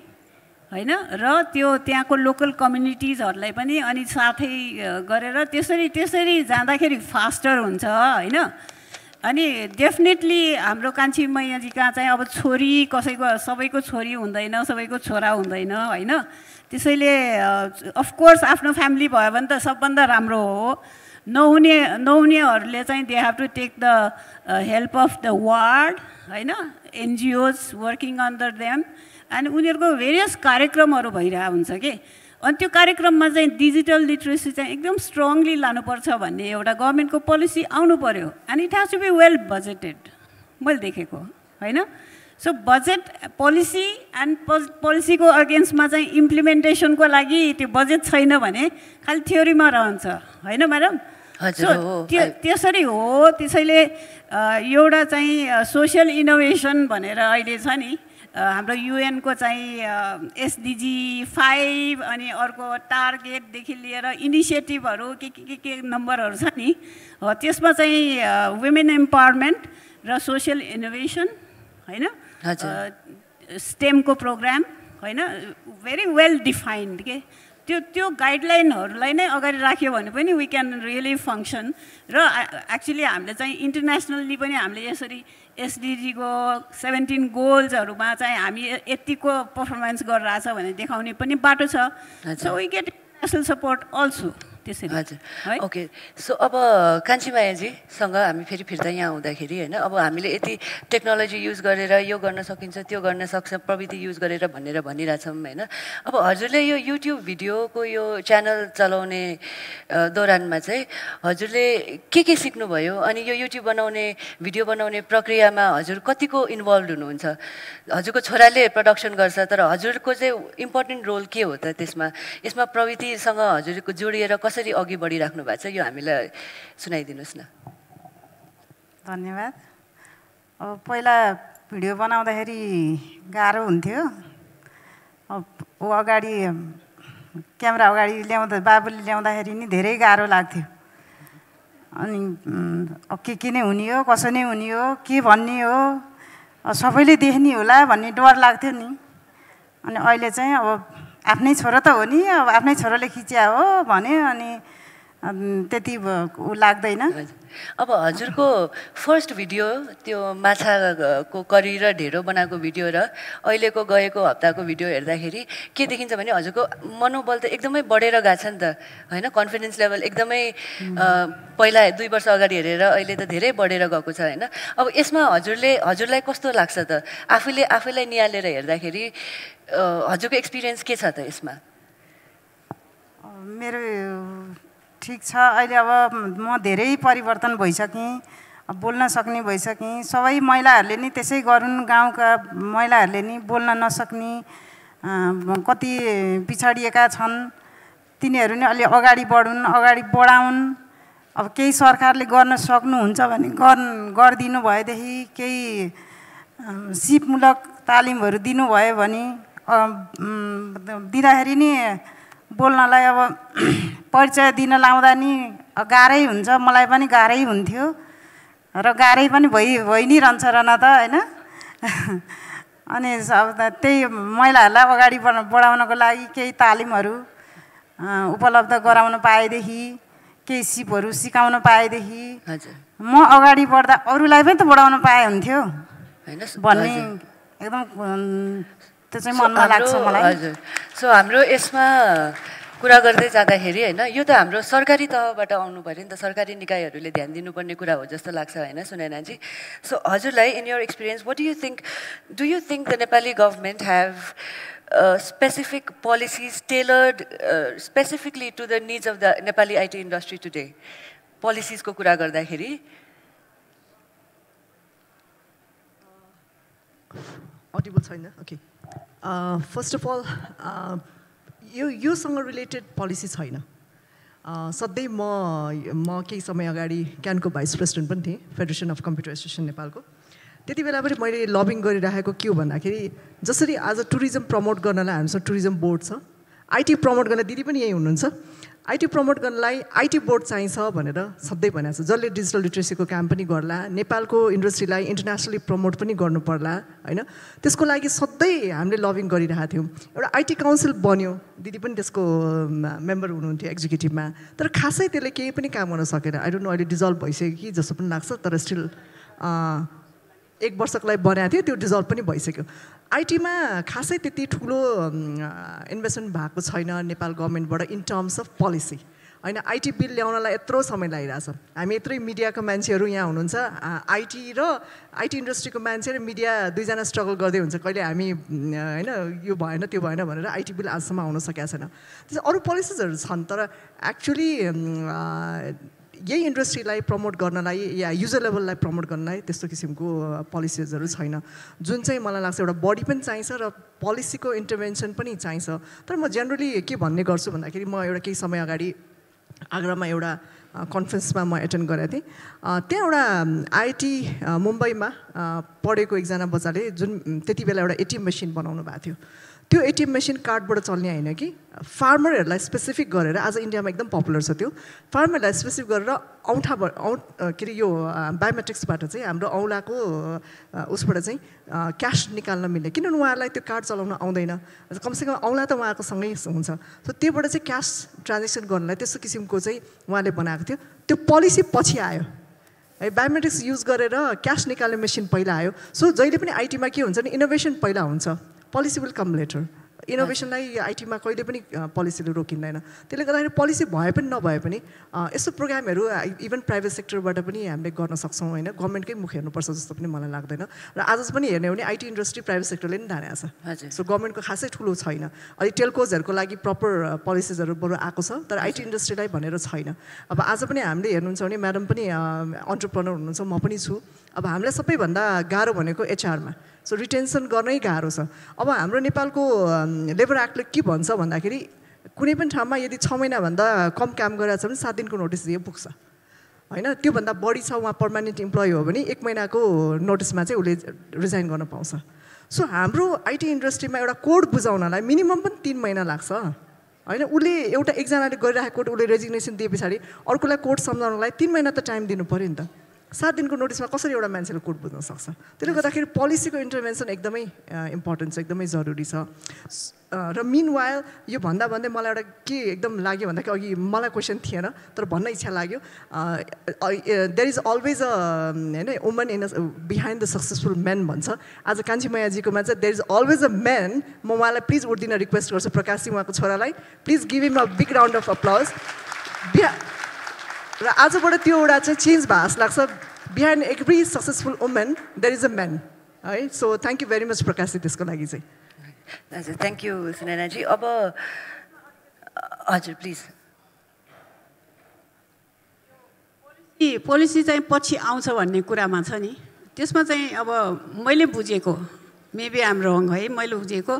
हैन र त्यो त्यहाँको लोकल कम्युनिटिजहरुलाई पनि अनि साथै गरेर त्यसरी जाँदाखेरि फास्टर हुन्छ हैन अनि डेफिनेटली हाम्रो कान्छी मैयाजी कहाँ चाहिँ अब छोरी कसैको सबैको छोरी हुँदैन सबैको छोरा हुँदैन हैन त्यसैले अफ कोर्स आफ्नो फ्यामिली भयो भने त सबभन्दा राम्रो हो नहुनेहरुले चाहिँ they have to take the help of the ward हैन एनजीओज वर्किङ अन्डर देम अनि उनीहरुको भेरियस कार्यक्रमहरु भइरहेको हुन्छ के अनि त्यो कार्यक्रममा चाहिँ डिजिटल लिटरेसी चाहिँ एकदम स्ट्रङली लानुपर्छ भन्ने एउटा गभर्नमेन्टको पोलिसी आउनु पर्यो and it has to be well budgeted मैले देखेको हैन सो बजेट पोलिसी एन्ड पोलिसीको अगेन्स्टमा चाहिँ इम्प्लिमेन्टेसनको लागि त्यो बजेट छैन भने खालि थ्योरीमा रहन्छ हैन म्याडम सो त्यसरी हो त्यसैले एउटा चाहिँ सोशल इनोभेसन भनेर अहिले छ नि हाम्रो युएन को चाहिँ एसडीजी 5 अनि अर्को टार्गेट देखि लिएर इनिसिएटिभहरु के नम्बरहरु छ नि त्यसमा चाहिँ वुमेन एम्पावरमेन्ट र सोशल इनोभेसन हैन स्टेम को प्रोग्राम हैन भेरी वेल डिफाइन्ड के त्यो गाइडलाइनहरुलाई नै अगाडि राख्यो भने पनि वी क्यान रियली फंक्सन र एक्चुअली हामीले चाहिँ इन्टरनेसनली पनि हामीले यसरी एसडीजी को 17 गोल्सहरुमा चाहिँ हामी यतिको परफर्मेन्स गरिरहेछ भने देखाउने पनि बाटो छ so we get national support also त्यसरी हजुर ओके सो अब कान्छीमायाजीसँग हामी फेरि फिर्ता यहाँ आउँदाखेरि होइन अब हामीले यति टेक्नोलोजी युज गरेर यो गर्न सकिन्छ त्यो गर्न सक्छ प्रविधि युज गरेर भनेर भनिरहेछौँ होइन अब हजुरले यो युट्युब भिडियोको यो च्यानल चलाउने दौरानमा चाहिँ हजुरले के सिक्नुभयो अनि यो युट्युब बनाउने भिडियो बनाउने प्रक्रियामा हजुर कतिको इन्भल्भ हुनुहुन्छ हजुरको छोराले प्रडक्सन गर्छ तर हजुरको चाहिँ इम्पोर्टेन्ट रोल के हो त त्यसमा यसमा प्रविधिसँग हजुरको जोडिएर कसरी अघि बढिराख्नु भएको छ यो हामीलाई सुनाइदिनुहोस् न धन्यवाद अब पहिला भिडियो बनाउँदाखेरि गाह्रो हुन्थ्यो अब ऊ अगाडि क्यामेरा अगाडि ल्याउँदा बाबुले ल्याउँदाखेरि नि धेरै गाह्रो लाग्थ्यो अनि अब के नै हुने हो कसो नै हुने हो के भन्ने हो सबैले देख्ने होला भन्ने डर लाग्थ्यो नि अनि अहिले चाहिँ अब आफ्नै छोरो त हो नि अब आफ्नै छोरोले खिच्या हो भन्यो अनि त्यति ऊ लाग्दैन अब हजुरको फर्स्ट भिडियो त्यो माछाको करी र ढेँडो बनाएको भिडियो र अहिलेको गएको हप्ताको भिडियो हेर्दाखेरि के देखिन्छ भने हजुरको मनोबल त एकदमै बढेर गएको छ नि त होइन कन्फिडेन्स लेभल एकदमै पहिला 2 वर्ष अगाडि हेरेर अहिले त धेरै बढेर गएको छ होइन अब यसमा हजुरलाई कस्तो लाग्छ त आफैलाई निहालेर हेर्दाखेरि हजुरको एक्सपिरियन्स के छ त यसमा मेरो ठिक छ अहिले अब म धेरै परिवर्तन भइसकेँ बोल्न सक्ने भइसकेँ सबै महिलाहरूले नि त्यसै गरून् गाउँका महिलाहरूले नि बोल्न नसक्ने कति पिछडिएका छन् तिनीहरू नि अलि अगाडि बढाउन् अब केही सरकारले गर्न सक्नुहुन्छ भने गरिदिनु भएदेखि केही सिपमूलक तालिमहरू दिनुभयो भने दिँदाखेरि नि बोल्नलाई अब परिचय दिन लाउँदा नि गाह्रै हुन्छ मलाई पनि गाह्रै हुन्थ्यो र गाह्रै पनि भइ नै रहन्छ र न त होइन अनि त्यही महिलाहरूलाई अगाडि बढाउनको लागि केही तालिमहरू उपलब्ध गराउन पाएदेखि केही सिपहरू सिकाउन पाएदेखि म अगाडि बढ्दा अरूलाई पनि त बढाउन पाए हुन्थ्यो भन्ने एकदम त्यो चाहिँ मनमा लाग्छ मलाई हजुर सो हाम्रो यसमा कुरा गर्दै जाँदाखेरि होइन यो त हाम्रो सरकारी तहबाट आउनु पऱ्यो नि त सरकारी निकायहरूले ध्यान दिनुपर्ने कुरा हो जस्तो लाग्छ होइन सुनैनाजी सो हजुरलाई in your experience what do you think the Nepali government have specific policies tailored specifically to the needs of the Nepali IT industry today? Policies ko kura garदाखेरि audible छैन okay first of all योसँग related policy छैन सधैँ म केही समय अगाडि क्यानको vice president पनि थिएँ फेडरेसन अफ कम्प्युटर एसोसिएसन नेपालको त्यति बेला पनि मैले लबिङ गरिराखेको के हो भन्दाखेरि जसरी आज टुरिज्म प्रमोट गर्नलाई हामीसँग टुरिज्म बोर्ड छ आइटी प्रमोट गर्न दिदी पनि यही हुनुहुन्छ आइटी प्रमोट गर्नलाई आइटी बोर्ड चाहिन्छ भनेर सधैँ भनेको छ जसले डिजिटल लिट्रेसीको काम पनि गर्ला नेपालको इन्डस्ट्रीलाई इन्टरनेसनली प्रमोट पनि गर्नु पर्ला होइन त्यसको लागि सधैँ हामीले लबिङ गरिरहेका थियौँ एउटा आइटी काउन्सिल बन्यो दिदी पनि त्यसको मेम्बर हुनुहुन्थ्यो एक्जिक्युटिभमा तर खासै त्यसले केही पनि काम गर्न सकेन आई डोन्ट नो अहिले डिजल्भ भइसक्यो कि जस्तो पनि लाग्छ तर स्टिल 1 वर्षको लागि बनाएको थियो त्यो डिजल्भ पनि भइसक्यो आइटीमा खासै त्यति ठुलो इन्भेस्टमेन्ट भएको छैन नेपाल गभर्मेन्टबाट इन टर्म्स अफ पोलिसी होइन आइटी बिल ल्याउनलाई यत्रो समय लागिरहेछ हामी यत्रै मिडियाको मान्छेहरू यहाँ हुनुहुन्छ आइटी इन्डस्ट्रीको मान्छे र मिडिया दुईजना स्ट्रगल गर्दै हुन्छ कहिले हामी होइन यो भएन त्यो भएन भनेर आइटी बिल आजसम्म आउन सकेको छैन त्यसै अरू पोलिसिजहरू छन् तर एक्चुली यही इन्डस्ट्रीलाई प्रमोट गर्नलाई या युजर लेभललाई प्रमोट गर्नलाई त्यस्तो किसिमको पोलिसिजहरू छैन जुन चाहिँ मलाई लाग्छ एउटा बडी पनि चाहिन्छ र पोलिसीको इन्टरभेन्सन पनि चाहिन्छ तर म जेनरली के भन्ने गर्छु भन्दाखेरि म एउटा केही समय अगाडि आग्रामा एउटा कन्फरेन्समा म एटेन्ड गरेको थिएँ त्यहाँ एउटा आइआइटी मुम्बईमा पढेको एकजना बच्चाले जुन त्यति बेला एउटा एटिएम मेसिन बनाउनु भएको थियो त्यो एटिएम मेसिन कार्डबाट चल्ने होइन कि फार्मरहरूलाई स्पेसिफिक गरेर आज इन्डियामा एकदम पपुलर छ त्यो फार्मरहरूलाई स्पेसिफिक गरेर के अरे यो बायोमेट्रिक्सबाट चाहिँ हाम्रो औँलाको उसबाट चाहिँ क्यास निकाल्न मिल्ने किनभने उहाँहरूलाई त्यो कार्ड चलाउन आउँदैन कमसेकम औँला त उहाँको सँगै हुन्छ सो त्योबाट चाहिँ क्यास ट्रान्जेक्सन गर्नलाई त्यस्तो किसिमको चाहिँ उहाँले बनाएको थियो त्यो पोलिसी पछि आयो है बायोमेट्रिक्स युज गरेर क्यास निकाल्ने मेसिन पहिला आयो सो जहिले पनि आइटीमा के हुन्छ भने इनोभेसन पहिला हुन्छ पोलिसी विल कम लेटर इनोभेसनलाई आइटीमा कहिले पनि पोलिसीले रोकिँदैन त्यसले गर्दाखेरि पोलिसी भए पनि नभए पनि यस्तो प्रोग्रामहरू इभन प्राइभेट सेक्टरबाट पनि हामीले गर्न सक्छौँ होइन गभर्मेन्टकै मुख हेर्नुपर्छ जस्तो पनि मलाई लाग्दैन र आज पनि हेर्ने हो भने आइटी इन्डस्ट्री प्राइभेट सेक्टरले नि धानेको छ सो गभर्मेन्टको खासै ठुलो छैन अहिले टेलकोजहरूको लागि प्रपर पोलिसिजहरू बरु आएको छ तर आइटी इन्डस्ट्रीलाई भनेर छैन अब आज पनि हामीले हेर्नुहुन्छ भने म्याडम पनि अन्टरप्रेनर हुनुहुन्छ म पनि छु अब हामीलाई सबैभन्दा गाह्रो भनेको एचआरमा सो रिटेन्सन गर्नै गाह्रो छ अब हाम्रो नेपालको लेबर एक्टले के भन्छ भन्दाखेरि कुनै पनि ठाउँमा यदि 6 महिनाभन्दा कम काम गरिरहेको छ भने 7 दिनको नोटिस दिए पुग्छ होइन त्योभन्दा बढी छ उहाँ पर्मानेन्ट इम्प्लोइ हो भने 1 महिनाको नोटिसमा चाहिँ उसले रिजाइन गर्न पाउँछ सो हाम्रो आइटी इन्डस्ट्रीमा एउटा कोड बुझाउनलाई मिनिमम पनि 3 महिना लाग्छ होइन उसले एउटा एकजनाले गरिरहेको कोड उसले रेजिग्नेसन दिए पछाडि अर्कोलाई कोड सम्झाउनलाई 3 महिना त टाइम दिनु पऱ्यो नि त 7 दिनको नोटिसमा कसरी एउटा मान्छेले कोड बुझ्न सक्छ त्यसले गर्दाखेरि पोलिसीको इन्टरभेन्सन एकदमै इम्पोर्टेन्ट छ एकदमै जरुरी छ र मिनवाइल यो भन्दा भन्दै मलाई एउटा के एकदम लाग्यो भन्दाखेरि अघि मलाई क्वेसन थिएन तर भन्न इच्छा लाग्यो देयर इज अलवेज अ होइन woman in behind the successful men भन्छ आज कान्छी मैयाजीकोमा चाहिँ there is always a men म उहाँलाई प्लिज वोट दिन रिक्वेस्ट गर्छु प्रकाश सिंह उहाँको छोरालाई please give him a big round of applause र आजबाट त्यो एउटा चाहिँ चेन्ज भयो जस्तो लाग्छ behind every successful women there is a man है so thank you very much Prakash त्यसको लागि चाहिँ हजुर थ्याङ्क यू सुनैनाजी अब हजुर प्लिज पोलिसी चाहिँ पछि आउँछ भन्ने कुरामा छ नि त्यसमा चाहिँ अब मैले बुझेको मेबी आम रङ है मैले बुझेको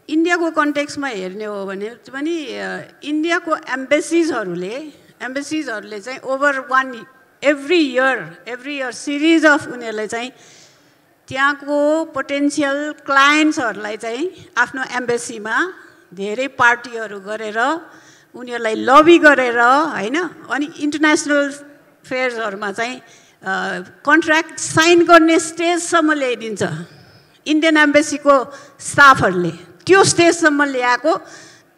इन्डियाको कन्टेक्स्टमा हेर्ने हो भने पनि इन्डियाको एम्बेसिजहरूले चाहिँ over every year series of उनीहरूले चाहिँ त्यहाँको पोटेन्सियल क्लायन्ट्सहरूलाई चाहिँ आफ्नो एम्बेसीमा धेरै पार्टीहरू गरेर उनीहरूलाई लबी गरेर होइन अनि इन्टरनेसनल फेयर्सहरूमा चाहिँ कन्ट्र्याक्ट साइन गर्ने स्टेजसम्म ल्याइदिन्छ इन्डियन एम्बेसीको स्टाफहरूले त्यो स्टेजसम्म ल्याएको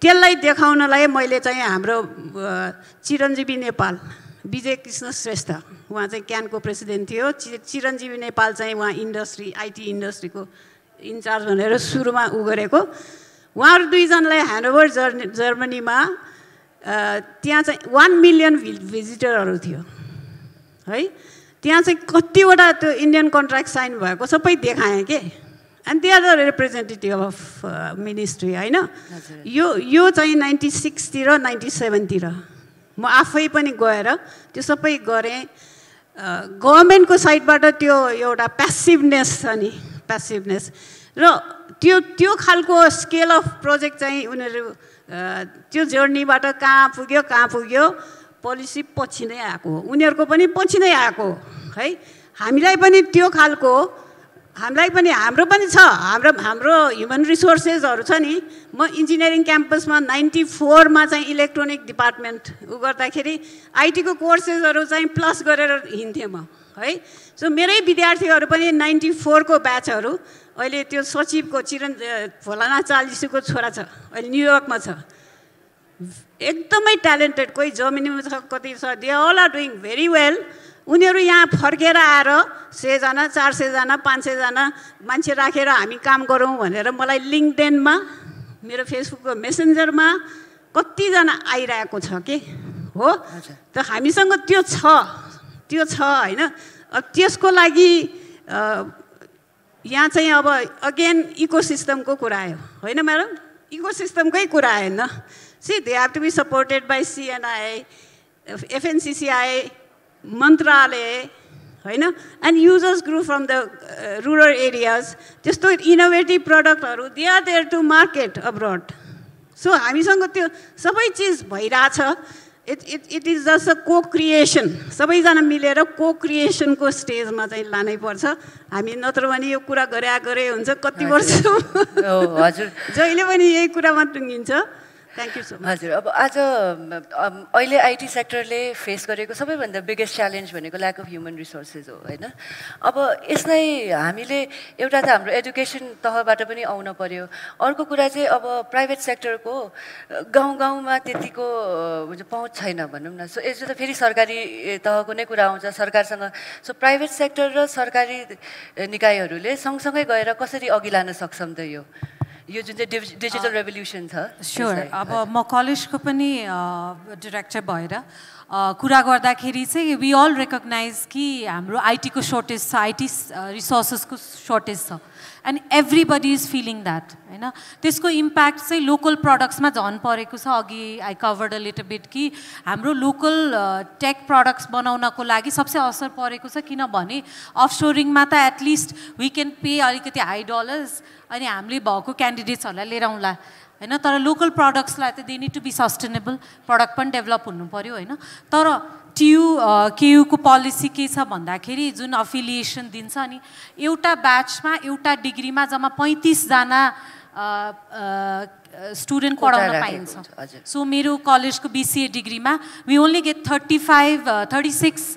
त्यसलाई देखाउनलाई मैले चाहिँ हाम्रो चिरञ्जीवी नेपाल विजय कृष्ण श्रेष्ठ उहाँ चाहिँ क्यानको प्रेसिडेन्ट थियो चिरञ्जीवी नेपाल चाहिँ उहाँ इन्डस्ट्री आइटी इन्डस्ट्रीको इन्चार्ज भनेर सुरुमा उ गरेको उहाँहरू दुईजनालाई ह्यान्डओभर जर्मनीमा त्यहाँ चाहिँ 1 मिलियन भिजिटरहरू थियो है त्यहाँ चाहिँ कतिवटा त्यो इन्डियन कन्ट्र्याक्ट साइन भएको सबै देखाएँ के and they are the representative of ministry होइन यो चाहिँ 96 तिर 97 तिर म आफै पनि गएर त्यो सबै गरेँ गभर्मेन्टको साइडबाट त्यो एउटा प्यासिभनेस छ नि प्यासिभनेस र त्यो खालको स्केल अफ प्रोजेक्ट चाहिँ उनीहरू त्यो जर्नीबाट कहाँ पुग्यो पोलिसी पछि नै आएको हो उनीहरूको पनि पछि नै आएको है हामीलाई पनि त्यो खालको हाम्रो पनि छ हाम्रो ह्युमन रिसोर्सेसहरू छ नि म इन्जिनियरिङ क्याम्पसमा 94 मा चाहिँ इलेक्ट्रोनिक डिपार्टमेन्ट उ गर्दाखेरि आइटीको कोर्सेसहरू चाहिँ प्लस गरेर हिँड्थेँ म है सो मेरै विद्यार्थीहरू पनि 94 को ब्याचहरू अहिले त्यो सचिवको भोलानाथ चालिसुको छोरा छ अहिले न्युयोर्कमा छ एकदमै ट्यालेन्टेड कोही जर्मनीमा छ कति छ they all are doing very well उनीहरू यहाँ फर्केर आएर 100 जना 400 जना 500 जना मान्छे राखेर हामी काम गरौँ भनेर मलाई लिङ्कडिनमा मेरो फेसबुकको मेसेन्जरमा कतिजना आइरहेको छ के हो त हामीसँग त्यो छ होइन अब त्यसको लागि यहाँ चाहिँ अब अगेन इकोसिस्टमको कुरा आयो होइन म्याडम इकोसिस्टमकै कुरा आएन see they have to be supported by CNI FNCCI मन्त्रालय होइन and users group from the rural areas त्यस्तो इनोभेटिभ प्रडक्टहरू they are there to market abroad so हामीसँग त्यो सबै चिज भइरहेछ it is just a co creation सबैजना मिलेर को क्रिएसनको स्टेजमा चाहिँ लानै पर्छ हामी नत्र भने यो कुरा गरे हुन्छ कति वर्ष हजुर जहिले पनि यही कुरामा टुङ्गिन्छ थ्याङ्क यू सो मच हजुर अब आज अहिले आइटी सेक्टरले फेस गरेको सबैभन्दा बिगेस्ट च्यालेन्ज भनेको ल्याक अफ ह्युमन रिसोर्सेस हो होइन अब यसलाई हामीले एउटा त हाम्रो एजुकेसन तहबाट पनि आउन पर्यो अर्को कुरा चाहिँ अब प्राइभेट सेक्टरको गाउँमा त्यतिको पहुँच छैन भनौँ न सो यसो त फेरि सरकारी तहको नै कुरा आउँछ सरकारसँग सो प्राइभेट सेक्टर र सरकारी निकायहरूले सँगसँगै गएर कसरी अघि लान सक्छौँ त यो यो जुन चाहिँ डिजिटल रेभोल्युसन छ स्योर अब म कलेजको पनि डाइरेक्टर भएर कुरा गर्दाखेरि चाहिँ वी अल रिकग्नाइज कि हाम्रो आइटीको सर्टेज छ आइटी रिसोर्सेसको सर्टेज छ and everybody is feeling that होइन त्यसको इम्प्याक्ट चाहिँ लोकल प्रडक्ट्समा झन् परेको छ अघि I covered a little beet कि हाम्रो लोकल टेक प्रडक्ट्स बनाउनको लागि सबसे असर परेको छ किनभने अफसोरिङमा त एटलिस्ट वी क्यान पे अलिकति हाई डलर्स अनि हामीले भएको क्यान्डिडेट्सहरूलाई लिएर आउँला होइन तर लोकल प्रडक्ट्सलाई त they need to be sustainable product पनि डेभलप हुनु पऱ्यो होइन तर केयुको पोलिसी के छ भन्दाखेरि जुन अफिलिएसन दिन्छ नि एउटा ब्याचमा एउटा डिग्रीमा जम्मा 35 जना स्टुडेन्ट पढाउन पाइन्छ सो मेरो कलेजको बीसीए डिग्रीमा we only get 36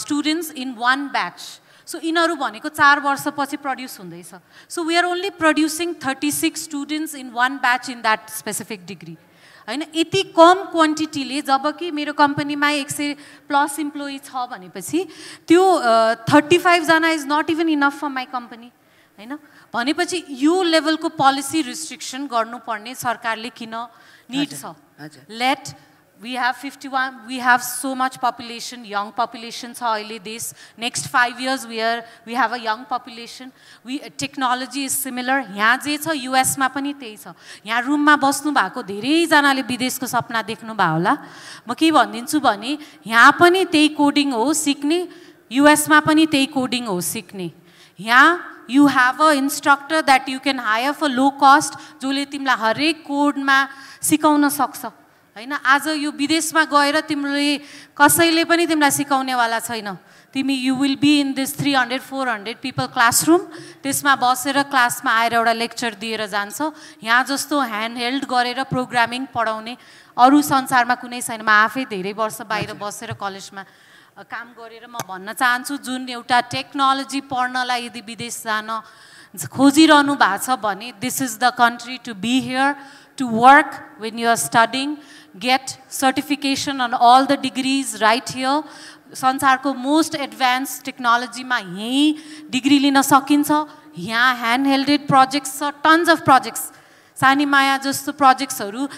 students in one batch so यिनीहरू भनेको 4 वर्षपछि प्रड्युस हुँदैछ so we are only producing 36 students in one batch in that specific degree होइन यति कम क्वान्टिटीले जब कि मेरो कम्पनीमा 100+ इम्प्लोइ छ भनेपछि त्यो 35 जना is not even enough for my company होइन भनेपछि यो लेभलको पोलिसी रिस्ट्रिक्सन गर्नुपर्ने सरकारले किन निड छ late we have 51 we have so much population young population छ अहिले देश next 5 years we have a young population technology is similar यहाँ जे छ US मा पनि त्यही छ यहाँ रुममा बस्नु भएको धेरै जनाले विदेशको सपना देख्नु भयो होला म के भनिदिन्छु भने यहाँ पनि त्यही कोडिङ हो सिक्ने US मा पनि त्यही कोडिङ हो सिक्ने यहाँ you have a instructor that you can hire for low cost जसले तिमीलाई हरेक कोडमा सिकाउन सक्छ हैन आज यो विदेशमा गएर तिमीले कसैले पनि तिमीलाई सिकाउनेवाला छैन तिमी you will be in this 300-400 people classroom त्यसमा बसेर क्लासमा आएर एउटा लेक्चर दिएर जान्छ यहाँ जस्तो ह्यान्ड हेल्ड गरेर प्रोग्रामिङ पढाउने अरू संसारमा कुनै छैन म आफै धेरै वर्ष बाहिर बसेर कलेजमा काम गरेर म भन्न चाहन्छु जुन एउटा टेक्नोलोजी पढ्नलाई यदि विदेश जान खोजिरहनु भएको छ भने this is the country to be here to work when you are studying, get certification on all the degrees right here. संसारको most advanced technology मा यही डिग्री लिन सकिन्छ यहाँ hand helded projects छ tons of projects सानी माया जस्तो प्रोजेक्ट्सहरू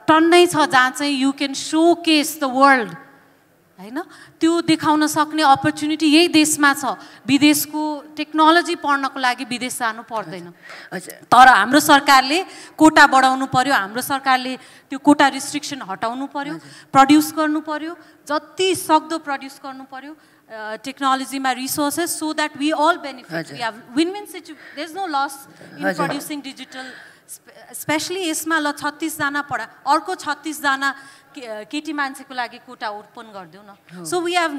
टन्नै छ जहाँ चाहिँ you can showcase the world हैन त्यो देखाउन सक्ने अपर्च्युनिटी यही देशमा छ विदेशको टेक्नोलोजी पढ्नको लागि विदेश जानु पर्दैन तर हाम्रो सरकारले कोटा बढाउनु पर्यो हाम्रो सरकारले त्यो कोटा रिस्ट्रिक्सन हटाउनु पर्यो प्रड्युस गर्नु पर्यो जति सक्दो प्रड्युस गर्नु पर्यो टेक्नोलोजीमा resources so that we all benefit we have win win situation there is no loss in producing digital specially यसमा ल 36 जना पढा अर्को 36 जना केटी मान्छेको लागि कोटा ओपन गरिदेऊ न so we have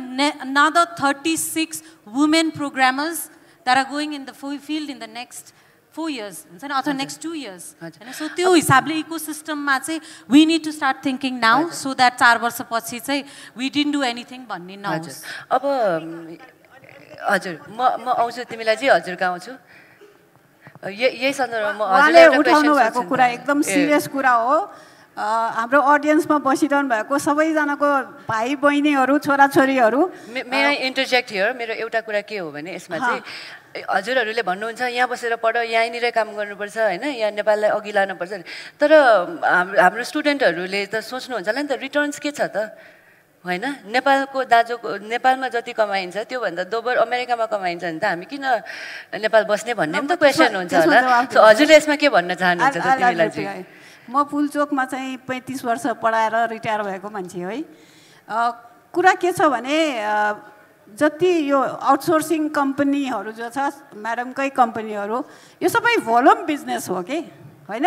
another 36 women programmers that are going in the field in the next 4 years हुन्छ नि अथवा next 2 years हैन सो त्यो हिसाबले इकोसिस्टममा चाहिँ we need to start thinking now so that 4 वर्षपछि चाहिँ we didn't do anything भन्ने नहोस् अब हजुर म आउँछु तिमीलाई चाहिँ हजुर कहाँ आउँछु यही सन्दर्भमा हजुरले उठाउनु भएको कुरा एकदम सिरियस कुरा हो हाम्रो अडियन्समा बसिरहनु भएको सबैजनाको भाइ बहिनीहरू छोराछोरीहरू मे आई इन्टरजेक्ट हियर मेरो एउटा कुरा के हो भने यसमा चाहिँ हजुरहरूले भन्नुहुन्छ यहाँ बसेर पढ यहीँनिरै काम गर्नुपर्छ होइन यहाँ नेपाललाई अघि लानुपर्छ तर हाम्रो स्टुडेन्टहरूले त सोच्नुहुन्छ होला नि त रिटर्न्स के छ त होइन नेपालको दाजुको नेपालमा जति कमाइन्छ त्योभन्दा दोबर अमेरिकामा कमाइन्छ भने त हामी किन नेपाल बस्ने भन्ने पनि त क्वेसन हुन्छ होला सो हजुरले यसमा के भन्न चाहनुहुन्छ त तिमीलाई चाहिँ म पुलचोकमा चाहिँ 35 वर्ष पढाएर रिटायर भएको मान्छे है कुरा के छ भने जति यो आउटसोर्सिङ कम्पनीहरू जो छ म्याडमकै कम्पनीहरू यो सबै भोल्युम बिजनेस हो कि होइन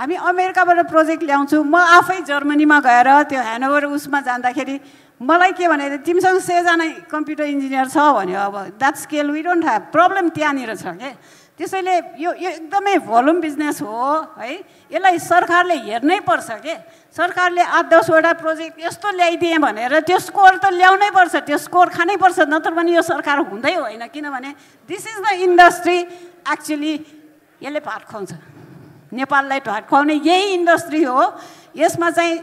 हामी अमेरिकाबाट प्रोजेक्ट ल्याउँछौँ म आफै जर्मनीमा गएर त्यो ह्यानओभर उसमा जाँदाखेरि मलाई के भने तिमीसँग 100 जना कम्प्युटर इन्जिनियर छ भन्यो अब that scale we don't have problem त्यहाँनिर छ के त्यसैले यो एकदमै भोल्युम बिजनेस हो है यसलाई सरकारले हेर्नै पर्छ के सरकारले 8-10 वटा प्रोजेक्ट यस्तो ल्याइदिए भनेर त्यो स्कोर त ल्याउनै पर्छ त्यो स्कोर खानै पर्छ नत्र भने यो सरकार हुँदै होइन किनभने this is the industry actually यसले भात खुवाउँछ नेपाललाई भात खुवाउने यही इन्डस्ट्री हो यसमा चाहिँ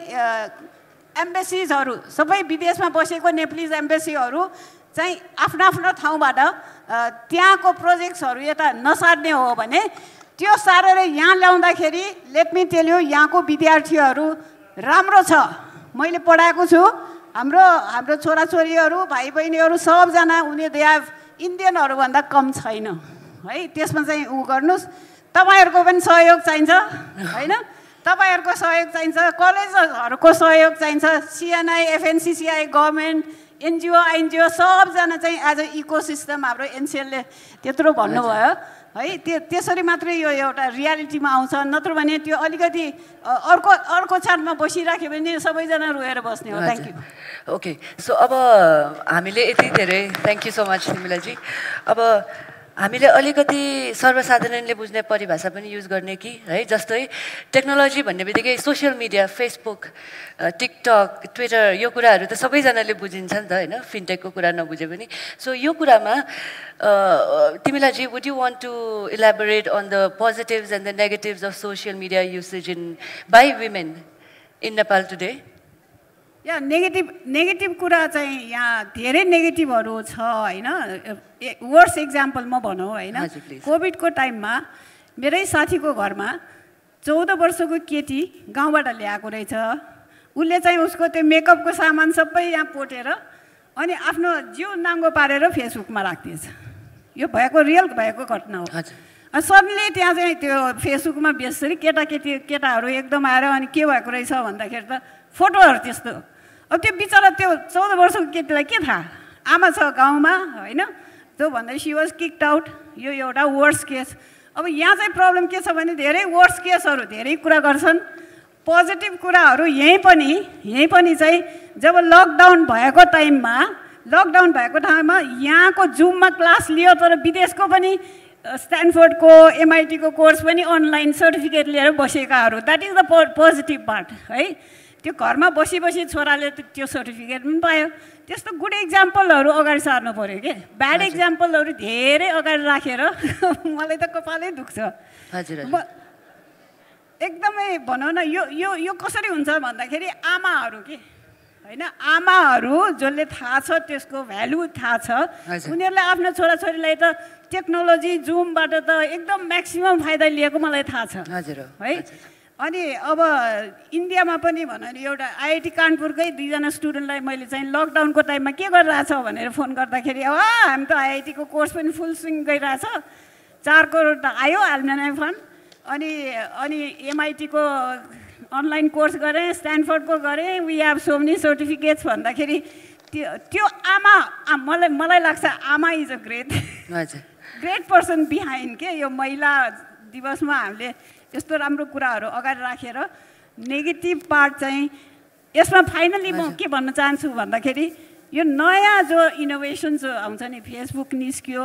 एम्बेसीजहरू सबै विदेशमा बसेको नेपालीज एम्बेसीहरू चाहिँ आफ्नो आफ्नो ठाउँबाट त्यहाँको प्रोजेक्ट्सहरू यता नसार्ने हो भने त्यो सारेर यहाँ ल्याउँदाखेरि लेट मी टेल यू यहाँको विद्यार्थीहरू राम्रो छ मैले पढाएको छु हाम्रो छोराछोरीहरू भाइ बहिनीहरू सबजना उनी दे हेभ इन्डियनहरू भन्दा कम छैन है त्यसमा चाहिँ उ गर्नुस् तपाईहरुको पनि सहयोग चाहिन्छ हैन तपाईहरुको सहयोग चाहिन्छ कलेजहरुको सहयोग चाहिन्छ सीएनआई एफएनसीसीआई गभर्नमेन्ट एनजिओ सबजना चाहिँ एज अ इकोसिस्टम हाम्रो एनसीएलले त्यत्रो भन्नुभयो है त्यसरी मात्रै यो एउटा रियालिटीमा आउँछ नत्र भने त्यो अलिकति अर्को छानमा बसिराख्यो भने सबैजना रोएर बस्ने हो थ्यांक यू ओके सो अब हामीले यति धेरै थ्यांक यू सो मच तिमीलाजी अब हामीले अलिकति सर्वसाधारणले बुझ्ने परिभाषा पनि युज गर्ने कि है जस्तै टेक्नोलोजी भन्ने बित्तिकै social media Facebook TikTok Twitter यो कुराहरू त सबैजनाले बुझिन्छ नि त हैन फिनटेकको कुरा नबुझे पनि सो यो कुरामा तिमीलाई would you want to elaborate on the positives and the negatives of social media usage in by women in Nepal today या नेगेटिभ कुरा चाहिँ यहाँ धेरै नेगेटिभहरू छ हैन वर्स एक्जाम्पल म भनौँ हैन कोभिडको टाइममा मेरै साथीको घरमा 14 वर्षको केटी गाउँबाट ल्याएको रहेछ उसले चाहिँ उसको त्यो मेकअपको सामान सबै यहाँ पोटेर अनि आफ्नो जिउ नाङ्गो पारेर फेसबुकमा राख्दिएछ यो रियल भएको घटना हो सबले त्यहाँ चाहिँ त्यो फेसबुकमा बेसरी केटाहरू एकदम आएर अनि के भएको रहेछ भन्दाखेरि त फोटोहरू त्यस्तो अब त्यो बिचरा त्यो 14 वर्षको केटीलाई के थाहा आमा छ गाउँमा हैन त्यो भन्दै सी वाज किक्ड आउट यो एउटा वर्स केस अब यहाँ चाहिँ प्रब्लम के छ भने धेरै वर्स केसहरू धेरै कुरा गर्छन् पोजिटिभ कुराहरू यही पनि चाहिँ जब लकडाउन भएको टाइममा यहाँको जुममा क्लास लियो तर विदेशको पनि स्ट्यानफोर्डको एमआइटीको कोर्स पनि अनलाइन सर्टिफिकेट लिएर बसेकाहरू that is the positive part है त्यो घरमा बसी छोराले त्यो सर्टिफिकेट पनि पायो त्यस्तो गुड एक्जाम्पलहरू अगाडि सार्नु पर्यो के ब्याड एक्जाम्पलहरू धेरै अगाडि राखेर मलाई त कपालै दुख्छ एकदमै भनौँ न यो कसरी हुन्छ भन्दाखेरि आमाहरू के हैन आमाहरू जसले थाहा छ त्यसको भ्यालु थाहा छ उनीहरूले आफ्नो छोराछोरीलाई त टेक्नोलोजी जुमबाट त एकदम म्याक्सिमम फाइदा लिएको मलाई थाहा छ है अनि अब इन्डियामा पनि भनौँ नि एउटा आइआइटी कानपुरकै 2 जना स्टुडेन्टलाई मैले चाहिँ लकडाउनको टाइममा के गरिरहेछ भनेर फोन गर्दाखेरि हामी त आइआइटीको कोर्स पनि फुल स्विङ गरिरहेछ 4 करोड त आयो हाल्ने फन्ड अनि एमआइटीको अनलाइन कोर्स गरेँ स्ट्यानफोर्डको गरेँ we have so many certificates भन्दाखेरि त्यो आमा मलाई लाग्छ आमा is a great person behind के यो महिला दिवसमा हामीले यस्तो राम्रो कुराहरू अगाडि राखेर नेगेटिभ पार्ट चाहिँ यसमा फाइनली म के भन्न चाहन्छु भन्दाखेरि यो नयाँ जो इनोभेसन्स आउँछ नि फेसबुक निस्क्यो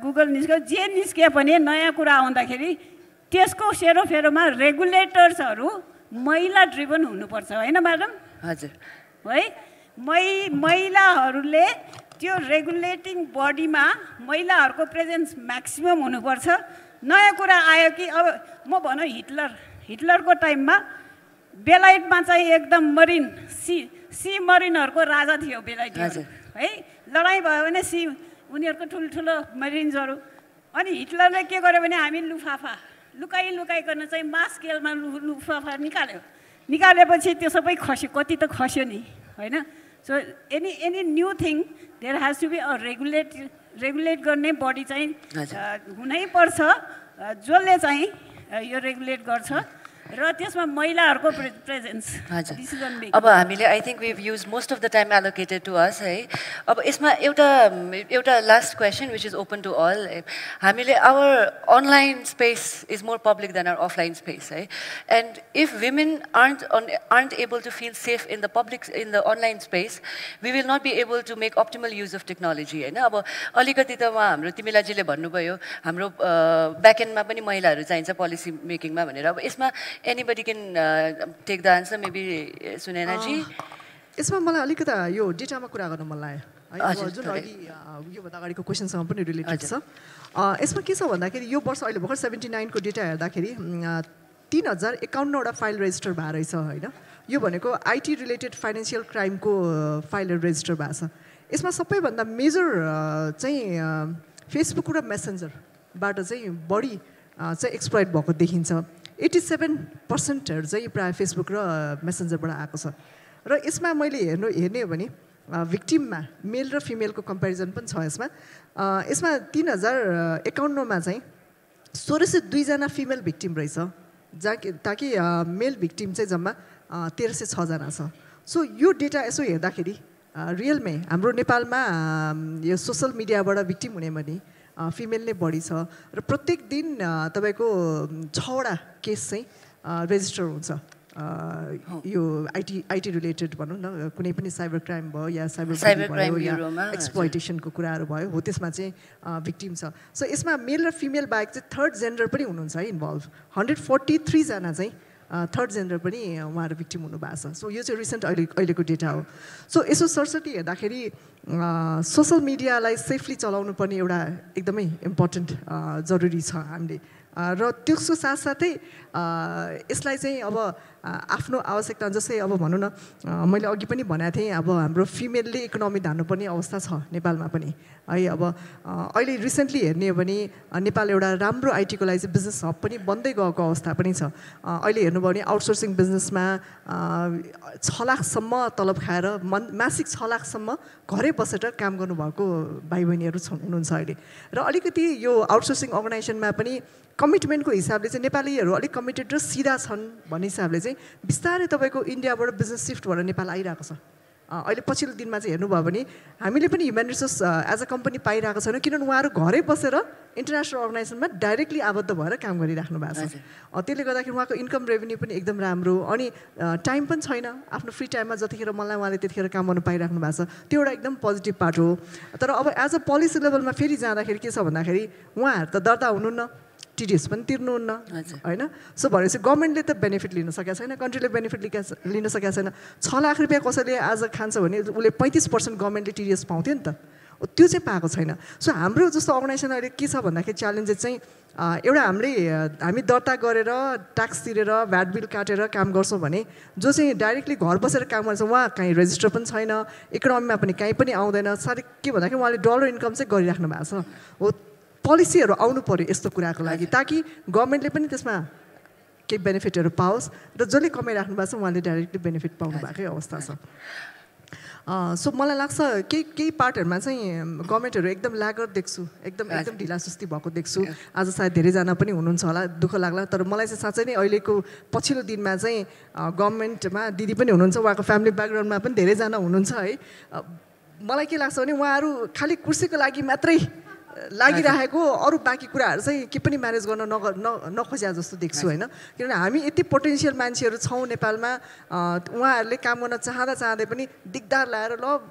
गुगल निस्क्यो जे निस्क्यो पनि नयाँ कुरा आउँदाखेरि त्यसको सेरोफेरोमा रेगुलेटर्सहरू महिला ड्रिभन हुनुपर्छ हैन म्याडम हजुर है महिलाहरूले त्यो रेगुलेटिङ बडीमा महिलाहरूको प्रेजेन्स म्याक्सिमम हुनुपर्छ नयाँ कुरा आयो कि अब म भनौँ हिटलरको टाइममा बेलायतमा चाहिँ एकदम मरिन सी मरिनहरूको राजा थियो बेलायतहरू है लडाइँ भयो भने उनीहरूको ठुल्ठुलो मरिन्सहरू अनि हिटलरले के गर्यो भने हामी लुकाइकन चाहिँ मास स्केलमा लुफाफा निकालेपछि त्यो सबै खस्यो कति त खस्यो नि हैन so any new thing there has to be a regulate गर्ने बडी चाहिँ हुनै पर्छ जसले चाहिँ यो रेगुलेट गर्छ र त्यसमा महिलाहरूको प्रेजेन्स अब हामीले I think we use most of the time allocated to us है अब यसमा एउटा last question which is open to all हामीले our online space is more public than our offline space है and if women aren't able to feel safe in the online space we will not be able to make optimal use of technology हैन अब अलिकति त उहाँ हाम्रो तिमीलाजीले भन्नुभयो हाम्रो ब्याकएन्डमा पनि महिलाहरू चाहिन्छ पोलिसी मेकिङमा भनेर अब यसमा anybody can take the answer maybe Sunena ji यसमा मलाई अलिकति यो डेटामा कुरा गर्न मन लाग्यो है जुन अघि यो भन्दा अगाडिको क्वेसनसँग पनि रिलेटेड छ यसमा के छ भन्दाखेरि यो वर्ष अहिले भर्खर 79 को डेटा हेर्दाखेरि 3051 वटा फाइल रेजिस्टर भएको रहेछ हैन यो भनेको आइटी रिलेटेड फाइनेन्शियल क्राइमको फाइलहरू रेजिस्टर भएको छ यसमा सबैभन्दा मेजर चाहिँ फेसबुक र मेसेन्जरबाट चाहिँ बढी चाहिँ एक्सप्लोइट भएको देखिन्छ 87% चाहिँ प्रायः फेसबुक र मेसेन्जरबाट आएको छ र यसमा मैले हेर्ने हो भने भिक्टिममा मेल र फिमेलको कम्पेरिजन पनि छ यसमा 3051 मा चाहिँ 1602 जना फिमेल भिक्टिम रहेछ ताकि मेल भिक्टिम चाहिँ जम्मा 1306 जना छ सो यो डेटा यसो हेर्दाखेरि रियलमै हाम्रो नेपालमा यो सोसल मिडियाबाट भिक्टिम हुने भने फिमेल नै बढी छ र प्रत्येक दिन तपाईको 6वटा केस चाहिँ रेजिस्टर हुन्छ यो आईटी रिलेटेड भनौँ न कुनै पनि साइबर क्राइम भयो या साइबर क्राइम भयो या एक्सप्लोइटेसनको कुराहरू भयो हो त्यसमा चाहिँ भिक्टिम छ सो यसमा मेल र फिमेल बाहेक चाहिँ थर्ड जेन्डर पनि हुनुहुन्छ है इन्भल्भ 143 जना चाहिँ थर्ड जेन्डर पनि उहाँहरू भिक्टिम हुनुभएको छ सो यो चाहिँ रिसेन्ट अहिलेको डेटा हो सो यसो सरसटी हेर्दाखेरि सोसल मिडियालाई सेफली चलाउनु पर्ने एउटा एकदमै इम्पोर्टेन्ट जरुरी छ हामीले र त्यसको साथसाथै यसलाई चाहिँ अब आफ्नो आवश्यकता जस्तै अब भनौँ न मैले अघि पनि भनेको थिएँ अब हाम्रो फिमेलले इकोनोमी धान्नुपर्ने अवस्था छ नेपालमा पनि है अब अहिले रिसेन्टली हेर्ने हो भने नेपाल एउटा राम्रो आइटीको लागि चाहिँ बिजनेस हब पनि बन्दै गएको अवस्था पनि छ अहिले हेर्नुभयो भने आउटसोर्सिङ बिजनेसमा 6 लाखसम्म तलब खाएर मासिक 6 लाखसम्म घरै बसेर काम गर्नुभएको भाइ बहिनीहरू हुनुहुन्छ अहिले र अलिकति यो आउटसोर्सिङ अर्गनाइजेसनमा पनि कमिटमेन्टको हिसाबले चाहिँ नेपालीहरू अलिक कमिटेड र सिधा छन् भन्ने हिसाबले चाहिँ बिस्तारै तपाईँको इन्डियाबाट बिजनेस सिफ्ट भएर नेपाल आइरहेको छ अहिले पछिल्लो दिनमा चाहिँ हेर्नुभयो भने हामीले पनि human resource as a company पाइरहेको छैनौँ किनभने उहाँहरू घरै बसेर इन्टरनेसनल अर्गनाइजेसनमा डाइरेक्टली आबद्ध भएर काम गरिराख्नु भएको छ त्यसले गर्दाखेरि उहाँको इन्कम रेभेन्यू पनि एकदम राम्रो अनि टाइम पनि छैन आफ्नो फ्री टाइममा जतिखेर मलाई उहाँले त्यतिखेर काम गर्नु पाइराख्नु भएको छ त्यो एउटा एकदम पोजिटिभ पार्ट हो तर अब एज अ पोलिसी लेभलमा फेरि जाँदाखेरि के छ भन्दाखेरि उहाँहरू त दर्ता हुनुहुन्न टिडिएस पनि तिर्नुहुन्न होइन सो भनेपछि गभर्मेन्टले त बेनिफिट लिन सकेको छैन कन्ट्रीले बेनिफिट लिन सकेको छैन 6 लाख रुपियाँ कसैले आज खान्छ भने उसले 35% गभर्मेन्टले टिडिएस पाउँथ्यो नि त त्यो चाहिँ पाएको छैन सो हाम्रो जस्तो अर्गनाइजेसन अहिले के छ भन्दाखेरि च्यालेन्जेस चाहिँ एउटा हामी दर्ता गरेर ट्याक्स तिरेर भ्याट बिल काटेर काम गर्छौँ भने जो चाहिँ डाइरेक्टली घर बसेर काम गर्छ उहाँ कहीँ रेजिस्टर पनि छैन इकोनोमीमा पनि कहीँ पनि आउँदैन साह्रै के भन्दाखेरि उहाँले डलर इन्कम चाहिँ गरिराख्नु भएको छ हो पोलिसीहरू आउनु पर्यो यस्तो कुराको लागि ताकि गभर्मेन्टले पनि त्यसमा केही बेनिफिटहरू पाओस् र जसले कमाइराख्नु भएको छ उहाँले डाइरेक्टली बेनिफिट पाउनु भएकै अवस्था छ सो मलाई लाग्छ केही पार्टहरूमा चाहिँ गभर्मेन्टहरू एकदम ल्यागर देख्छु एकदम ढिलासुस्ती भएको देख्छु आज सायद धेरैजना पनि हुनुहुन्छ होला दुःख लाग्ला तर मलाई चाहिँ साँच्चै नै अहिलेको पछिल्लो दिनमा चाहिँ गभर्मेन्टमा दिदी पनि हुनुहुन्छ उहाँको फ्यामिली ब्याकग्राउन्डमा पनि धेरैजना हुनुहुन्छ है मलाई के लाग्छ भने उहाँहरू खालि कुर्सीको लागि मात्रै लागिरहेको अरू बाँकी कुराहरू चाहिँ के पनि म्यानेज गर्न नखोज्या जस्तो देख्छु होइन किनभने हामी यति पोटेन्सियल मान्छेहरू छौँ नेपालमा उहाँहरूले काम गर्न चाहँदै पनि दिगदार ल्याएर ल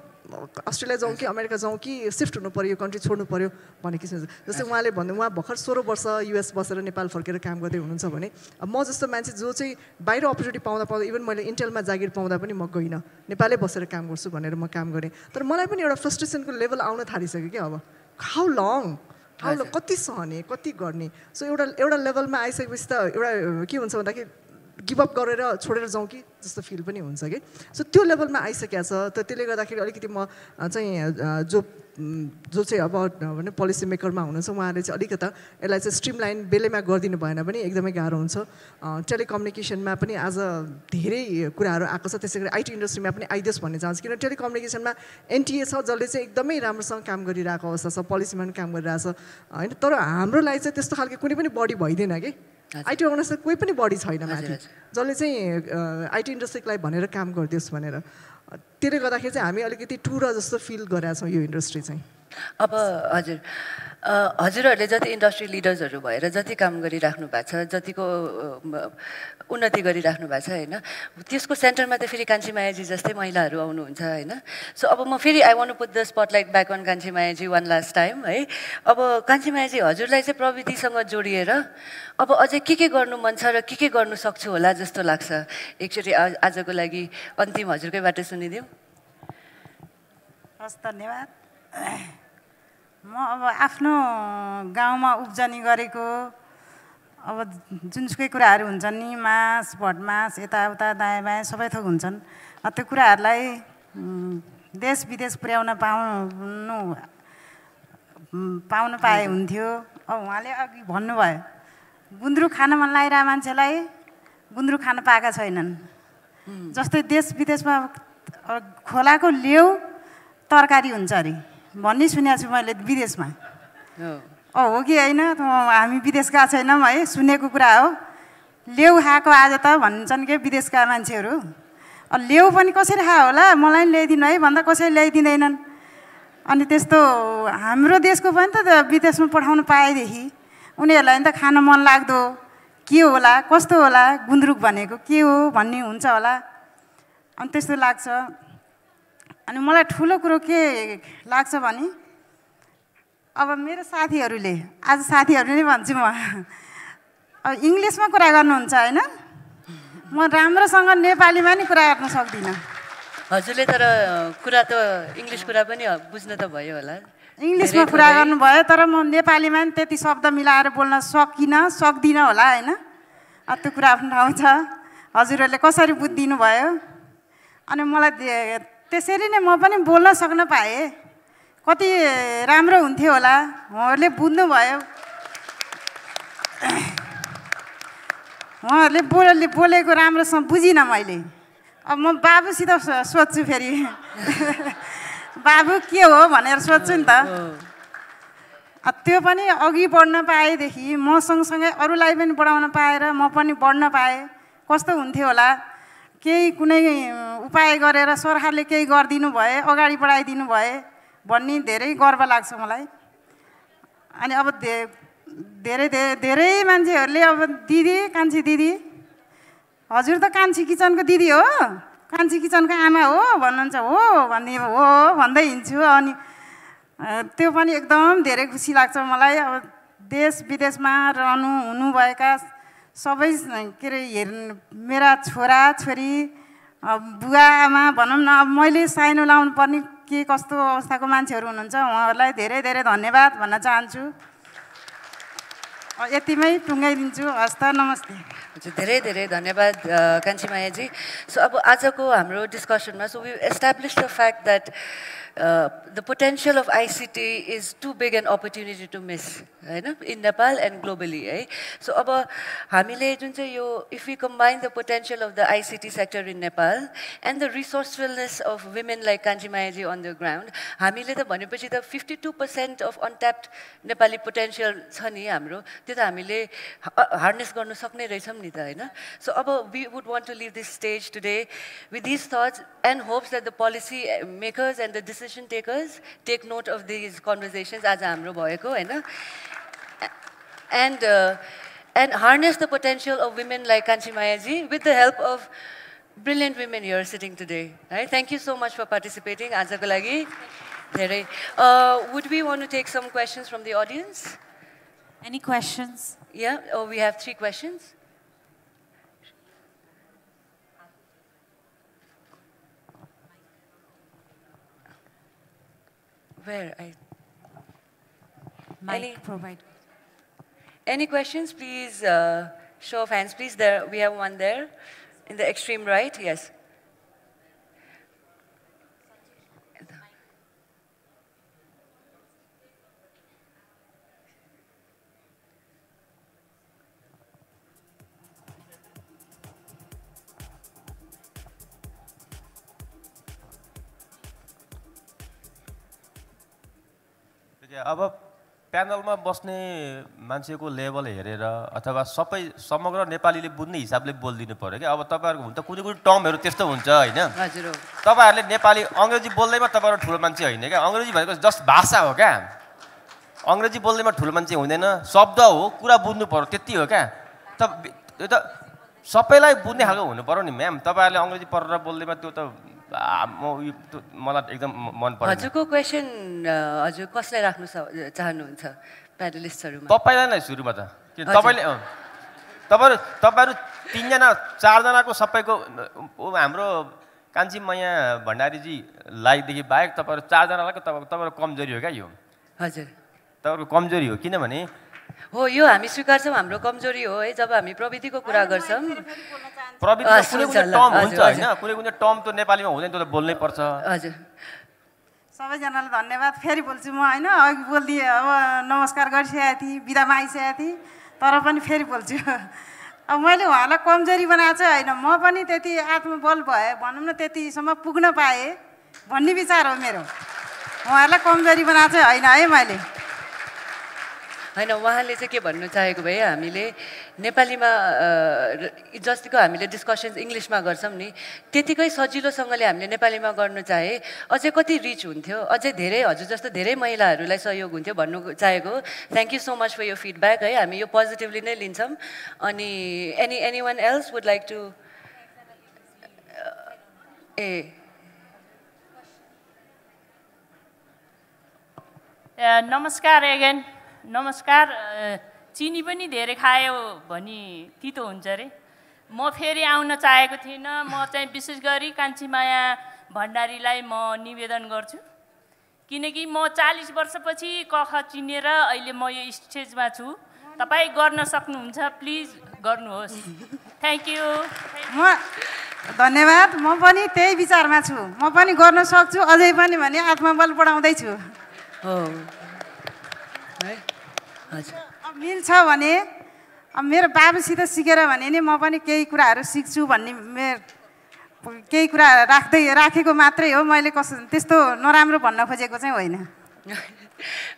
अस्ट्रेलिया जाउँ कि अमेरिका जाउँ कि सिफ्ट हुनु पऱ्यो कन्ट्री छोड्नु पऱ्यो भन्ने किसिम जस्तै उहाँले भन्नु उहाँ भर्खर 16 वर्ष युएस बसेर नेपाल फर्केर काम गर्दै हुनुहुन्छ भने म जस्तो मान्छे जो चाहिँ बाहिर अपर्च्युनिटी पाउँदा इभन मैले इन्टेलमा जागिर पाउँदा पनि म गइनँ नेपालै बसेर काम गर्छु भनेर म काम गरेँ तर मलाई पनि एउटा फ्रस्ट्रेसनको लेभल आउन थालिसक्यो क्या अब हाउ लङ कति सहने कति गर्ने सो एउटा लेभलमा आइसकेपछि त एउटा के हुन्छ भन्दाखेरि गिभअप गरेर छोडेर जाउँ कि जस्तो फिल पनि हुन्छ कि सो त्यो लेभलमा आइसकेको छ त त्यसले गर्दाखेरि अलिकति म चाहिँ जो चाहिँ अब भने पोलिसी मेकरमा हुनुहुन्छ उहाँले चाहिँ अलिकता यसलाई चाहिँ स्ट्रिमलाइन बेलैमा गरिदिनु भएन भने एकदमै गाह्रो हुन्छ टेलिकम्युनिकेसनमा पनि आज धेरै कुराहरू आएको छ त्यसै गरी आइटी इन्डस्ट्रीमा पनि आइदियोस् भन्ने चाहन्छु किन टेलिकम्युनिकेसनमा एनटिए छ जसले चाहिँ एकदमै राम्रोसँग काम गरिरहेको अवस्था छ पोलिसीमा पनि काम गरिरहेको छ होइन तर हाम्रो लागि चाहिँ त्यस्तो खालको कुनै पनि बडी भइदिएन कि आइटी अर्गनाइजेसन कोही पनि बडी छैन माथि जसले चाहिँ आइटी इन्डस्ट्रीलाई भनेर काम गरिदियोस् भनेर त्यसले गर्दाखेरि चाहिँ हामी अलिकति टुरा जस्तो फिल गरेका छौँ यो इन्डस्ट्री चाहिँ अब हजुरहरूले जति इन्डस्ट्री लिडर्सहरू भएर जति काम गरिराख्नु भएको छ जतिको उन्नति गरिराख्नु भएको छ होइन त्यसको सेन्टरमा त फेरि कान्छी मायाजी जस्तै महिलाहरू आउनुहुन्छ होइन सो अब म फेरि I want to put the spotlight back on Kanchhi Maya ji one last time है अब कान्छी मायाजी हजुरलाई चाहिँ प्रविधिसँग जोडिएर अब अझै के गर्नु मन छ र के गर्नु सक्छु होला जस्तो लाग्छ एकचोटि आजको लागि अन्तिम हजुरकैबाट सुनिदिउँ हस् धन्यवाद म अब आफ्नो गाउँमा उब्जनी गरेको अब जुनसुकै कुराहरू हुन्छन् नि मास भटमास यताउता दायाँ बायाँ सबै थोक हुन्छन् त्यो कुराहरूलाई देश विदेश पुर्याउन पाउनु पाए हुन्थ्यो अब उहाँले अघि भन्नुभयो गुन्द्रुक खान मन लागिरहेको मान्छेलाई गुन्द्रुक खान पाएका छैनन्। जस्तै देश विदेशमा खोलाको लेउ तरकारी हुन्छ अरे भन्ने सुनेको छु मैले विदेशमा। हो कि होइन हामी विदेश गएको छैनौँ है, सुनेको कुरा हो। लेउ खाएको आज त भन्छन् के विदेशका मान्छेहरू। लेउ पनि कसरी खायो होला, मलाई पनि ल्याइदिनु है भन्दा कसैले ल्याइदिँदैनन्। अनि त्यस्तो हाम्रो देशको पनि त विदेशमा पठाउनु पाएदेखि उनीहरूलाई त खान मन लाग्दो के होला, कस्तो होला, गुन्द्रुक भनेको के हो भन्ने हुन्छ होला। अनि त्यस्तो लाग्छ। अनि मलाई ठुलो कुरो के लाग्छ भने अब मेरो साथीहरूले, आज साथीहरू नै भन्छु म, अब इङ्ग्लिसमा कुरा गर्नुहुन्छ होइन, म राम्रोसँग नेपालीमा नि कुरा गर्न सक्दिनँ। हजुरले तर कुरा त इङ्ग्लिस कुरा पनि बुझ्न त भयो होला। इङ्ग्लिसमा कुरा गर्नुभयो तर म नेपालीमा नि त्यति शब्द मिलाएर बोल्न सक्दिनँ होला होइन। त्यो कुरा आफ्नो ठाउँ छ। हजुरहरूले कसरी बुझिदिनु भयो। अनि मलाई त्यसरी नै म पनि बोल्न सक्न पाएँ कति राम्रो हुन्थ्यो होला। उहाँहरूले बुझ्नुभयो, उहाँहरूले बोलेको राम्रोसँग बुझिनँ मैले। अब म बाबुसित सोध्छु फेरि बाबु के हो भनेर सोध्छु नि त। त्यो पनि अघि बढ्न पाएदेखि म सँगसँगै अरूलाई पनि बढाउन पाएर म पनि बढ्न पाएँ कस्तो हुन्थ्यो होला। केही कुनै उपाय गरेर सरकारले केही गरिदिनु भए, अगाडि बढाइदिनु भए भन्ने धेरै गर्व लाग्छ मलाई। अनि अब धेरै मान्छेहरूले अब दिदी, कान्छी दिदी, हजुर त कान्छी किचनको दिदी हो, कान्छी किचनको आमा हो भन्नुहुन्छ। हो भन्ने हो भन्दै हिँड्छु। अनि त्यो पनि एकदम धेरै खुसी लाग्छ मलाई। अब देश विदेशमा हुनुभएका सबै के अरे मेरा छोरा छोरी, बुवा आमा भनौँ न, अब मैले साइनो लाउनु पर्ने के कस्तो अवस्थाको मान्छेहरू हुनुहुन्छ, उहाँहरूलाई धेरै धेरै धन्यवाद भन्न चाहन्छु। यतिमै टुङ्गाइदिन्छु। हस् त, नमस्ते। धेरै धेरै धन्यवाद कान्छी मायाजी। सो अब आजको हाम्रो डिस्कसनमा we establish the fact that the potential of ICT is too big an opportunity to miss, in Nepal and globally. So, if we combine the potential of the ICT sector in Nepal and the resourcefulness of women like Kanchi Mayaji on the ground, the 52% of untapped Nepali potential harness so, we would want to leave this stage today with these thoughts and hopes that the policy makers and the decision takers take note of these conversations as hamro bhayeko and harness the potential of women like Kanchi Mayaji with the help of brilliant women here sitting today. Thank you so much for participating. Ajako lagi धेरै would we want to take some questions from the audience? Any questions? Yeah, we have 3 questions. Where? Any questions? Please show of hands, please. There, we have one there in the extreme right. Yes. अब प्यानलमा बस्ने मान्छेको level हेरेर अथवा समग्र नेपालीले बुझ्ने हिसाबले बोल्दिनु पर्यो क्या। अब तपाईहरुको हुन्छ कुनै कुनै टर्महरु त्यस्तो हुन्छ हैन। हजुर हो। तपाईहरुले नेपाली अंग्रेजी बोल्दैमा तपाईहरु ठुलो मान्छे हैन क्या। अंग्रेजी भनेको जस्ट भाषा हो क्या। अंग्रेजी बोल्दैमा ठुलो मान्छे हुँदैन, शब्द हो, कुरा बुझ्नु पर्यो, त्यति हो क्या। यो त सबैलाई बुझ्ने खालको हुनु पर्यो नि म्याम। तपाईहरुले अंग्रेजी पढेर बोल्दैमा त्यो त मलाई एकदम मन पर्दैन। हजुरको क्वेशन हजुर कसलाई राख्न चाहनुहुन्छ प्यानलिस्टहरुमा? तपाईलाई नै सुरुमा त के तपाईहरु 3 जना 4 जनाको सबैको हाम्रो कान्छी मैया भण्डारीजी लाइदेखि बाहेक तपाईहरु 4 जनालाई तपाईहरु कमजोरी हो क्या यो। हजुर तपाईहरुको कमजोरी हो किनभने हो यो हामी स्वीकार्छौं हाम्रो कमजोरी हो है। जब हामी प्रविधिको कुरा गर्छौं प्रविधि कुनै टर्म हुन्छ हैन, कुनै टर्म त नेपालीमा हुँदैन, त्यो त बोल्नै पर्छ। हजुर सबैजनालाई धन्यवाद। फेरि बोल्छु म हैन, अघि बोल्दिए अब नमस्कार गरिसकेको थिएँ, बिदा मागिसकेको थिएँ। तर पनि फेरि बोल्छु अब मैले उहाँलाई कमजोरी बनाएको चाहिँ होइन म पनि त्यति आत्मबल भए भनौँ न त्यतिसम्म पुग्न पाएँ भन्ने विचार हो मेरो उहाँलाई कमजोरी बनाएको चाहिँ होइन है मैले होइन उहाँले चाहिँ के भन्नु चाहेको भए हामीले नेपालीमा जतिको हामीले डिस्कसन्स इङ्ग्लिसमा गर्छौँ नि त्यतिकै सजिलोसँगले हामीले नेपालीमा गर्नु चाहे अझै कति रिच हुन्थ्यो अझै धेरै हजुर जस्तो धेरै महिलाहरूलाई सहयोग हुन्थ्यो भन्नु चाहेको thank you so much for यो फिडब्याक है हामी यो पोजिटिभली नै लिन्छौँ अनि anyone else would like to नमस्कार एगेन नमस्कार चिनी पनि धेरै खायो भने तितो हुन्छ अरे म फेरि आउन चाहेको थिइनँ म चाहिँ विशेष गरी कान्छीमाया भण्डारीलाई म निवेदन गर्छु किनकि म 40 वर्षपछि कख चिनेर अहिले म यो स्टेजमा छु तपाईँ गर्न सक्नुहुन्छ प्लिज गर्नुहोस् थ्याङ्क यू म धन्यवाद म पनि त्यही विचारमा छु म पनि गर्न सक्छु अझै पनि भने आत्मबल बढाउँदैछु हो है हजुर अब मिल्छ भने अब मेरो बाबुसित सिकेर भने नि म पनि केही कुराहरू सिक्छु भन्ने केही कुरा राखेको मात्रै हो मैले त्यस्तो नराम्रो भन्न खोजेको चाहिँ होइन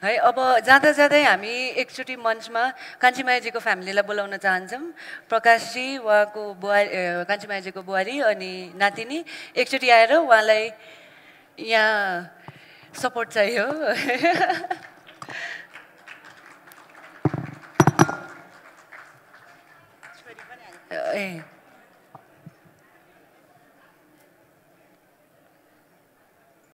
है अब जाँदा जाँदै हामी एकचोटि मञ्चमा कान्छीमायाजीको फ्यामिलीलाई बोलाउन चाहन्छौँ प्रकाशजी उहाँको बुहारी कान्छीमायाजीको बुहारी अनि नातिनी एकचोटि आएर उहाँलाई यहाँ सपोर्ट चाहियो ए